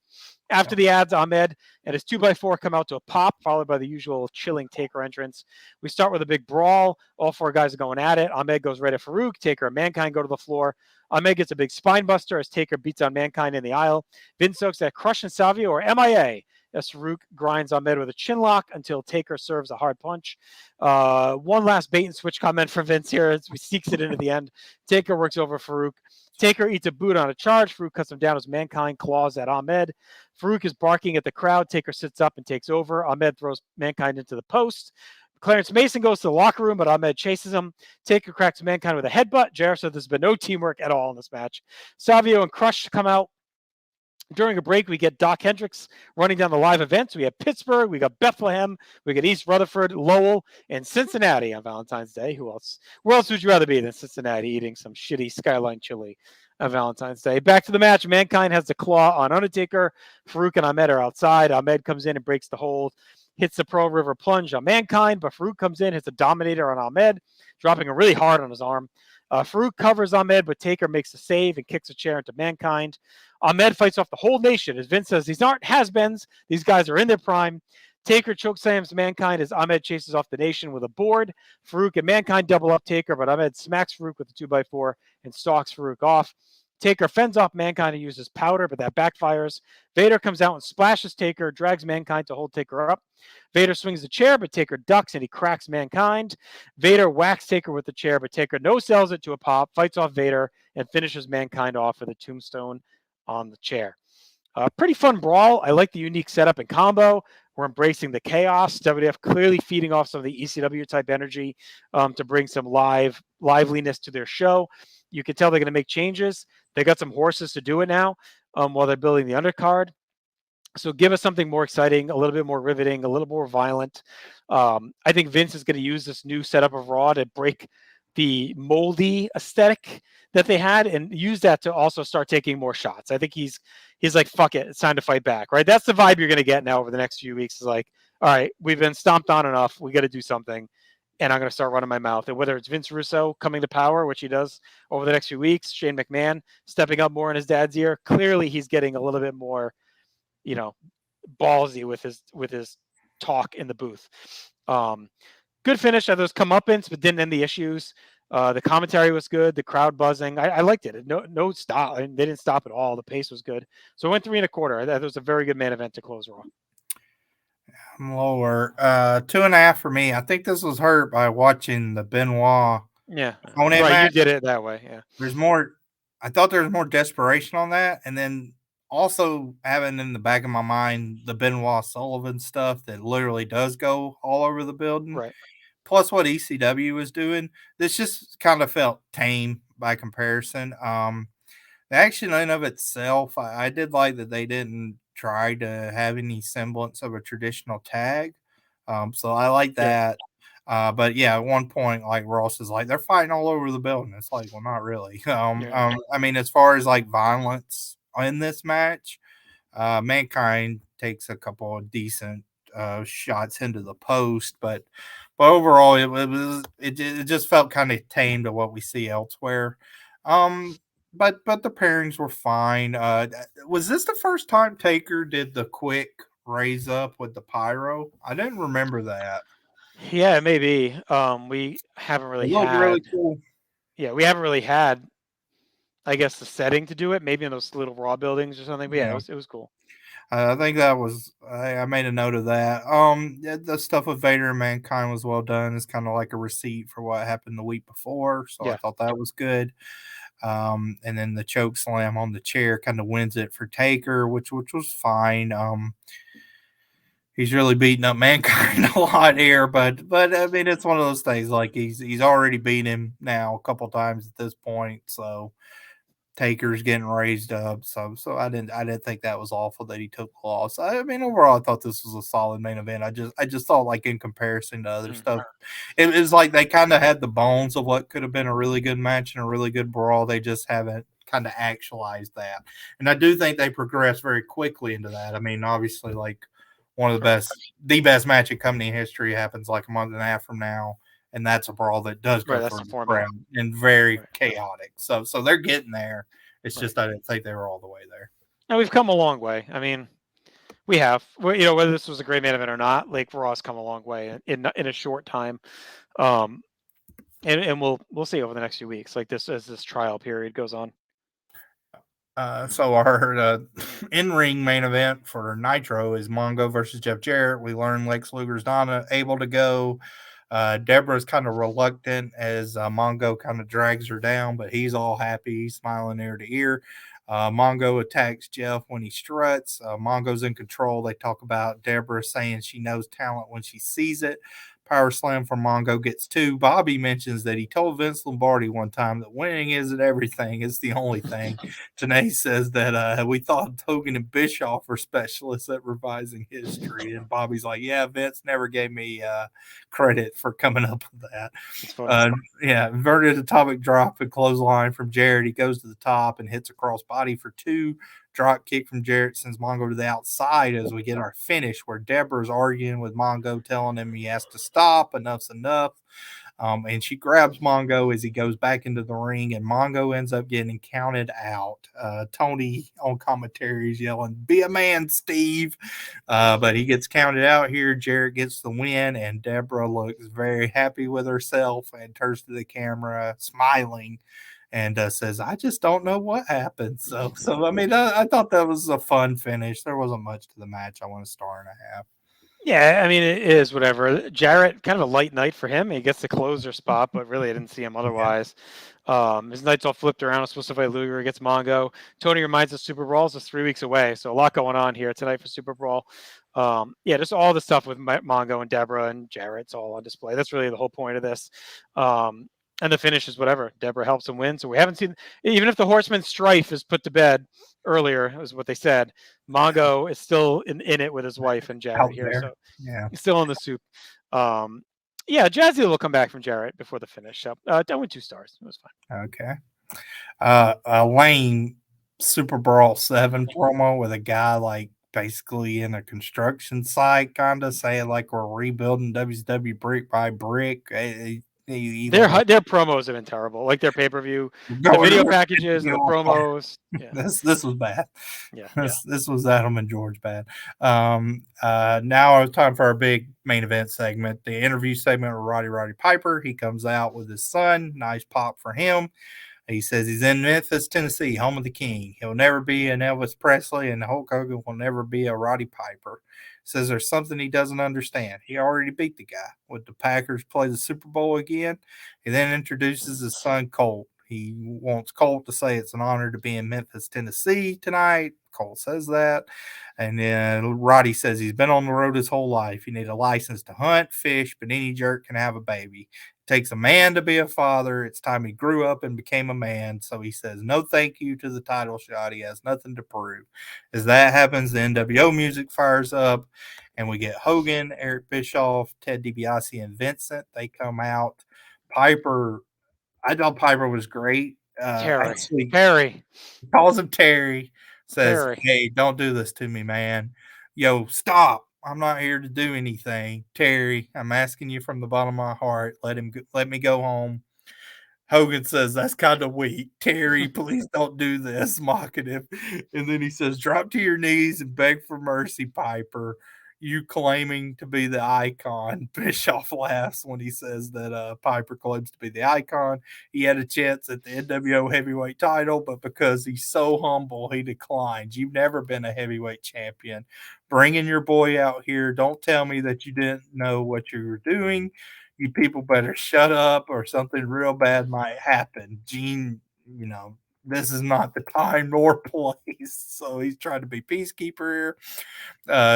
Speaker 1: After the ads, Ahmed and his 2x4 come out to a pop, followed by the usual chilling Taker entrance. We start with a big brawl. All 4 guys are going at it. Ahmed goes right at Farouk. Taker and Mankind go to the floor. Ahmed gets a big spine buster as Taker beats on Mankind in the aisle. Vince Stokes at Crush and Savio or MIA as Farouk grinds Ahmed with a chin lock until Taker serves a hard punch. One last bait and switch comment from Vince here as we sneaks it into the end. Taker works over Farouk. Taker eats a boot on a charge. Farouk cuts him down as Mankind claws at Ahmed. Farouk is barking at the crowd. Taker sits up and takes over. Ahmed throws Mankind into the post. Clarence Mason goes to the locker room, but Ahmed chases him. Taker cracks Mankind with a headbutt. JR said there's been no teamwork at all in this match. Savio and Crush come out. During a break, we get Doc Hendricks running down the live events. We have Pittsburgh, we got Bethlehem, we got East Rutherford, Lowell, and Cincinnati on Valentine's Day. Who else? Where else would you rather be than Cincinnati eating some shitty Skyline chili on Valentine's Day? Back to the match. Mankind has the claw on Undertaker. Farouk and Ahmed are outside. Ahmed comes in and breaks the hold. Hits the Pearl River plunge on Mankind, but Farouk comes in, hits a Dominator on Ahmed, dropping it really hard on his arm. Farouk covers Ahmed, but Taker makes a save and kicks a chair into Mankind. Ahmed fights off the whole nation. As Vince says, these aren't has-beens. These guys are in their prime. Taker chokeslams Mankind as Ahmed chases off the nation with a board. Farouk and Mankind double up Taker, but Ahmed smacks Farouk with a 2x4 and stalks Farouk off. Taker fends off Mankind and uses powder, but that backfires. Vader comes out and splashes Taker, drags Mankind to hold Taker up. Vader swings the chair, but Taker ducks and he cracks Mankind. Vader whacks Taker with the chair, but Taker no-sells it to a pop, fights off Vader, and finishes Mankind off with a tombstone on the chair. Pretty fun brawl. I like the unique setup and combo. We're embracing the chaos. WWF clearly feeding off some of the ECW type energy to bring some liveliness to their show. You can tell they're going to make changes. They got some horses to do it now while they're building the undercard. So give us something more exciting, a little bit more riveting, a little more violent. I think Vince is going to use this new setup of Raw to break the moldy aesthetic that they had and use that to also start taking more shots. I think he's like, fuck it, it's time to fight back, right? That's the vibe you're going to get now over the next few weeks. Is like, all right, we've been stomped on enough. We got to do something. And I'm going to start running my mouth. And whether it's Vince Russo coming to power, which he does over the next few weeks, Shane McMahon stepping up more in his dad's ear, clearly he's getting a little bit more, ballsy with his talk in the booth. Good finish of those comeuppance, but didn't end the issues. The commentary was good. The crowd buzzing. I liked it. No stop. They didn't stop at all. The pace was good. So I went 3 1/4. I thought it was a very good main event to close Raw.
Speaker 2: I'm lower. 2.5 for me. I think this was hurt by watching the Benoit.
Speaker 1: Yeah.
Speaker 2: Right,
Speaker 1: match. You did it that way. Yeah.
Speaker 2: There's more. I thought there was more desperation on that. And then also having in the back of my mind the Benoit Sullivan stuff that literally does go all over the building.
Speaker 1: Right.
Speaker 2: Plus what ECW was doing. This just kind of felt tame by comparison. The action in of itself, I did like that they didn't try to have any semblance of a traditional tag. So I like that. But yeah, at one point, like Ross is like, they're fighting all over the building. It's like, well, not really. I mean, as far as like violence in this match, Mankind takes a couple of decent shots into the post, but overall, it just felt kind of tame to what we see elsewhere. But the pairings were fine. Was this the first time Taker did the quick raise up with the pyro? I didn't remember that.
Speaker 1: Yeah, maybe. We haven't really had.
Speaker 2: Really cool.
Speaker 1: Yeah, we haven't really had, I guess, the setting to do it. Maybe in those little Raw buildings or something. But yeah, it was cool.
Speaker 2: I think that was. I made a note of that. The stuff with Vader and Mankind was well done. It's kind of like a receipt for what happened the week before. So I thought that was good. And then the choke slam on the chair kind of wins it for Taker, which was fine. He's really beating up Mankind a lot here, but I mean it's one of those things like he's already beat him now a couple times at this point, so Taker's getting raised up. So I didn't think that was awful that he took the loss. I mean overall I thought this was a solid main event. I just thought like in comparison to other stuff, it was like they kind of had the bones of what could have been a really good match and a really good brawl. They just haven't kind of actualized that. And I do think they progressed very quickly into that. I mean, obviously like one of the best match in company history happens like a month and a half from now. and that's a brawl that does go
Speaker 1: That's
Speaker 2: for
Speaker 1: the
Speaker 2: the
Speaker 1: format.
Speaker 2: crowd and very chaotic. So they're getting there. It's just I didn't think they were all the way there.
Speaker 1: And we've come a long way. I mean, we have. Whether this was a great main event or not, like Raw's come a long way in a short time. And we'll see over the next few weeks, like this as this trial period goes on.
Speaker 2: So our in-ring main event for Nitro is Mongo versus Jeff Jarrett. We learn Lex Luger's not able to go. Deborah's kind of reluctant as Mongo kind of drags her down, but he's all happy. He's smiling ear to ear. Mongo attacks Jeff when he struts. Mongo's in control. They talk about Deborah saying she knows talent when she sees it. Power slam from Mongo gets 2. Bobby mentions that he told Vince Lombardi one time that winning isn't everything, it's the only thing. Janae says that we thought Hogan and Bischoff were specialists at revising history. And Bobby's like, yeah, Vince never gave me credit for coming up with that. Inverted atomic drop and clothesline from Jarrett. He goes to the top and hits a crossbody for 2. Drop kick from Jarrett sends Mongo to the outside as we get our finish where Deborah's arguing with Mongo, telling him he has to stop. Enough's enough. And she grabs Mongo as he goes back into the ring, and Mongo ends up getting counted out. Tony on commentary is yelling, "Be a man, Steve." But he gets counted out here. Jarrett gets the win, and Deborah looks very happy with herself and turns to the camera smiling and says, "I just don't know what happened." So I mean, I thought that was a fun finish. There wasn't much to the match. I want a 1.5 stars.
Speaker 1: Yeah, I mean, it is whatever. Jarrett, kind of a light night for him. He gets the closer spot, but really I didn't see him otherwise. His nights all flipped around. He's supposed to fight Luger against Mongo. Tony reminds us SuperBrawl is 3 weeks away, so a lot going on here tonight for SuperBrawl. Just all the stuff with Mongo and Deborah and Jarrett's all on display. That's really the whole point of this. And the finish is whatever. Deborah helps him win. So we haven't seen, even if the Horseman strife is put to bed earlier, is what they said, Mongo is still in it with his wife and Jarrett here. So he's still in the soup. Jazzy will come back from Jarrett before the finish. So I went 2 stars. It was fine.
Speaker 2: Okay. Lane SuperBrawl 7 promo with a guy like basically in a construction site, kind of saying like we're rebuilding WCW brick by brick.
Speaker 1: Their promos have been terrible. Like their pay-per-view, the video packages, the promos. Yeah.
Speaker 2: This was bad.
Speaker 1: Yeah,
Speaker 2: this was Adam and George bad. Now it's time for our big main event segment, the interview segment with Roddy Piper. He comes out with his son. Nice pop for him. He says he's in Memphis, Tennessee, home of the King. He'll never be an Elvis Presley, and Hulk Hogan will never be a Roddy Piper. Says there's something he doesn't understand. He already beat the guy. Would the Packers play the Super Bowl again? He then introduces his son, Colt. He wants Colt to say it's an honor to be in Memphis, Tennessee tonight. Colt says that. And then Roddy says he's been on the road his whole life. You need a license to hunt, fish, but any jerk can have a baby. It takes a man to be a father. It's time he grew up and became a man. So he says no thank you to the title shot. He has nothing to prove. As that happens, the NWO music fires up, and we get Hogan, Eric Bischoff, Ted DiBiase, and Vincent. They come out. Piper, I thought Piper was great.
Speaker 1: Terry.
Speaker 2: He calls him Terry. Says,
Speaker 1: Terry.
Speaker 2: "Hey, don't do this to me, man. Yo, stop. I'm not here to do anything. Terry, I'm asking you from the bottom of my heart. Let me go home." Hogan says, "That's kind of weak. Terry, please don't do this," mocking him. And then he says, "Drop to your knees and beg for mercy, Piper. You claiming to be the icon." Bischoff laughs when he says that Piper claims to be the icon. He had a chance at the NWO heavyweight title, but because he's so humble, he declines. You've never been a heavyweight champion. Bringing your boy out here. Don't tell me that you didn't know what you were doing. You people better shut up or something real bad might happen. Gene, this is not the time nor place. So he's trying to be peacekeeper here.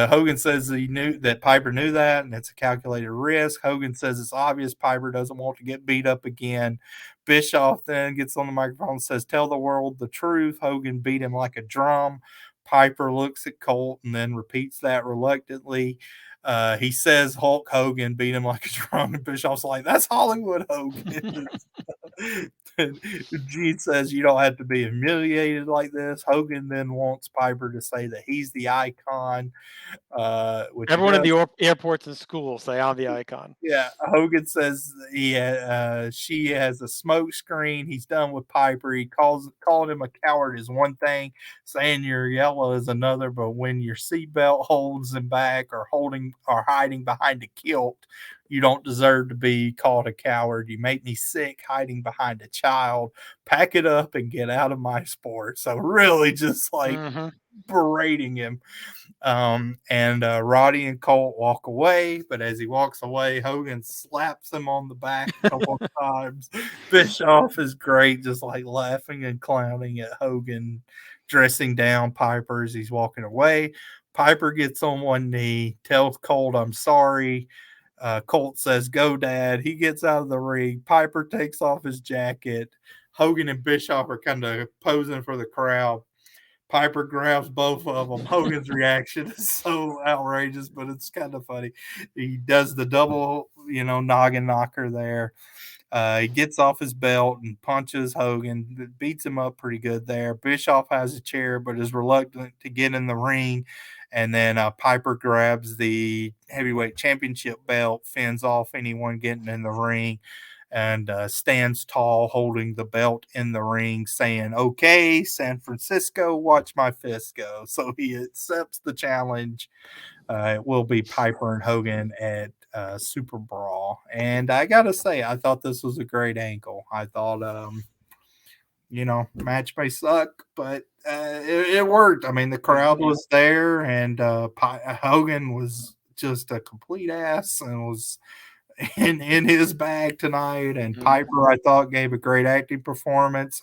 Speaker 2: Hogan says he knew that Piper knew that, and it's a calculated risk. Hogan says it's obvious Piper doesn't want to get beat up again. Bischoff then gets on the microphone and says, "Tell the world the truth." Hogan beat him like a drum. Piper looks at Colt and then repeats that reluctantly. He says Hulk Hogan beat him like a drum, and Bischoff's like, "That's Hollywood Hogan." Gene says you don't have to be humiliated like this. Hogan then wants Piper to say that he's the icon, which
Speaker 1: Everyone in
Speaker 2: he does.
Speaker 1: the airports and schools say I'm the icon.
Speaker 2: Yeah, Hogan says she has a smoke screen. He's done with Piper. He calling him a coward is one thing, saying you're yellow is another. But when your seatbelt holds him back or hiding behind a kilt, you don't deserve to be called a coward. You make me sick hiding behind a child. Pack it up and get out of my sport. So really, just like berating him. And Roddy and Colt walk away, but as he walks away, Hogan slaps him on the back a couple of times. Bischoff is great, just like laughing and clowning at Hogan, dressing down Piper as he's walking away. Piper gets on one knee, tells Colt, I'm sorry. Colt says, go, Dad. He gets out of the ring. Piper takes off his jacket. Hogan and Bischoff are kind of posing for the crowd. Piper grabs both of them. Hogan's reaction is so outrageous, but it's kind of funny. He does the double, noggin knocker there. He gets off his belt and punches Hogan, beats him up pretty good there. Bischoff has a chair, but is reluctant to get in the ring. And then Piper grabs the heavyweight championship belt, fends off anyone getting in the ring, and stands tall holding the belt in the ring saying, okay, San Francisco, watch my fist go. So he accepts the challenge. It will be Piper and Hogan at SuperBrawl. And I got to say, I thought this was a great angle. I thought, match may suck, but it worked. I mean, the crowd was there, and Hogan was just a complete ass and was in his bag tonight. And Piper, I thought, gave a great acting performance.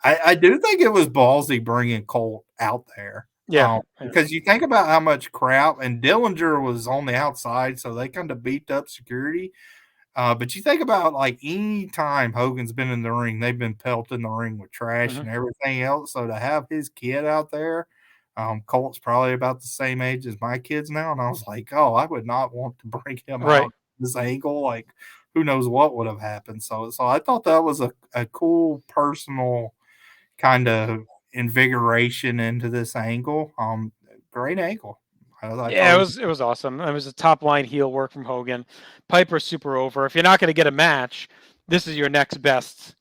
Speaker 2: I do think it was ballsy bringing Colt out there. Because you think about how much crap, and Dillinger was on the outside, so they kind of beat up security. But you think about like any time Hogan's been in the ring, they've been pelting the ring with trash and everything else. So to have his kid out there, Colt's probably about the same age as my kids now. And I was like, oh, I would not want to bring him out this angle. Like, who knows what would have happened. So I thought that was a cool personal kind of invigoration into this angle. Great angle.
Speaker 1: It was awesome. It was a top line heel work from Hogan. Piper's super over. If you're not going to get a match, this is your next best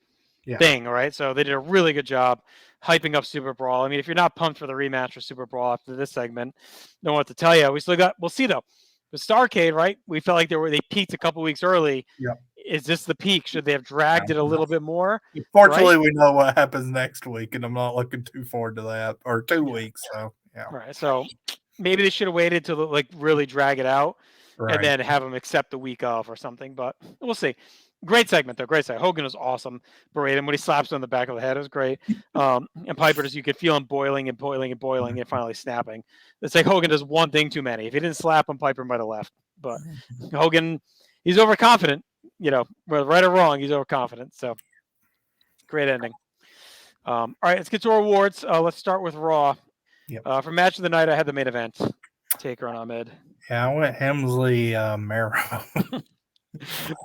Speaker 1: thing, right? So they did a really good job hyping up SuperBrawl. I mean, if you're not pumped for the rematch for SuperBrawl after this segment, don't know what to tell you. We'll see though. The Starrcade, right? We felt like they peaked a couple weeks early.
Speaker 2: Yeah.
Speaker 1: Is this the peak? Should they have dragged it a little bit more?
Speaker 2: Fortunately, we know what happens next week, and I'm not looking too forward to that, or 2 weeks. So yeah.
Speaker 1: Right. So maybe they should have waited to like really drag it out and then have them accept the week of or something. But we'll see. Great segment though. Great segment. Hogan was awesome. Berate him when he slaps him on the back of the head. It was great. And Piper, you could feel him boiling and finally snapping. It's like Hogan does one thing too many. If he didn't slap him, Piper might have left. But Hogan, he's overconfident. Right or wrong, he's overconfident. So great ending. All right, let's get to our awards. Let's start with Raw.
Speaker 2: Yep.
Speaker 1: For match of the night, I had the main event. Taker and Ahmed.
Speaker 2: Yeah, I went Hemsley Marrow.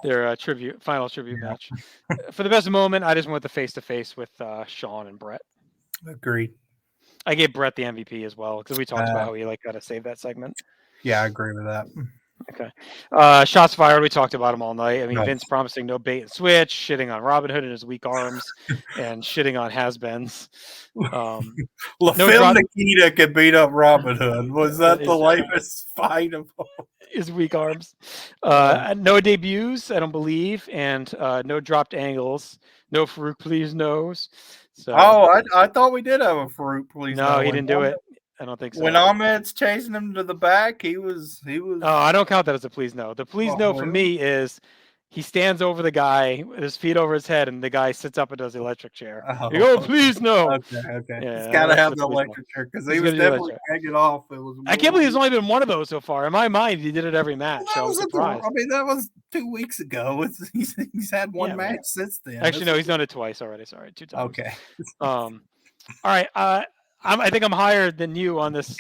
Speaker 1: Their final tribute match. For the best moment, I just went the face-to-face with Sean and Brett.
Speaker 2: Agreed.
Speaker 1: I gave Brett the MVP as well because we talked about how he got to save that segment.
Speaker 2: Yeah, I agree with that.
Speaker 1: Okay. Shots fired. We talked about him all night. I mean, Vince promising no bait and switch, shitting on Robin Hood and his weak arms, and shitting on has-beens.
Speaker 2: LaFon Nikita could beat up Robin Hood. Was that the latest fight of all?
Speaker 1: His weak arms. No debuts, I don't believe, and no dropped angles. No Farouk Please knows. So,
Speaker 2: I thought we did have a Farouk Please.
Speaker 1: No, he didn't do it. I don't think so.
Speaker 2: When Ahmed's chasing him to the back, he was.
Speaker 1: Oh, I don't count that as a please no. The please no for me is he stands over the guy with his feet over his head, and the guy sits up and does the electric chair. You go, please no.
Speaker 2: Okay. Yeah, he's got to have the electric chair because he was definitely hanging off.
Speaker 1: I can't believe there's only been one of those so far. In my mind, he did it every match. I was surprised.
Speaker 2: I mean, that was 2 weeks ago. He's had one match since then.
Speaker 1: Actually, no, he's done it twice already. Sorry, 2 times.
Speaker 2: Okay.
Speaker 1: All right. I think I'm higher than you on this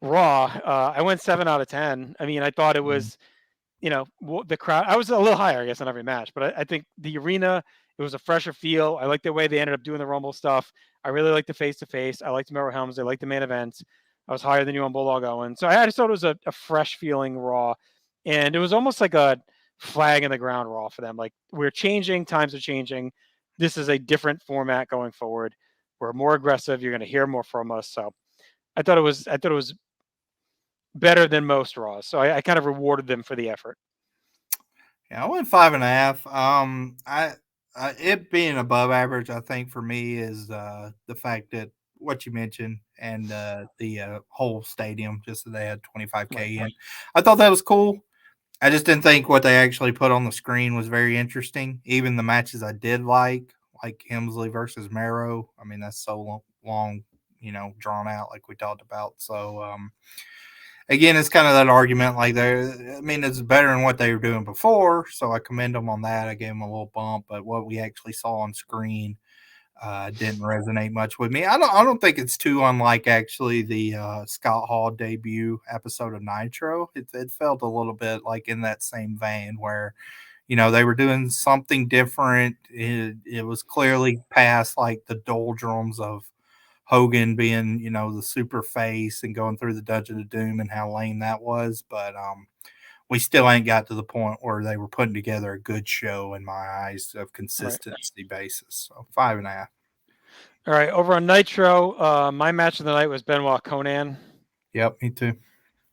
Speaker 1: Raw. I went 7 out of 10. I mean, I thought it was the crowd. I was a little higher, I guess, on every match, but I think the arena, it was a fresher feel. I like the way they ended up doing the Rumble stuff. I really liked the face-to-face. I liked Mero Helms. I liked the main event. I was higher than you on Bulldog Owen. So I just thought it was a fresh feeling Raw. And it was almost like a flag in the ground Raw for them. Like, we're changing. Times are changing. This is a different format going forward. We're more aggressive. You're going to hear more from us. So I thought it was better than most Raws. So I kind of rewarded them for the effort.
Speaker 2: Yeah, I went 5.5. It being above average, I think for me is the fact that what you mentioned and the whole stadium, just that they had 25K in. I thought that was cool. I just didn't think what they actually put on the screen was very interesting. Even the matches I did like Hemsley versus Mero. I mean, that's so long, drawn out, like we talked about. So, again, it's kind of that argument. It's better than what they were doing before. So I commend them on that. I gave them a little bump, but what we actually saw on screen didn't resonate much with me. I don't think it's too unlike actually the Scott Hall debut episode of Nitro. It felt a little bit like in that same vein where, they were doing something different. It was clearly past like the doldrums of Hogan being, the super face and going through the Dungeon of Doom and how lame that was. But we still ain't got to the point where they were putting together a good show in my eyes of consistency basis. So 5.5.
Speaker 1: All right. Over on Nitro, my match of the night was Benoit Conan.
Speaker 2: Yep, me too.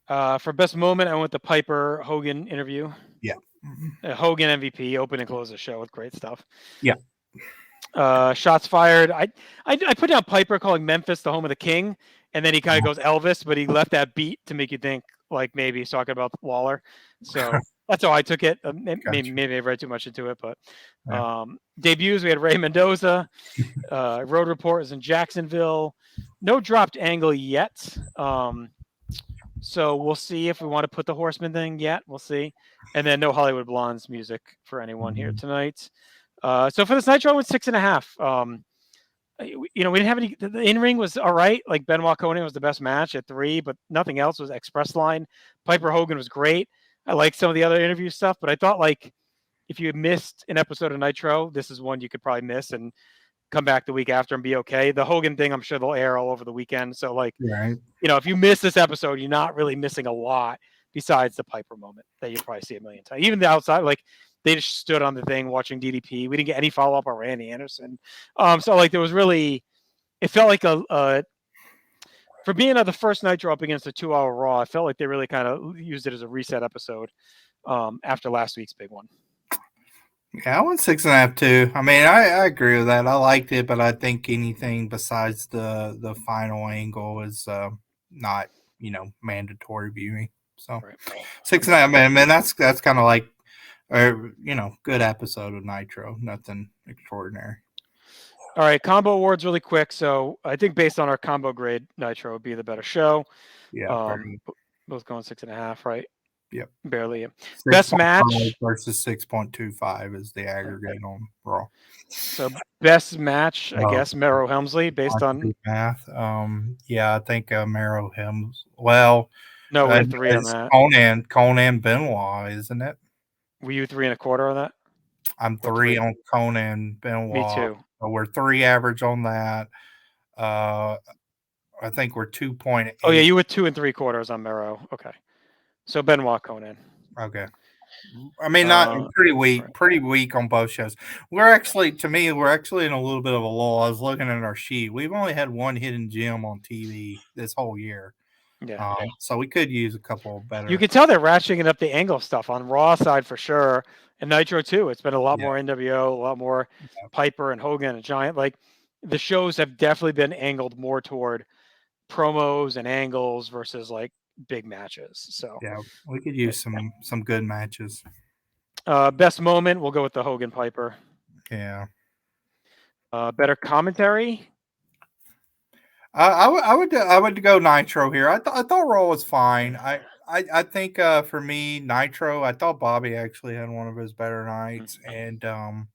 Speaker 1: For best moment, I went the Piper Hogan interview.
Speaker 2: Yeah.
Speaker 1: Hogan MVP, open and close the show with great stuff.
Speaker 2: Yeah.
Speaker 1: Shots fired. I put down Piper calling Memphis the home of the king, and then he kind of goes Elvis, but he left that beat to make you think like maybe he's talking about Waller. So that's how I took it. Maybe I read too much into it, but debuts, we had Ray Mendoza. Road Report is in Jacksonville. No dropped angle yet. So we'll see if we want to put the Horseman thing yet. We'll see. And then no Hollywood Blondes music for anyone here tonight. So for this Nitro, I went 6.5. We didn't have any. The in-ring was all right. Like Benoit Conan was the best match at 3, but nothing else was express line. Piper Hogan was great. I liked some of the other interview stuff, but I thought like if you had missed an episode of Nitro, this is one you could probably miss and come back the week after and be okay. The Hogan thing, I'm sure they'll air all over the weekend. So like, if you miss this episode, you're not really missing a lot besides the Piper moment that you'll probably see a million times. Even the outside, like they just stood on the thing watching DDP. We didn't get any follow-up on Randy Anderson. So like there was really, it felt like for being the first Nitro up against a 2-hour Raw, I felt like they really kind of used it as a reset episode after last week's big one.
Speaker 2: Yeah, I went 6.5 too. I mean, I agree with that. I liked it, but I think anything besides the final angle is not mandatory viewing. So 6.5, man, that's kind of like good episode of Nitro. Nothing extraordinary.
Speaker 1: All right, combo awards really quick. So I think based on our combo grade, Nitro would be the better show.
Speaker 2: Yeah,
Speaker 1: both going 6.5, right?
Speaker 2: Yep.
Speaker 1: Barely. Best match
Speaker 2: versus 6.25 is the aggregate on Raw.
Speaker 1: So best match, I guess, Mero Helmsley based on
Speaker 2: math. Yeah, I think Mero Helms. Well,
Speaker 1: no, we're 3 on that.
Speaker 2: Conan Benoit, isn't it?
Speaker 1: Were you 3.25 on that?
Speaker 2: I'm 3 on Conan Benoit.
Speaker 1: Me too.
Speaker 2: So we're 3 average on that. I think we're 2.8.
Speaker 1: Oh yeah, you were 2.75 on Mero. Okay. So Benoit Conan.
Speaker 2: Okay. I mean, not pretty weak on both shows. We're actually in a little bit of a lull. I was looking at our sheet. We've only had one hidden gem on TV this whole year.
Speaker 1: Yeah.
Speaker 2: So we could use a couple better.
Speaker 1: You can tell they're ratcheting up the angle stuff on Raw side for sure, and Nitro too. It's been a lot more NWO, a lot more Piper and Hogan and Giant. Like the shows have definitely been angled more toward promos and angles versus like big matches. So
Speaker 2: yeah, we could use some good matches.
Speaker 1: Best moment, we'll go with the Hogan Piper.
Speaker 2: Yeah.
Speaker 1: Better commentary.
Speaker 2: I would go Nitro here. I thought Raw was fine. I think for me Nitro, I thought Bobby actually had one of his better nights, and
Speaker 1: it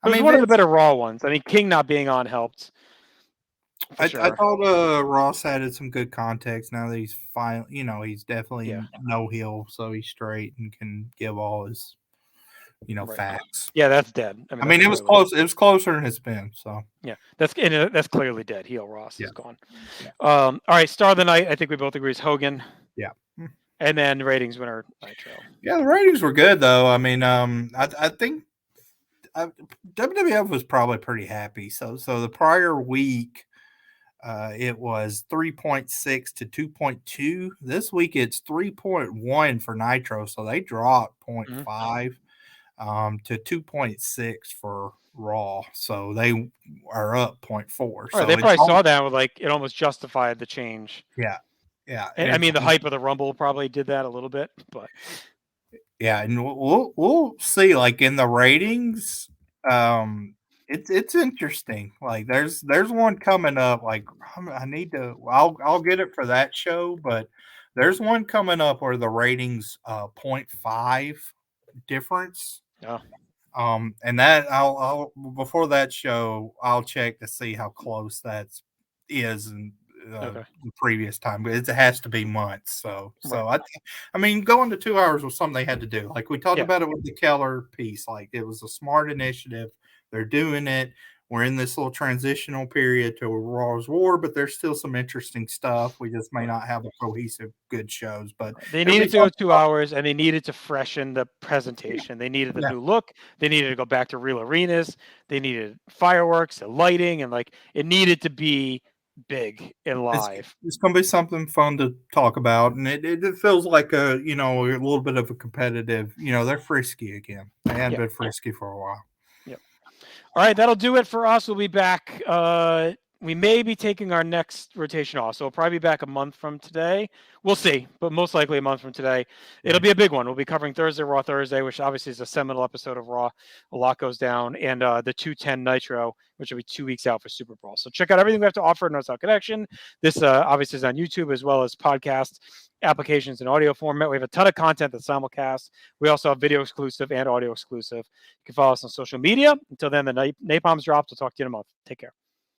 Speaker 1: was one of the better Raw ones. I mean, King not being on helped.
Speaker 2: I
Speaker 1: sure.
Speaker 2: thought Ross added some good context now that he's fine. He's definitely no heel, so he's straight and can give all his facts.
Speaker 1: Yeah, that's dead.
Speaker 2: I mean, it was close. It was closer than it's been. So
Speaker 1: yeah, that's clearly dead. Heel Ross is gone.
Speaker 2: Yeah.
Speaker 1: All right, star of the night. I think we both agree is Hogan.
Speaker 2: Yeah.
Speaker 1: And then ratings winner Nitro.
Speaker 2: Yeah, the ratings were good though. I mean, I think WWF was probably pretty happy. So the prior week, it was 3.6 to 2.2. This week it's 3.1 for Nitro. So they dropped 0.5 to 2.6 for Raw. So they are up 0.4. So
Speaker 1: they probably saw that with it almost justified the change.
Speaker 2: Yeah. Yeah.
Speaker 1: And, I mean, the hype of the Rumble probably did that a little bit, but
Speaker 2: yeah, and we'll see. In the ratings, it's interesting. There's one coming up. I need to. I'll get it for that show, but there's one coming up where the ratings 0.5 difference.
Speaker 1: Yeah.
Speaker 2: And that I'll before that show I'll check to see how close that is and. The previous time, but it has to be months. So I mean, going to 2 hours was something they had to do. We talked about it with the Keller piece. It was a smart initiative. They're doing it. We're in this little transitional period to a Raw's War, but there's still some interesting stuff. We just may not have a cohesive, good shows. But
Speaker 1: they needed to go 2 hours, and they needed to freshen the presentation. They needed the new look. They needed to go back to real arenas. They needed fireworks and lighting, and it needed to be big and live.
Speaker 2: It's going to be something fun to talk about, and it feels like a little bit of a competitive. They're frisky again. They hadn't been frisky for a while.
Speaker 1: Yep. All right, that'll do it for us. We'll be back. We may be taking our next rotation off, so we'll probably be back a month from today. We'll see, but most likely a month from today. It'll be a big one. We'll be covering Raw Thursday, which obviously is a seminal episode of Raw. A lot goes down, and the 210 Nitro, which will be 2 weeks out for SuperBrawl. So check out everything we have to offer at North South Connection. This obviously is on YouTube as well as podcast applications in audio format. We have a ton of content that's simulcast. We also have video exclusive and audio exclusive. You can follow us on social media. Until then, the napalm's dropped. We'll talk to you in a month. Take care.